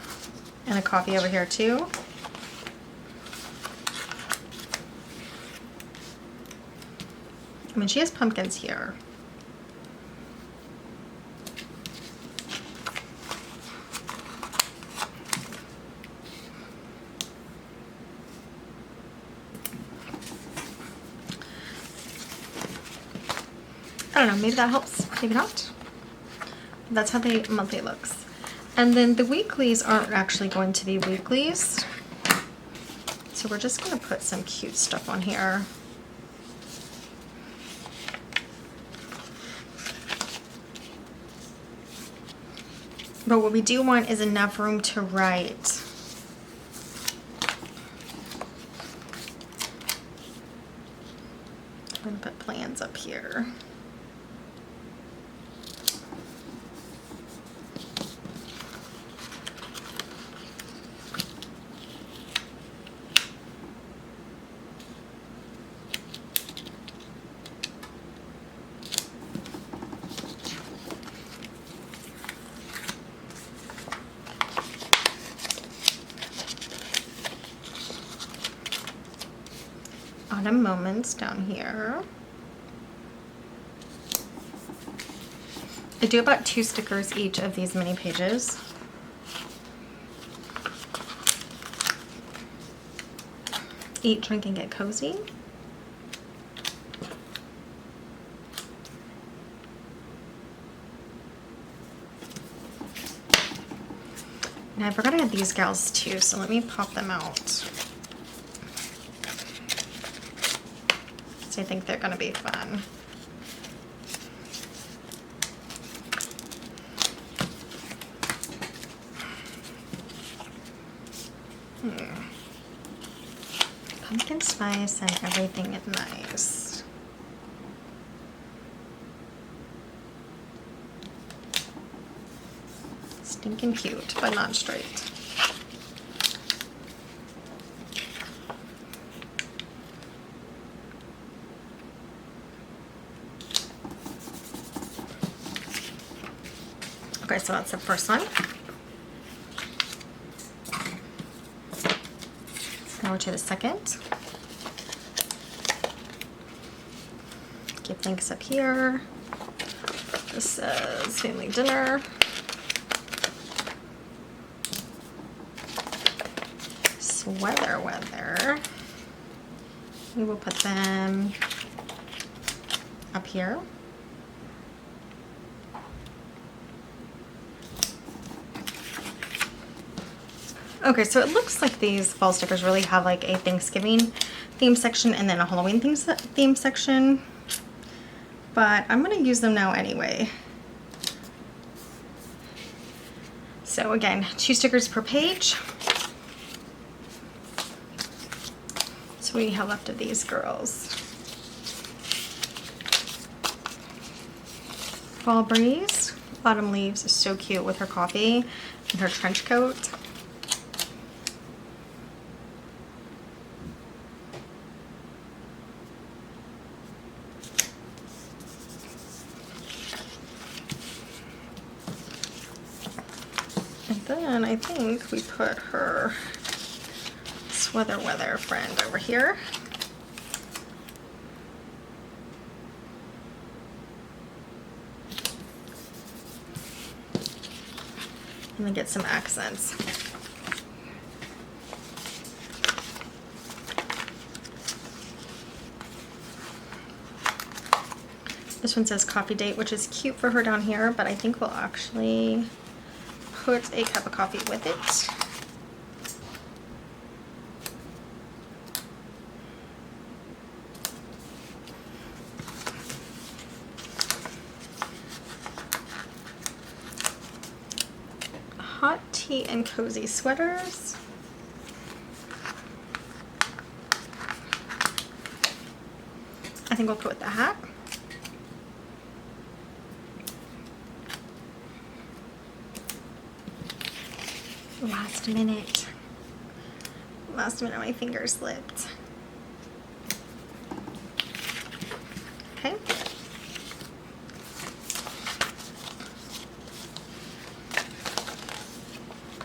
Speaker 1: and a coffee over here too. I mean, she has pumpkins here. I don't know, maybe that helps, maybe not. That's how the monthly looks. And then the weeklies aren't actually going to be weeklies. So we're just gonna put some cute stuff on here. But what we do want is enough room to write. I'm gonna put plans up here. Autumn moments down here. I do about 2 stickers each of these mini pages. Eat, drink, and get cozy. And I forgot I had these gals too, so let me pop them out. I think they're gonna be fun. Pumpkin spice and everything is nice. Stinking cute, but not straight. Okay, so that's the first one. Now we're to the second. Give thanks up here. This says family dinner. Sweater weather. We will put them up here. Okay, so it looks like these fall stickers really have like a Thanksgiving theme section and then a Halloween theme section. But I'm gonna use them now anyway. So again, 2 stickers per page. So what do you have left of these girls? Fall breeze. Autumn leaves is so cute with her coffee and her trench coat. And then I think we put her sweater weather friend over here. And then get some accents. This one says coffee date, which is cute for her down here, but I think we'll actually put a cup of coffee with it. Hot tea and cozy sweaters. I think we'll put with the hat. Last minute. Last minute, my finger slipped. Okay.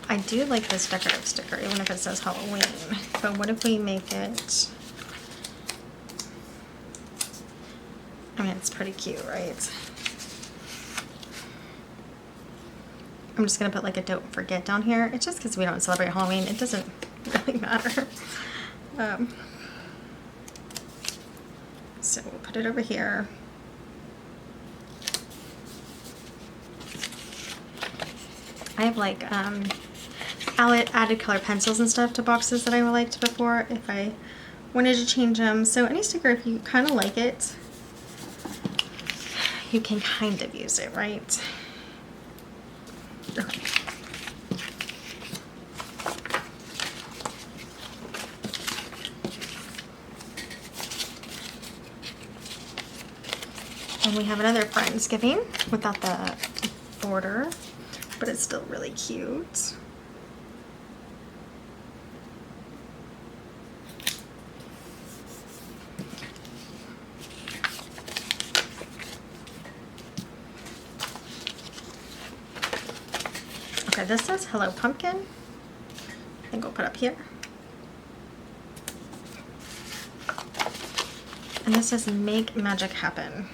Speaker 1: I do like this decorative sticker, even if it says Halloween. But what if we make it I mean, it's pretty cute, right? I'm just gonna put like a don't forget down here. It's just because we don't celebrate Halloween. It doesn't really matter. So we'll put it over here. I have like added color pencils and stuff to boxes that I liked before if I wanted to change them. So any sticker, if you kind of like it, you can kind of use it, right? Okay. And we have another Friendsgiving without the border, but it's still really cute. Okay, this says Hello Pumpkin. I think we'll put up here. And this says Make Magic Happen.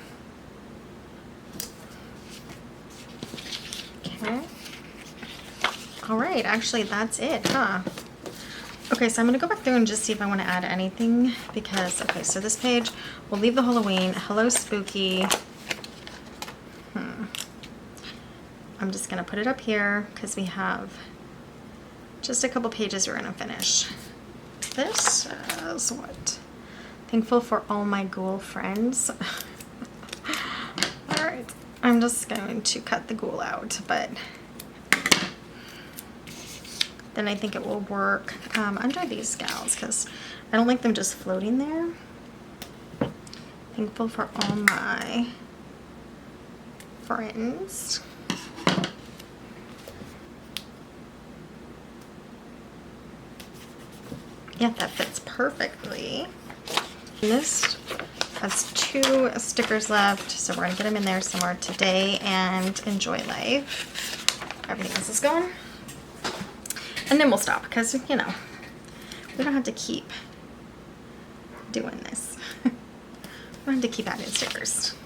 Speaker 1: Okay. All right, actually that's it, huh? Okay, so I'm gonna go back through and just see if I want to add anything because, okay, so this page, we'll leave the Halloween, Hello Spooky. I'm just gonna put it up here because we have just a couple pages we're gonna finish. This is what? Thankful for all my ghoul friends. All right, I'm just going to cut the ghoul out, but then I think it will work under these gals because I don't like them just floating there. Thankful for all my friends. Yeah, that fits perfectly. And this has 2 stickers left, so we're gonna get them in there somewhere today and enjoy life. Everything else is gone. And then we'll stop because, you know, we don't have to keep doing this. We don't have to keep adding stickers.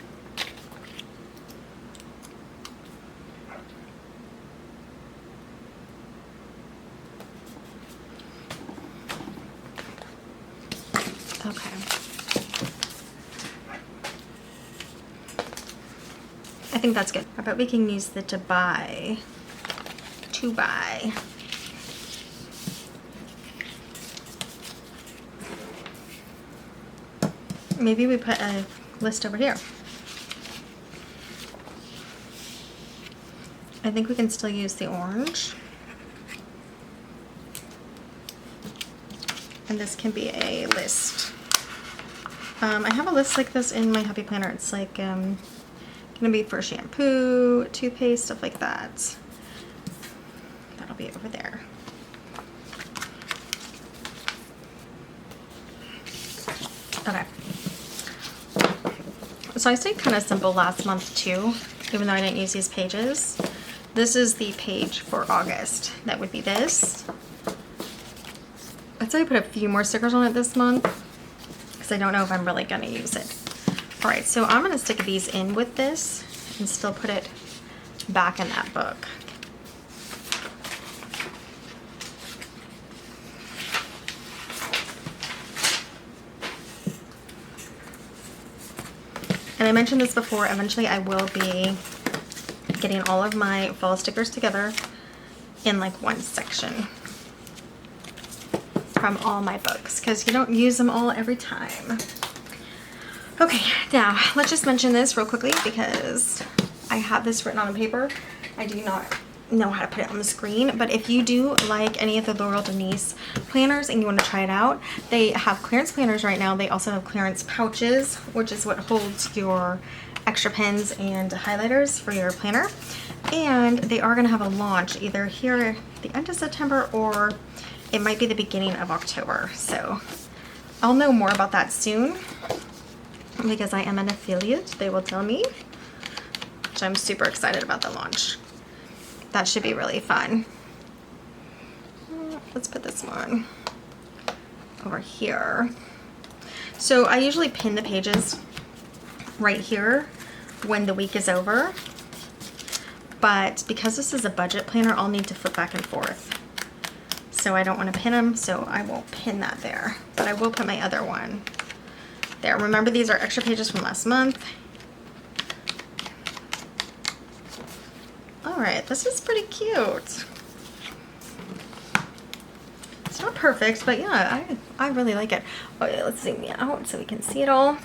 Speaker 1: Okay. I think that's good. I bet we can use the to buy. Maybe we put a list over here. I think we can still use the orange. And this can be a list. I have a list like this in my Happy Planner. It's like gonna be for shampoo, toothpaste, stuff like that. That'll be over there. Okay. So I stayed kind of simple last month too, even though I didn't use these pages. This is the page for August. That would be this. I'd say I put a few more stickers on it this month because I don't know if I'm really gonna use it. All right, so I'm gonna stick these in with this and still put it back in that book. And I mentioned this before, eventually I will be getting all of my fall stickers together in like one section from all my books because you don't use them all every time. Okay, now let's just mention this real quickly because I have this written on paper. I do not know how to put it on the screen, but if you do like any of the Laurel Denise planners and you want to try it out, they have clearance planners right now. They also have clearance pouches, which is what holds your extra pens and highlighters for your planner. And they are going to have a launch either here at the end of September or it might be the beginning of October. So I'll know more about that soon because I am an affiliate. They will tell me, which I'm super excited about the launch. That should be really fun. Let's put this one over here. So I usually pin the pages right here when the week is over. But because this is a budget planner, I'll need to flip back and forth. So I don't want to pin them, so I won't pin that there. But I will put my other one there. Remember, these are extra pages from last month. All right, this is pretty cute. It's not perfect, but yeah, I really like it. Okay, let's zoom out so we can see it all.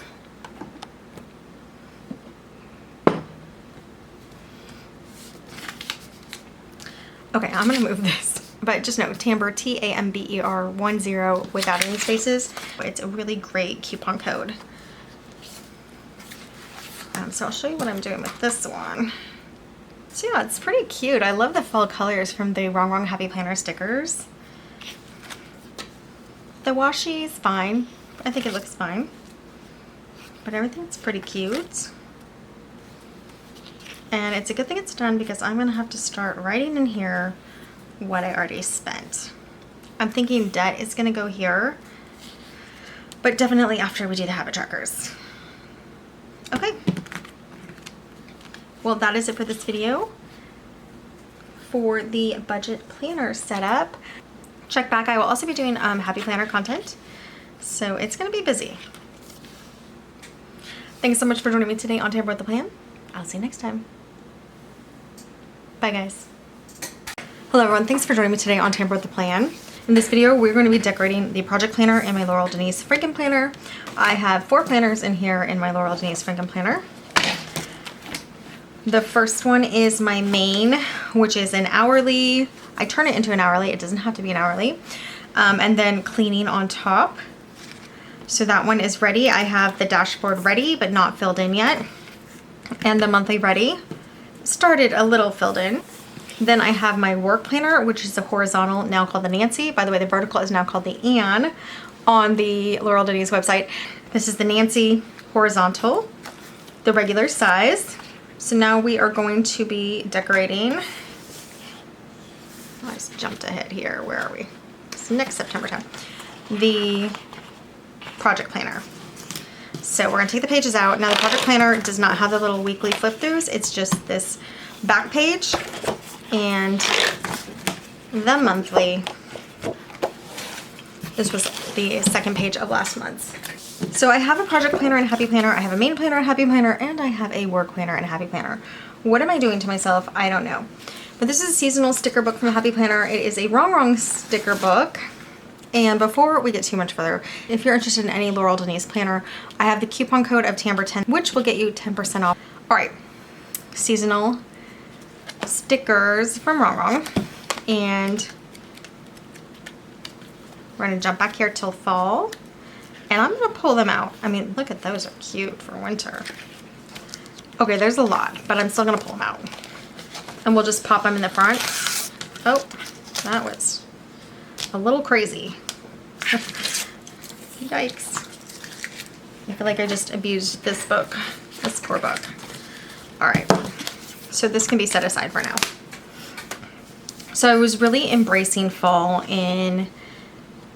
Speaker 1: Okay, I'm gonna move this, but just know Tamber, Tamber 10 without any spaces. It's a really great coupon code. So I'll show you what I'm doing with this one. So yeah, it's pretty cute. I love the fall colors from the Wrong Wrong Happy Planner stickers. The washi is fine. I think it looks fine. But everything's pretty cute. And it's a good thing it's done because I'm gonna have to start writing in here what I already spent. I'm thinking debt is gonna go here, but definitely after we do the habit trackers. Okay. Well, that is it for this video for the budget planner setup. Check back. I will also be doing happy planner content, so it's gonna be busy. Thanks so much for joining me today on Tamber with the Plan. I'll see you next time. Bye guys. Hello everyone, thanks for joining me today on Tamber with the Plan. In this video, we're going to be decorating the project planner in my Laurel Denise Franken planner. I have 4 planners in here in my Laurel Denise Franken planner. The first one is my main, which is an hourly. I turn it into an hourly, it doesn't have to be an hourly. And then cleaning on top. So that one is ready. I have the dashboard ready, but not filled in yet. And the monthly ready. Started a little filled in. Then I have my work planner, which is a horizontal, now called the Nancy. By the way, the vertical is now called the Anne on the Laurel Denise website. This is the Nancy horizontal, the regular size. So now we are going to be decorating. I just jumped ahead here. Where are we? It's next September time. The project planner. So we're gonna take the pages out. Now the project planner does not have the little weekly flip throughs. It's just this back page and the monthly. This was the second page of last month's. So I have a project planner and a happy planner. I have a main planner, a happy planner, and I have a work planner and a happy planner. What am I doing to myself? I don't know. But this is a seasonal sticker book from a happy planner. It is a Wrong Wrong sticker book. And before we get too much further, if you're interested in any Laurel Denise planner, I have the coupon code of Tamber10, which will get you 10% off. All right, seasonal stickers from Wrong Wrong. And we're gonna jump back here till fall. And I'm gonna pull them out. I mean, look at those, are cute for winter. Okay, there's a lot, but I'm still gonna pull them out. And we'll just pop them in the front. Oh, that was a little crazy. Yikes. I feel like I just abused this book, this poor book. All right, so this can be set aside for now. So I was really embracing fall in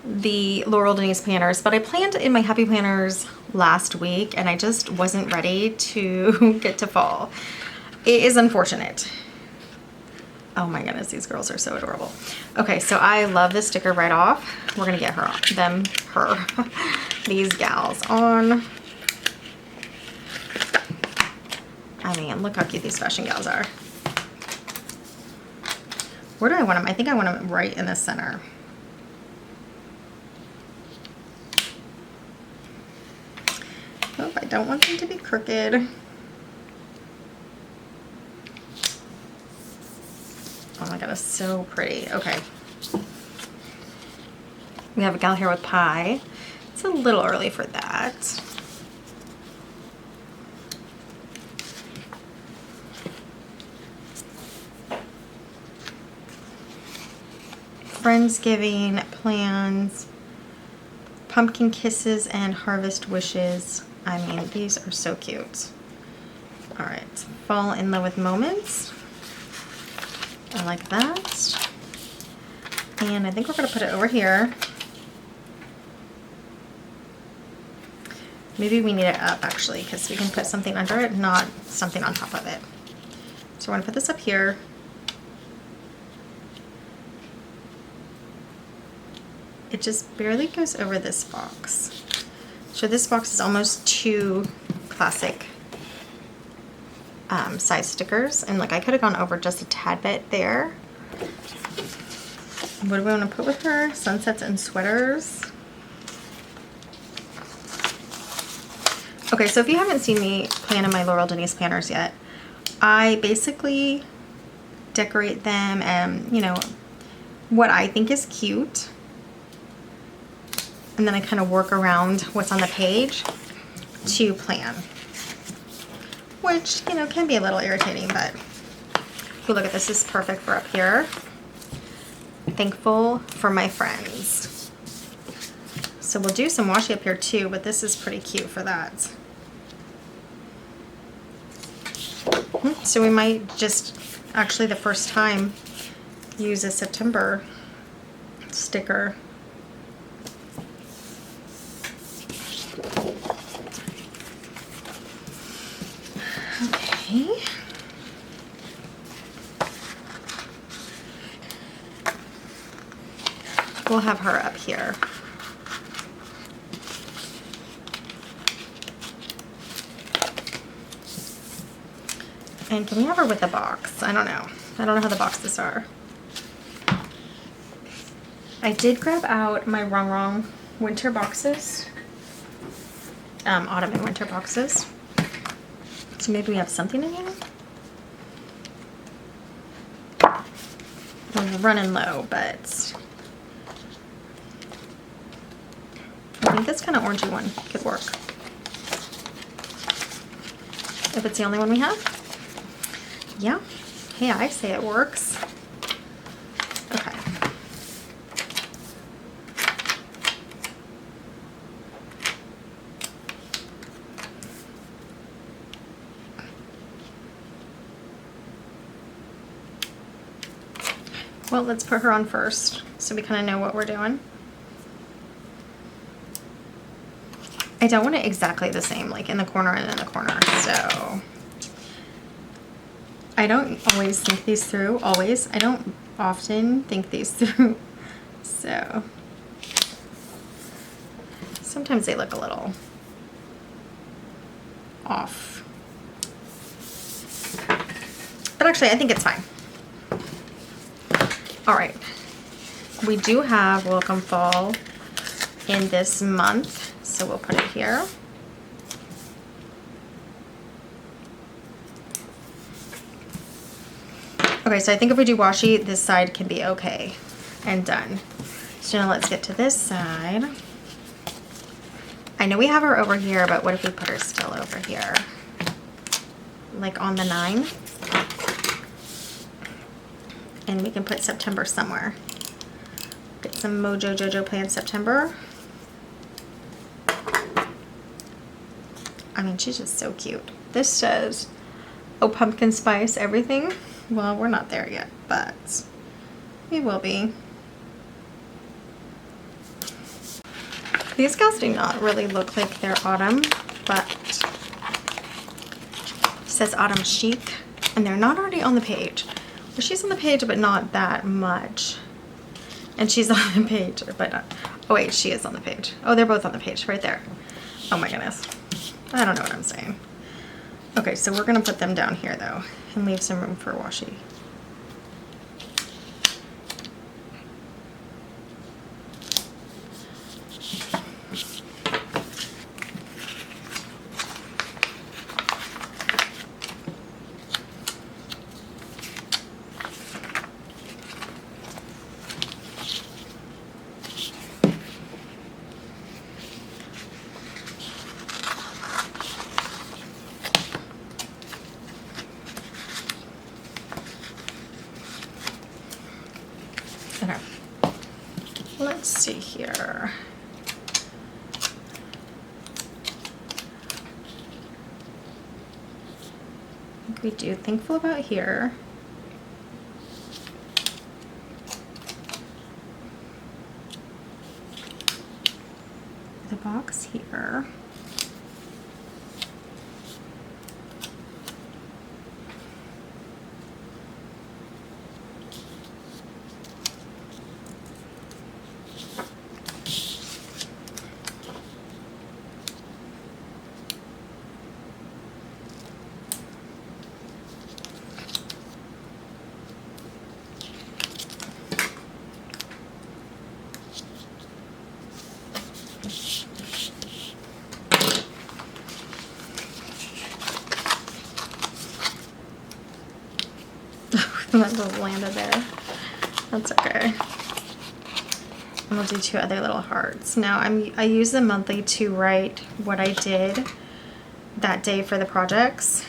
Speaker 1: the Laurel Denise planners, but I planned in my happy planners last week and I just wasn't ready to get to fall. It is unfortunate. Oh my goodness, these girls are so adorable. Okay, so I love this sticker right off. We're gonna get these gals on. I mean, look how cute these fashion gals are. Where do I want them? I think I want them right in the center. Oh, I don't want them to be crooked. Oh my god, it's so pretty. Okay. We have a gal here with pie. It's a little early for that. Friendsgiving plans, pumpkin kisses, and harvest wishes. I mean, these are so cute. All right, fall in love with moments. I like that. And I think we're gonna put it over here. Maybe we need it up actually, because we can put something under it, not something on top of it. So we're gonna put this up here. It just barely goes over this box. So this box is almost 2 classic size stickers, and like I could have gone over just a tad bit there. What do we want to put with her? Sunsets and sweaters. Okay, so if you haven't seen me plan in my Laurel Denise planners yet, I basically decorate them and, you know, what I think is cute. And then I kind of work around what's on the page to plan. Which, you know, can be a little irritating, but if you look at this, is perfect for up here. Thankful for my friends. So we'll do some washi up here too, but this is pretty cute for that. So we might just, actually the first time, use a September sticker. Okay. We'll have her up here. And can we have her with a box? I don't know. I don't know how the boxes are. I did grab out my Wrong winter boxes. Autumn and winter boxes. So maybe we have something in here? We're running low, but I think this kind of orangey one could work. If it's the only one we have. Yeah. Hey, I say it works. Okay. Well, let's put her on first so we kind of know what we're doing. I don't want it exactly the same, like in the corner and in the corner, so I don't always think these through, always. I don't often think these through, so sometimes they look a little off. But actually, I think it's fine. All right, we do have Welcome Fall in this month, so we'll put it here. Okay, so I think if we do washi, this side can be okay and done. So now let's get to this side. I know we have her over here, but what if we put her still over here? Like on the 9? And we can put September somewhere. Get some Mojo Jojo Plan September. I mean, she's just so cute. This says, oh, pumpkin spice everything. Well, we're not there yet, but we will be. These gals do not really look like they're autumn, but it says autumn chic, and they're not already on the page. Well, she's on the page, but not that much. And she's on the page, but not. Oh wait, she is on the page. Oh, they're both on the page right there. Oh my goodness. I don't know what I'm saying. Okay, so we're gonna put them down here though and leave some room for washi. Okay, let's see here. I think we do Thankful about here. The box here. That just landed there. That's okay. And we'll do 2 other little hearts. Now I use the monthly to write what I did that day for the projects.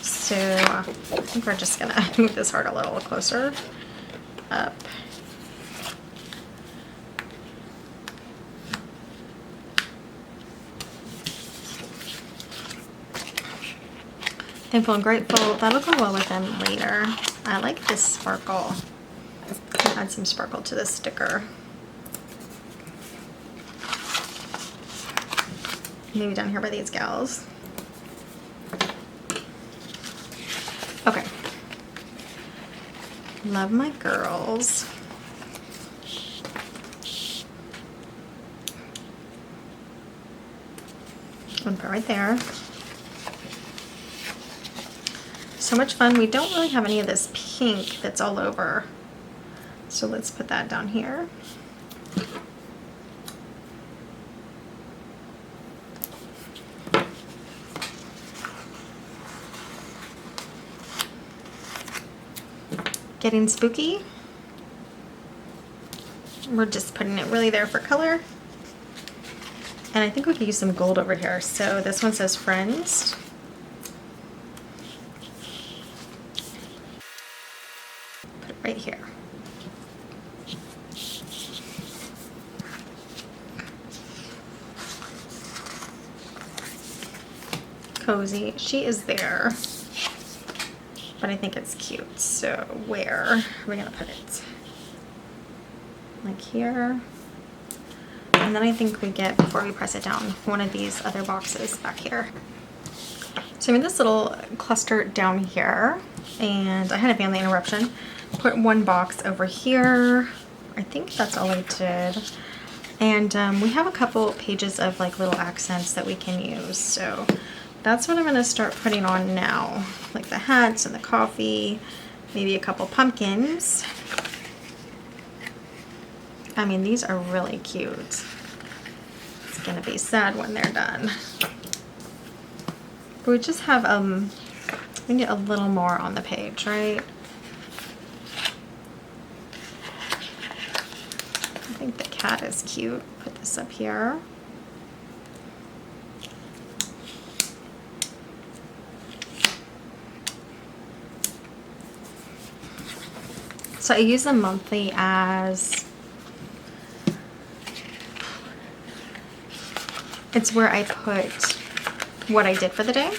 Speaker 1: So I think we're just gonna move this heart a little closer up. Thankful and grateful. That'll go well with them later. I like this sparkle. I'll add some sparkle to this sticker. Maybe down here by these gals. Okay. Love my girls. One part right there. So much fun. We don't really have any of this pink that's all over. So let's put that down here. Getting spooky. We're just putting it really there for color. And I think we could use some gold over here. So this one says friends. Put it right here. Cozy. She is there. But I think it's cute. So where are we gonna put it? Like here. And then I think we get, before we press it down, one of these other boxes back here. So I made this little cluster down here, and I had a family interruption. Put one box over here. I think that's all I did. And we have a couple pages of like little accents that we can use. So that's what I'm gonna start putting on now. Like the hats and the coffee, maybe a couple pumpkins. I mean, these are really cute. It's gonna be sad when they're done. But we just have, we need a little more on the page, right? I think the cat is cute. Put this up here. So I use the monthly as, it's where I put what I did for the day.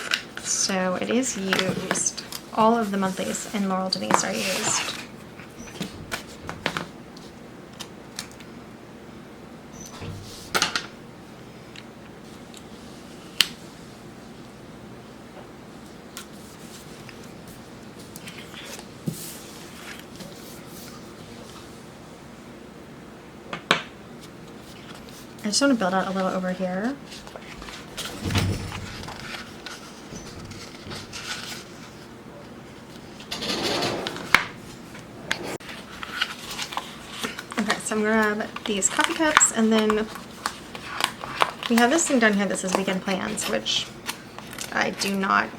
Speaker 1: So it is used. All of the monthlies in Laurel Denise are used. I just want to build out a little over here. Okay, so I'm gonna grab these coffee cups, and then we have this thing down here that says weekend plans, which I do not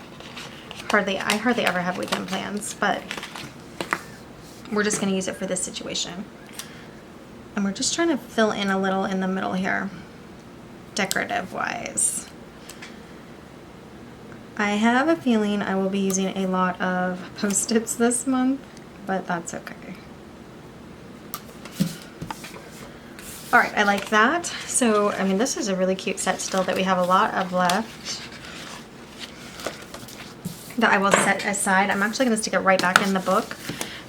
Speaker 1: I hardly ever have weekend plans, but we're just gonna use it for this situation. And we're just trying to fill in a little in the middle here, decorative wise. I have a feeling I will be using a lot of Post-its this month, but that's okay. All right, I like that. So, I mean, this is a really cute set still that we have a lot of left that I will set aside. I'm actually gonna stick it right back in the book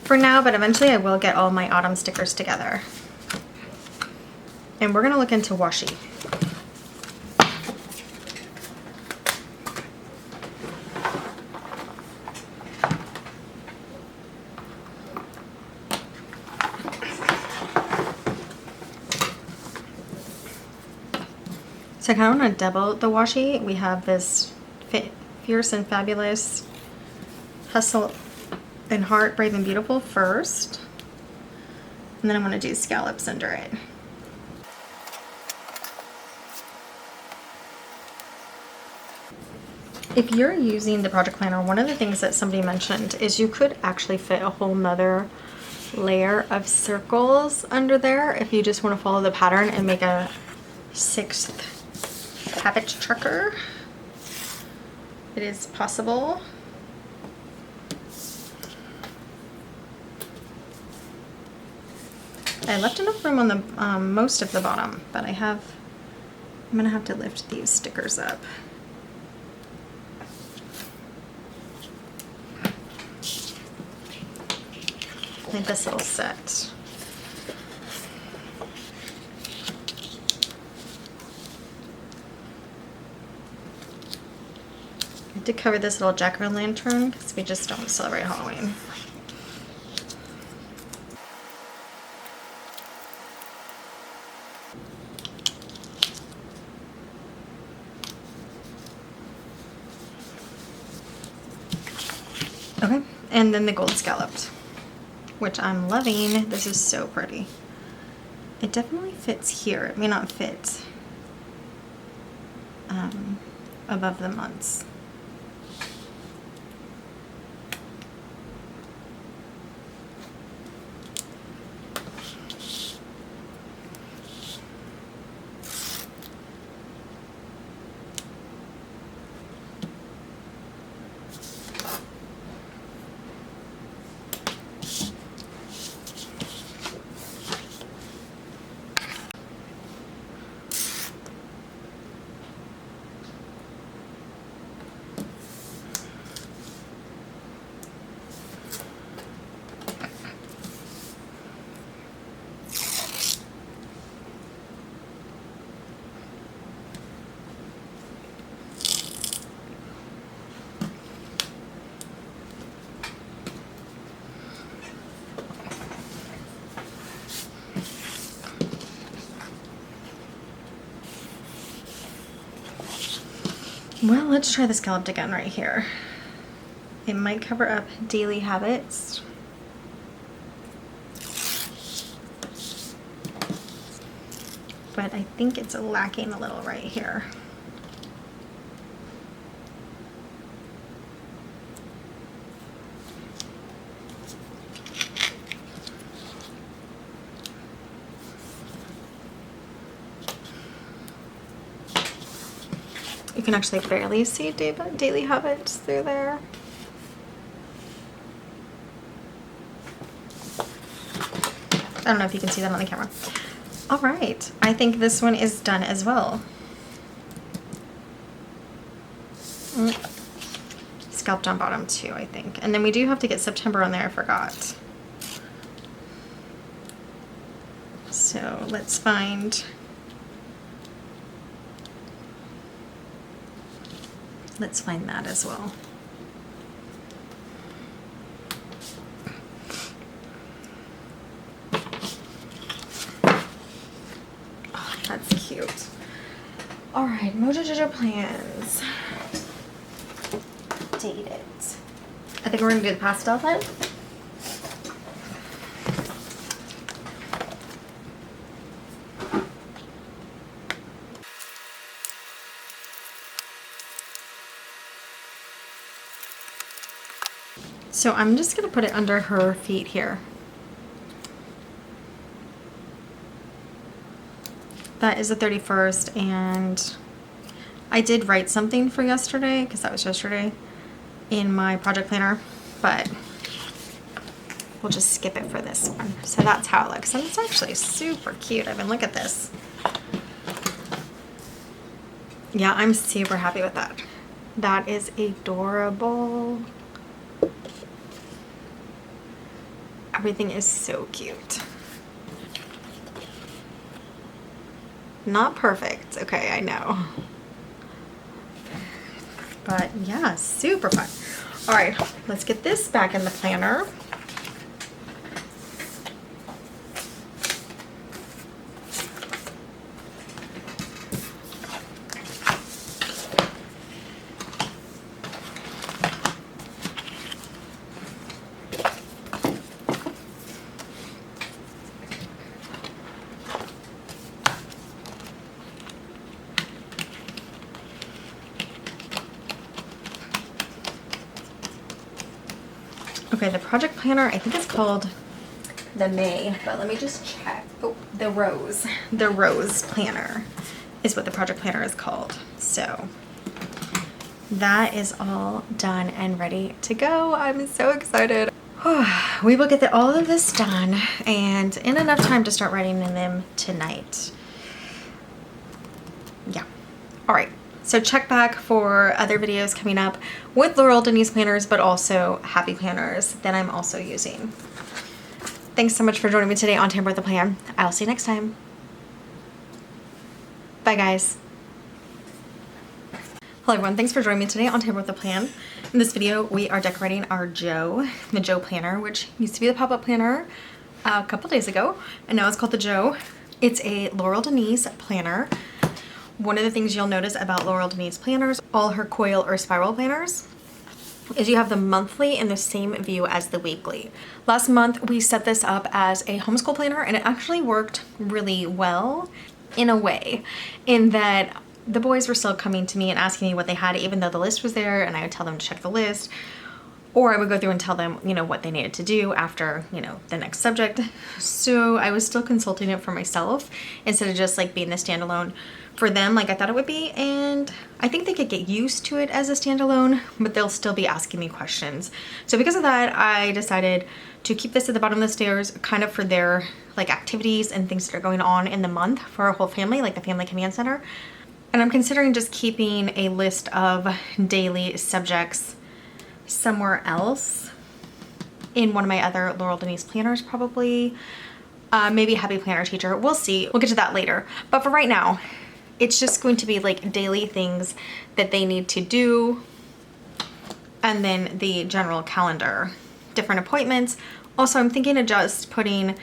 Speaker 1: for now, but eventually I will get all my autumn stickers together. And we're gonna look into washi. So I kind of want to double the washi. We have this Fierce and Fabulous, Hustle and Heart, Brave and Beautiful first. And then I'm going to do scallops under it. If you're using the project planner, one of the things that somebody mentioned is you could actually fit a whole nother layer of circles under there if you just want to follow the pattern and make a 6th habit tracker. It is possible. I left enough room on the most of the bottom, but I'm gonna have to lift these stickers up. I think this little set. I did cover this little jack-o'-lantern because we just don't celebrate Halloween. Okay, and then the gold scalloped, which I'm loving. This is so pretty. It definitely fits here. It may not fit above the months. Well, let's try the scalloped again right here. It might cover up daily habits. But I think it's lacking a little right here. You can actually barely see daily habits through there. I don't know if you can see that on the camera. All right, I think this one is done as well. Scalped on bottom too, I think. And then we do have to get September on there, I forgot. So let's find... Let's find that as well. Oh, that's cute. All right, Mojo Jojo plans. Date it. I think we're gonna do the pastel then. So I'm just gonna put it under her feet here. That is the 31st, and I did write something for yesterday, because that was yesterday, in my project planner, but we'll just skip it for this one. So that's how it looks, and it's actually super cute. I mean, look at this. Yeah, I'm super happy with that. That is adorable. Everything is so cute. Not perfect, okay, I know. But yeah, super fun. All right, let's get this back in the planner. Okay, the project planner, I think it's called the May, but let me just check. Oh, the Rose. The Rose planner is what the project planner is called. So that is all done and ready to go. I'm so excited. We will get all of this done and in enough time to start writing in them tonight. Yeah. All right. So check back for other videos coming up with Laurel Denise planners, but also happy planners that I'm also using. Thanks so much for joining me today on Tamper with the Plan. I'll see you next time. Bye, guys. Hello, everyone. Thanks for joining me today on Tamper with the Plan. In this video, we are decorating our Joe, the Joe planner, which used to be the pop-up planner a couple days ago, and now it's called the Joe. It's a Laurel Denise planner. One of the things you'll notice about Laurel Denise planners, all her coil or spiral planners, is you have the monthly in the same view as the weekly. Last month, we set this up as a homeschool planner, and it actually worked really well in a way, in that the boys were still coming to me and asking me what they had, even though the list was there, and I would tell them to check the list, or I would go through and tell them, you know, what they needed to do after, you know, the next subject. So I was still consulting it for myself instead of just like being the standalone for them like I thought it would be. And I think they could get used to it as a standalone, but they'll still be asking me questions. So because of that, I decided to keep this at the bottom of the stairs, kind of for their like activities and things that are going on in the month for our whole family, like the Family Command Center. And I'm considering just keeping a list of daily subjects somewhere else in one of my other Laurel Denise planners, probably. Maybe Happy Planner Teacher. We'll see. We'll get to that later. But for right now, it's just going to be like daily things that they need to do. And then the general calendar, different appointments. Also, I'm thinking of just putting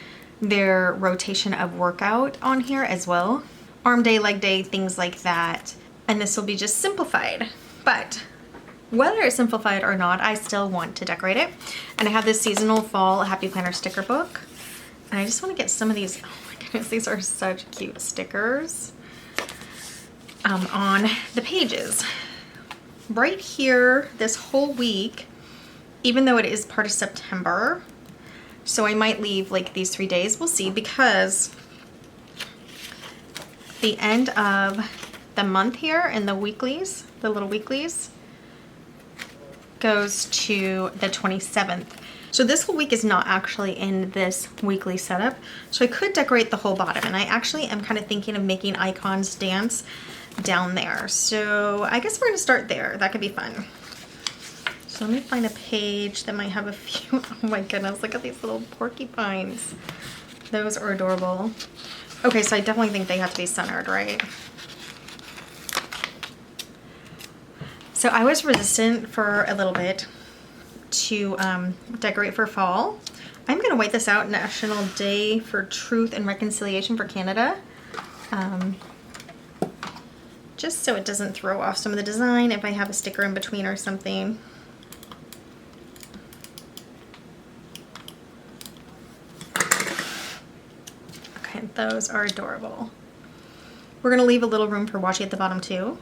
Speaker 1: their rotation of workout on here as well. Arm day, leg day, things like that. And this will be just simplified. But whether it's simplified or not, I still want to decorate it. And I have this seasonal fall Happy Planner sticker book. And I just want to get some of these, oh my goodness, these are such cute stickers on the pages. Right here, this whole week, even though it is part of September, so I might leave like these 3 days, we'll see, because the end of the month here and the weeklies, the little weeklies, goes to the 27th. So this whole week is not actually in this weekly setup. So I could decorate the whole bottom, and I actually am kind of thinking of making icons dance down there. So I guess we're gonna start there. That could be fun. So let me find a page that might have a few, oh my goodness, look at these little porcupines. Those are adorable. Okay, so I definitely think they have to be centered, right? So I was resistant for a little bit to decorate for fall. I'm gonna wait this out, National Day for Truth and Reconciliation for Canada. Just so it doesn't throw off some of the design if I have a sticker in between or something. Okay, those are adorable. We're gonna leave a little room for washi at the bottom too.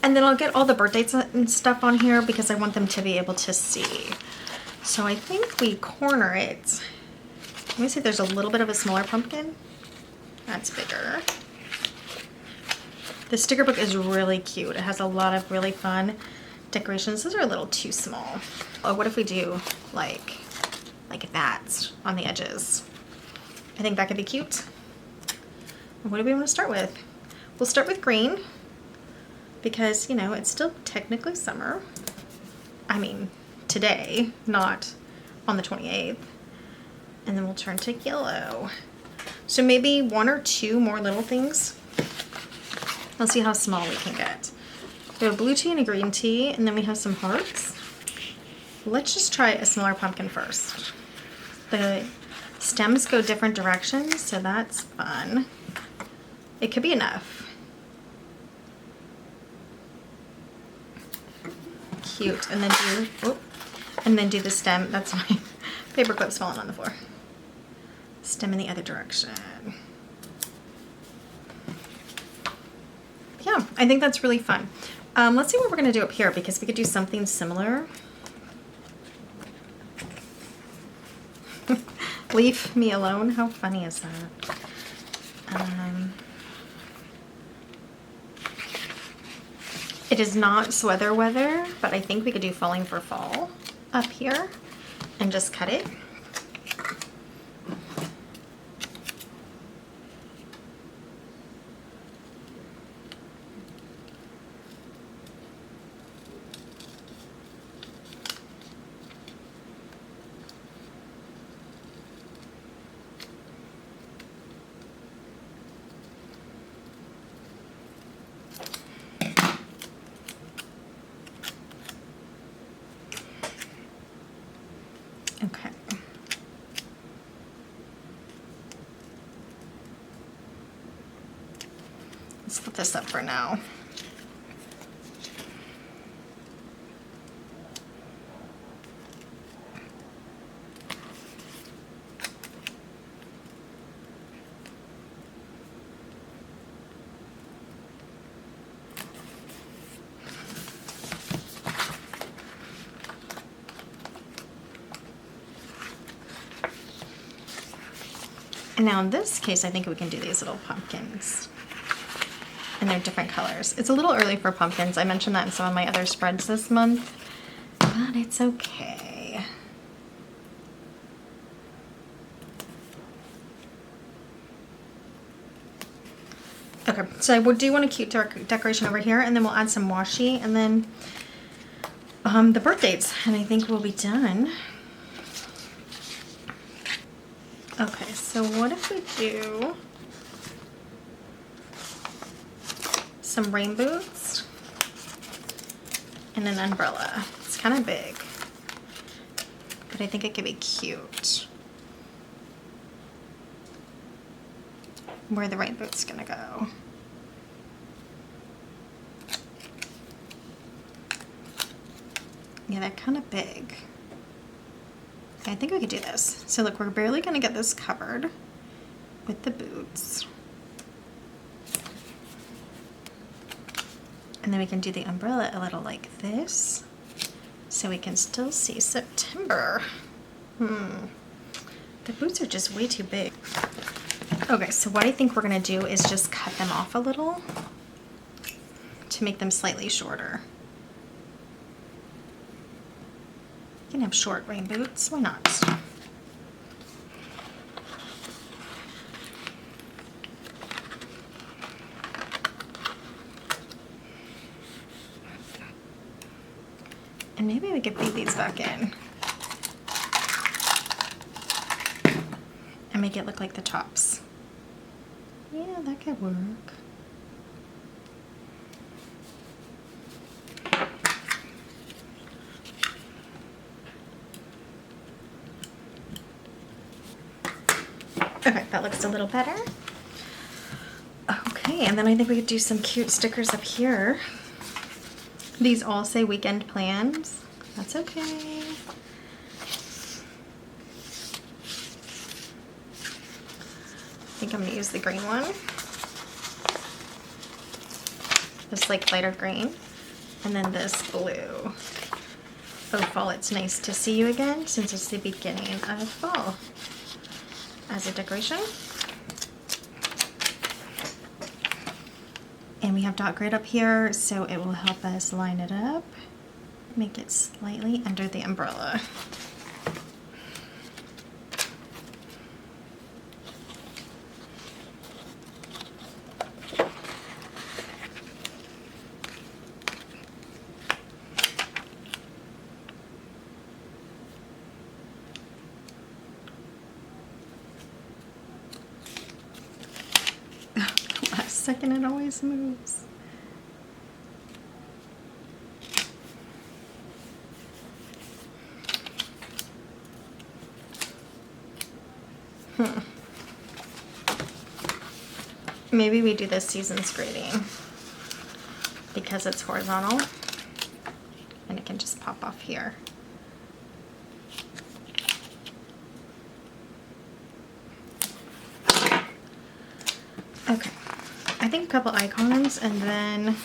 Speaker 1: And then I'll get all the birth dates and stuff on here because I want them to be able to see. So I think we corner it. Let me see if there's a little bit of a smaller pumpkin. That's bigger. The sticker book is really cute. It has a lot of really fun decorations. Those are a little too small. Oh, what if we do like that on the edges? I think that could be cute. What do we want to start with? We'll start with green, because, you know, it's still technically summer. I mean, today, not on the 28th. And then we'll turn to yellow. So maybe 1 or 2 more little things. Let's see how small we can get. We have a blue tea and a green tea, and then we have some hearts. Let's just try a smaller pumpkin first. The stems go different directions, so that's fun. It could be enough. Cute. And then do the stem. That's my paper clip's falling on the floor. Stem in the other direction. Yeah, I think that's really fun. Let's see what we're gonna do up here, because we could do something similar. Leave me alone. How funny is that? It is not sweater weather, but I think we could do Falling for Fall up here and just cut it. Okay. Let's put this up for now. And now in this case, I think we can do these little pumpkins. And they're different colors. It's a little early for pumpkins. I mentioned that in some of my other spreads this month, but it's okay. Okay, so I do want a cute decoration over here, and then we'll add some washi, and then the birth dates, and I think we'll be done. Okay, so what if we do some rain boots and an umbrella? It's kind of big, but I think it could be cute. Where are the rain boots gonna go? Yeah, they're kind of big. I think we could do this. So look, we're barely gonna get this covered with the boots. And then we can do the umbrella a little like this, so we can still see September. The boots are just way too big. Okay, so what I think we're gonna do is just cut them off a little to make them slightly shorter. You can have short rain boots, why not? And maybe we could feed these back in and make it look like the tops. Yeah, that could work. Okay, that looks a little better. Okay, and then I think we could do some cute stickers up here. These all say weekend plans. That's okay. I think I'm gonna use the green one. This like lighter green. And then this blue. Oh, fall, it's nice to see you again since it's the beginning of fall. As a decoration. And we have dot grid up here, so it will help us line it up, make it slightly under the umbrella. Second, it always moves. Maybe we do this season's grading because it's horizontal and it can just pop off here. Okay. I think a couple icons, and then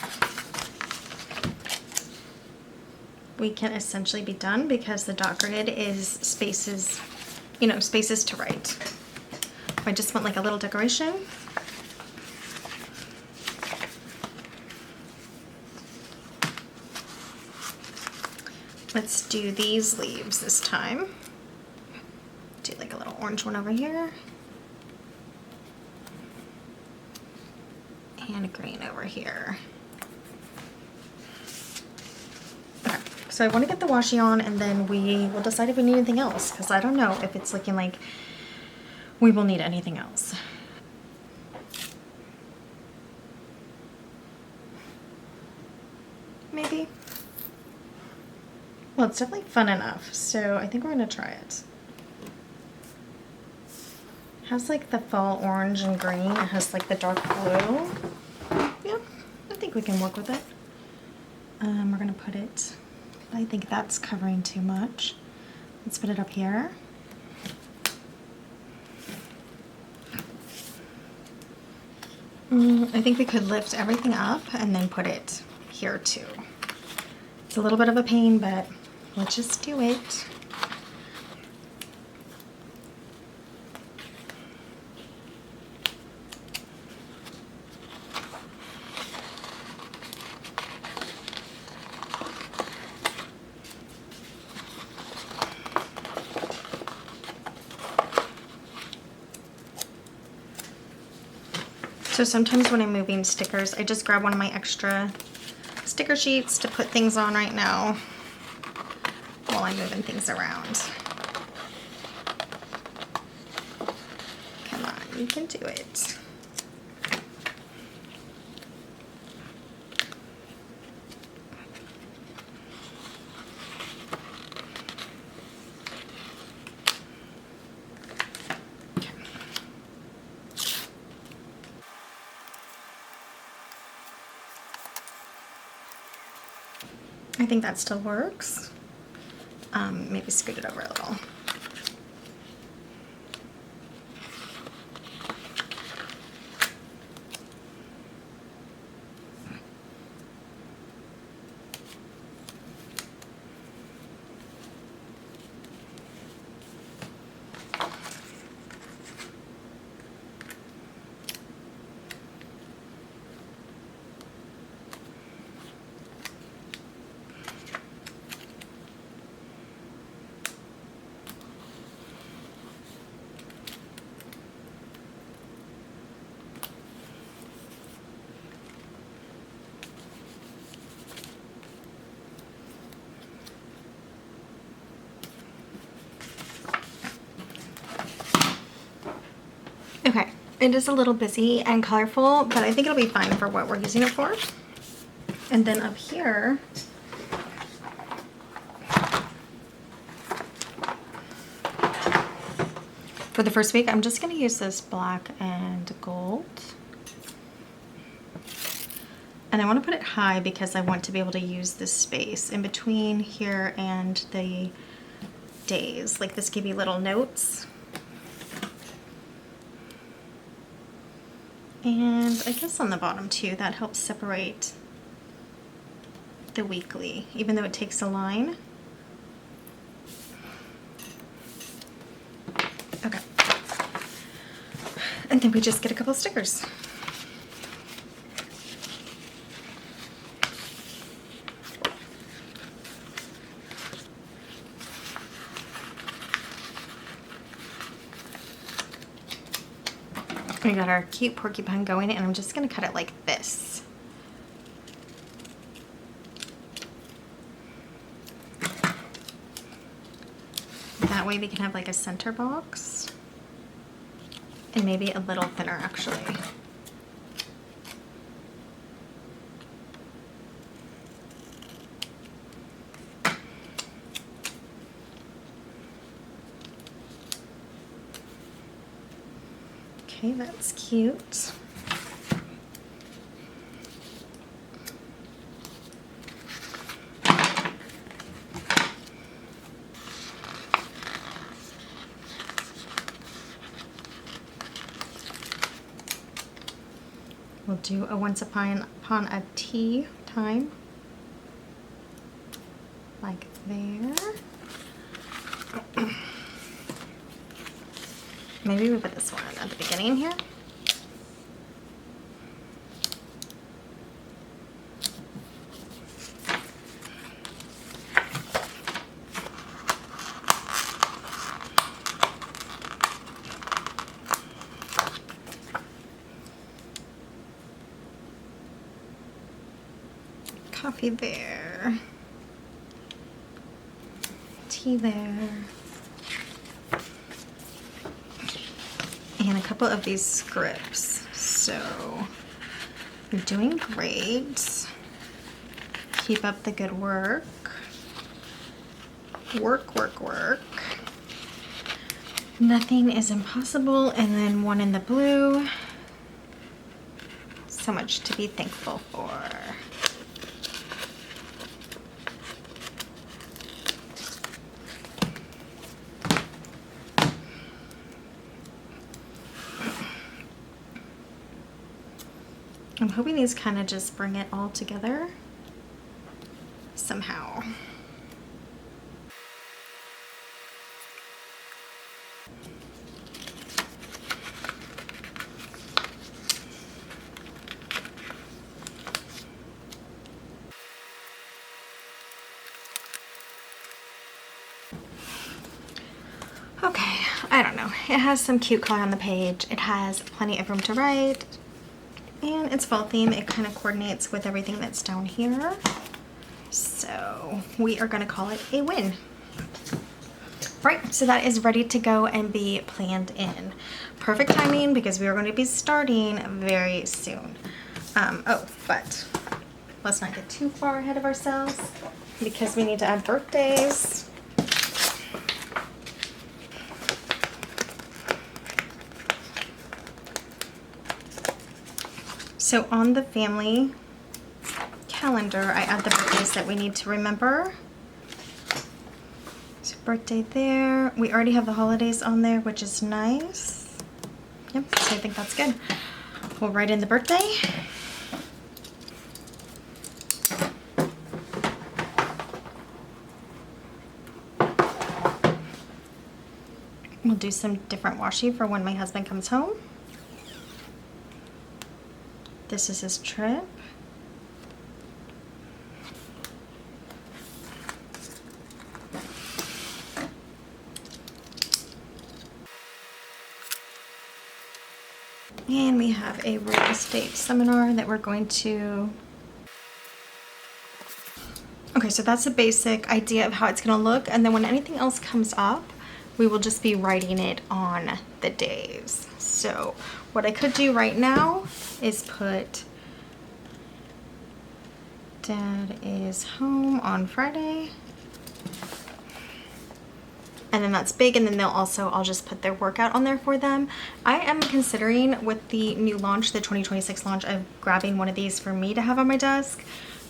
Speaker 1: we can essentially be done because the dot grid is spaces you know, spaces to write. I just want like a little decoration. Let's do these leaves this time. Do like a little orange one over here. And a green over here. Okay, so I want to get the washi on and then we will decide if we need anything else, because I don't know if it's looking like we will need anything else. Maybe. Well, it's definitely fun enough, so I think we're gonna try it. It has like the fall orange and green. It has like the dark blue. Yeah, I think we can work with it. We're gonna put it, I think that's covering too much. Let's put it up here. I think we could lift everything up and then put it here too. It's a little bit of a pain, but let's just do it. So sometimes when I'm moving stickers, I just grab one of my extra sticker sheets to put things on right now while I'm moving things around. Come on, you can do it. I think that still works. Maybe scoot it over a little. Okay, it is a little busy and colorful, but I think it'll be fine for what we're using it for. And then up here, for the first week, I'm just going to use this black and gold. And I want to put it high because I want to be able to use this space in between here and the days. Like this give you little notes. And I guess on the bottom too, that helps separate the weekly, even though it takes a line. Okay. And then we just get a couple of stickers. We got our cute porcupine going, and I'm just going to cut it like this. That way we can have like a center box, and maybe a little thinner actually. Okay, that's cute. We'll do a once upon a tea time, like there. Maybe we put this one at the beginning here. Coffee there. Tea there. And a couple of these scripts. So, you're doing great. Keep up the good work. Work, work, work. Nothing is impossible. And then one in the blue. So much to be thankful for. I'm hoping these kind of just bring it all together somehow. Okay, I don't know. It has some cute color on the page. It has plenty of room to write. And it's fall theme. It kind of coordinates with everything that's down here. So we are going to call it a win. Right, so that is ready to go and be planned in. Perfect timing because we are going to be starting very soon. Oh, but let's not get too far ahead of ourselves because we need to add birthdays. So on the family calendar, I add the birthdays that we need to remember. So birthday there. We already have the holidays on there, which is nice. Yep, so I think that's good. We'll write in the birthday. We'll do some different washi for when my husband comes home. This is his trip. And we have a real estate seminar that we're going to... Okay, so that's a basic idea of how it's going to look. And then when anything else comes up, we will just be writing it on the days. So what I could do right now is put Dad is home on Friday. And then that's big, and then I'll just put their workout on there for them. I am considering with the new launch, the 2026 launch, of grabbing one of these for me to have on my desk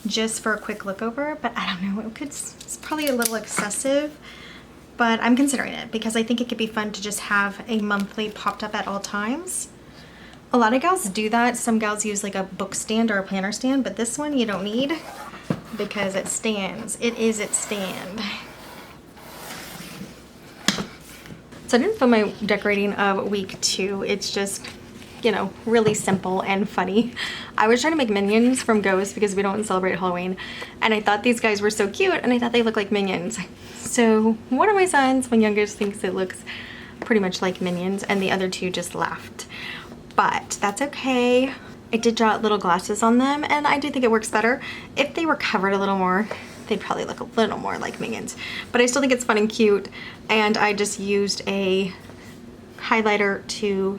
Speaker 1: just for a quick look over, but I don't know, it's probably a little excessive, but I'm considering it because I think it could be fun to just have a monthly popped up at all times. A lot of gals do that. Some gals use like a book stand or a planner stand, but this one you don't need because it stands. It is its stand. So I didn't film my decorating of week 2. It's just, you know, really simple and funny. I was trying to make minions from ghosts because we don't celebrate Halloween. And I thought these guys were so cute and I thought they looked like minions. So one of my sons, my youngest, thinks it looks pretty much like minions and the other two just laughed. But that's okay. I did draw little glasses on them and I do think it works better. If they were covered a little more, they'd probably look a little more like minions. But I still think it's fun and cute, and I just used a highlighter to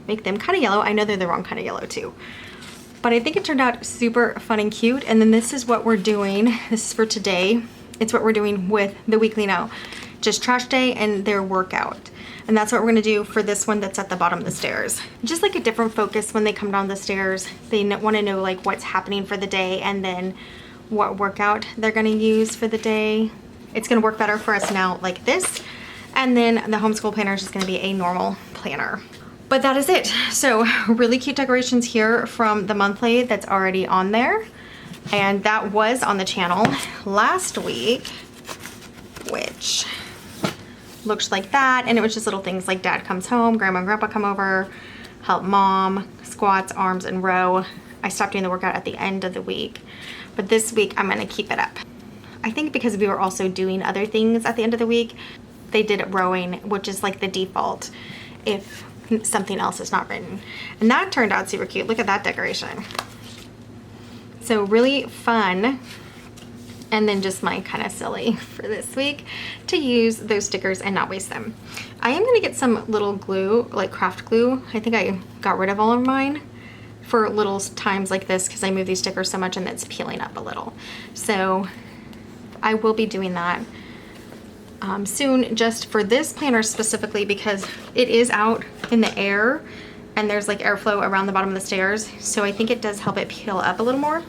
Speaker 1: make them kind of yellow. I know they're the wrong kind of yellow too. But I think it turned out super fun and cute. And then this is what we're doing. This is for today. It's what we're doing with the weekly now. Just trash day and their workout. And that's what we're gonna do for this one that's at the bottom of the stairs. Just like a different focus when they come down the stairs. They wanna know like what's happening for the day and then what workout they're gonna use for the day. It's gonna work better for us now like this. And then the homeschool planner is just gonna be a normal planner. But that is it. So really cute decorations here from the monthly that's already on there. And that was on the channel last week, which looked like that, and it was just little things like dad comes home, grandma and grandpa come over, help mom, squats, arms, and row. I stopped doing the workout at the end of the week, but this week I'm gonna keep it up. I think because we were also doing other things at the end of the week, they did rowing, which is like the default if something else is not written. And that turned out super cute. Look at that decoration. So really fun. And then just my kind of silly for this week to use those stickers and not waste them. I am gonna get some little glue, like craft glue. I think I got rid of all of mine for little times like this because I move these stickers so much and it's peeling up a little. So I will be doing that soon, just for this planner specifically because it is out in the air and there's like airflow around the bottom of the stairs. So I think it does help it peel up a little more,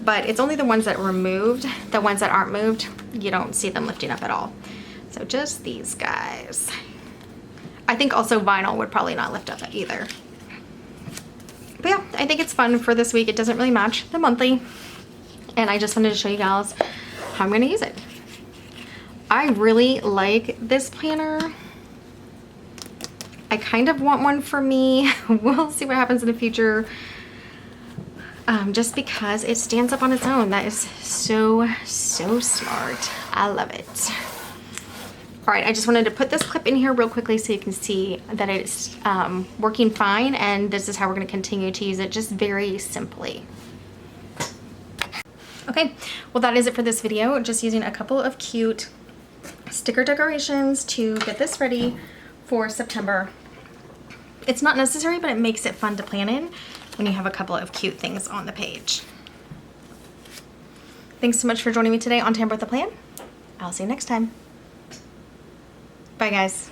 Speaker 1: but it's only the ones that were moved. The ones that aren't moved, you don't see them lifting up at all. So just these guys. I think also vinyl would probably not lift up either. But yeah, I think it's fun for this week. It doesn't really match the monthly. And I just wanted to show you guys how I'm gonna use it. I really like this planner. I kind of want one for me. We'll see what happens in the future. Just because it stands up on its own. That is so smart. I love it. All right, I just wanted to put this clip in here real quickly so you can see that it's working fine, and this is how we're gonna continue to use it, just very simply. Okay, well that is it for this video. Just using a couple of cute sticker decorations to get this ready for September. It's not necessary, but it makes it fun to plan in when you have a couple of cute things on the page. Thanks so much for joining me today on Tamper with a Plan. I'll see you next time. Bye guys.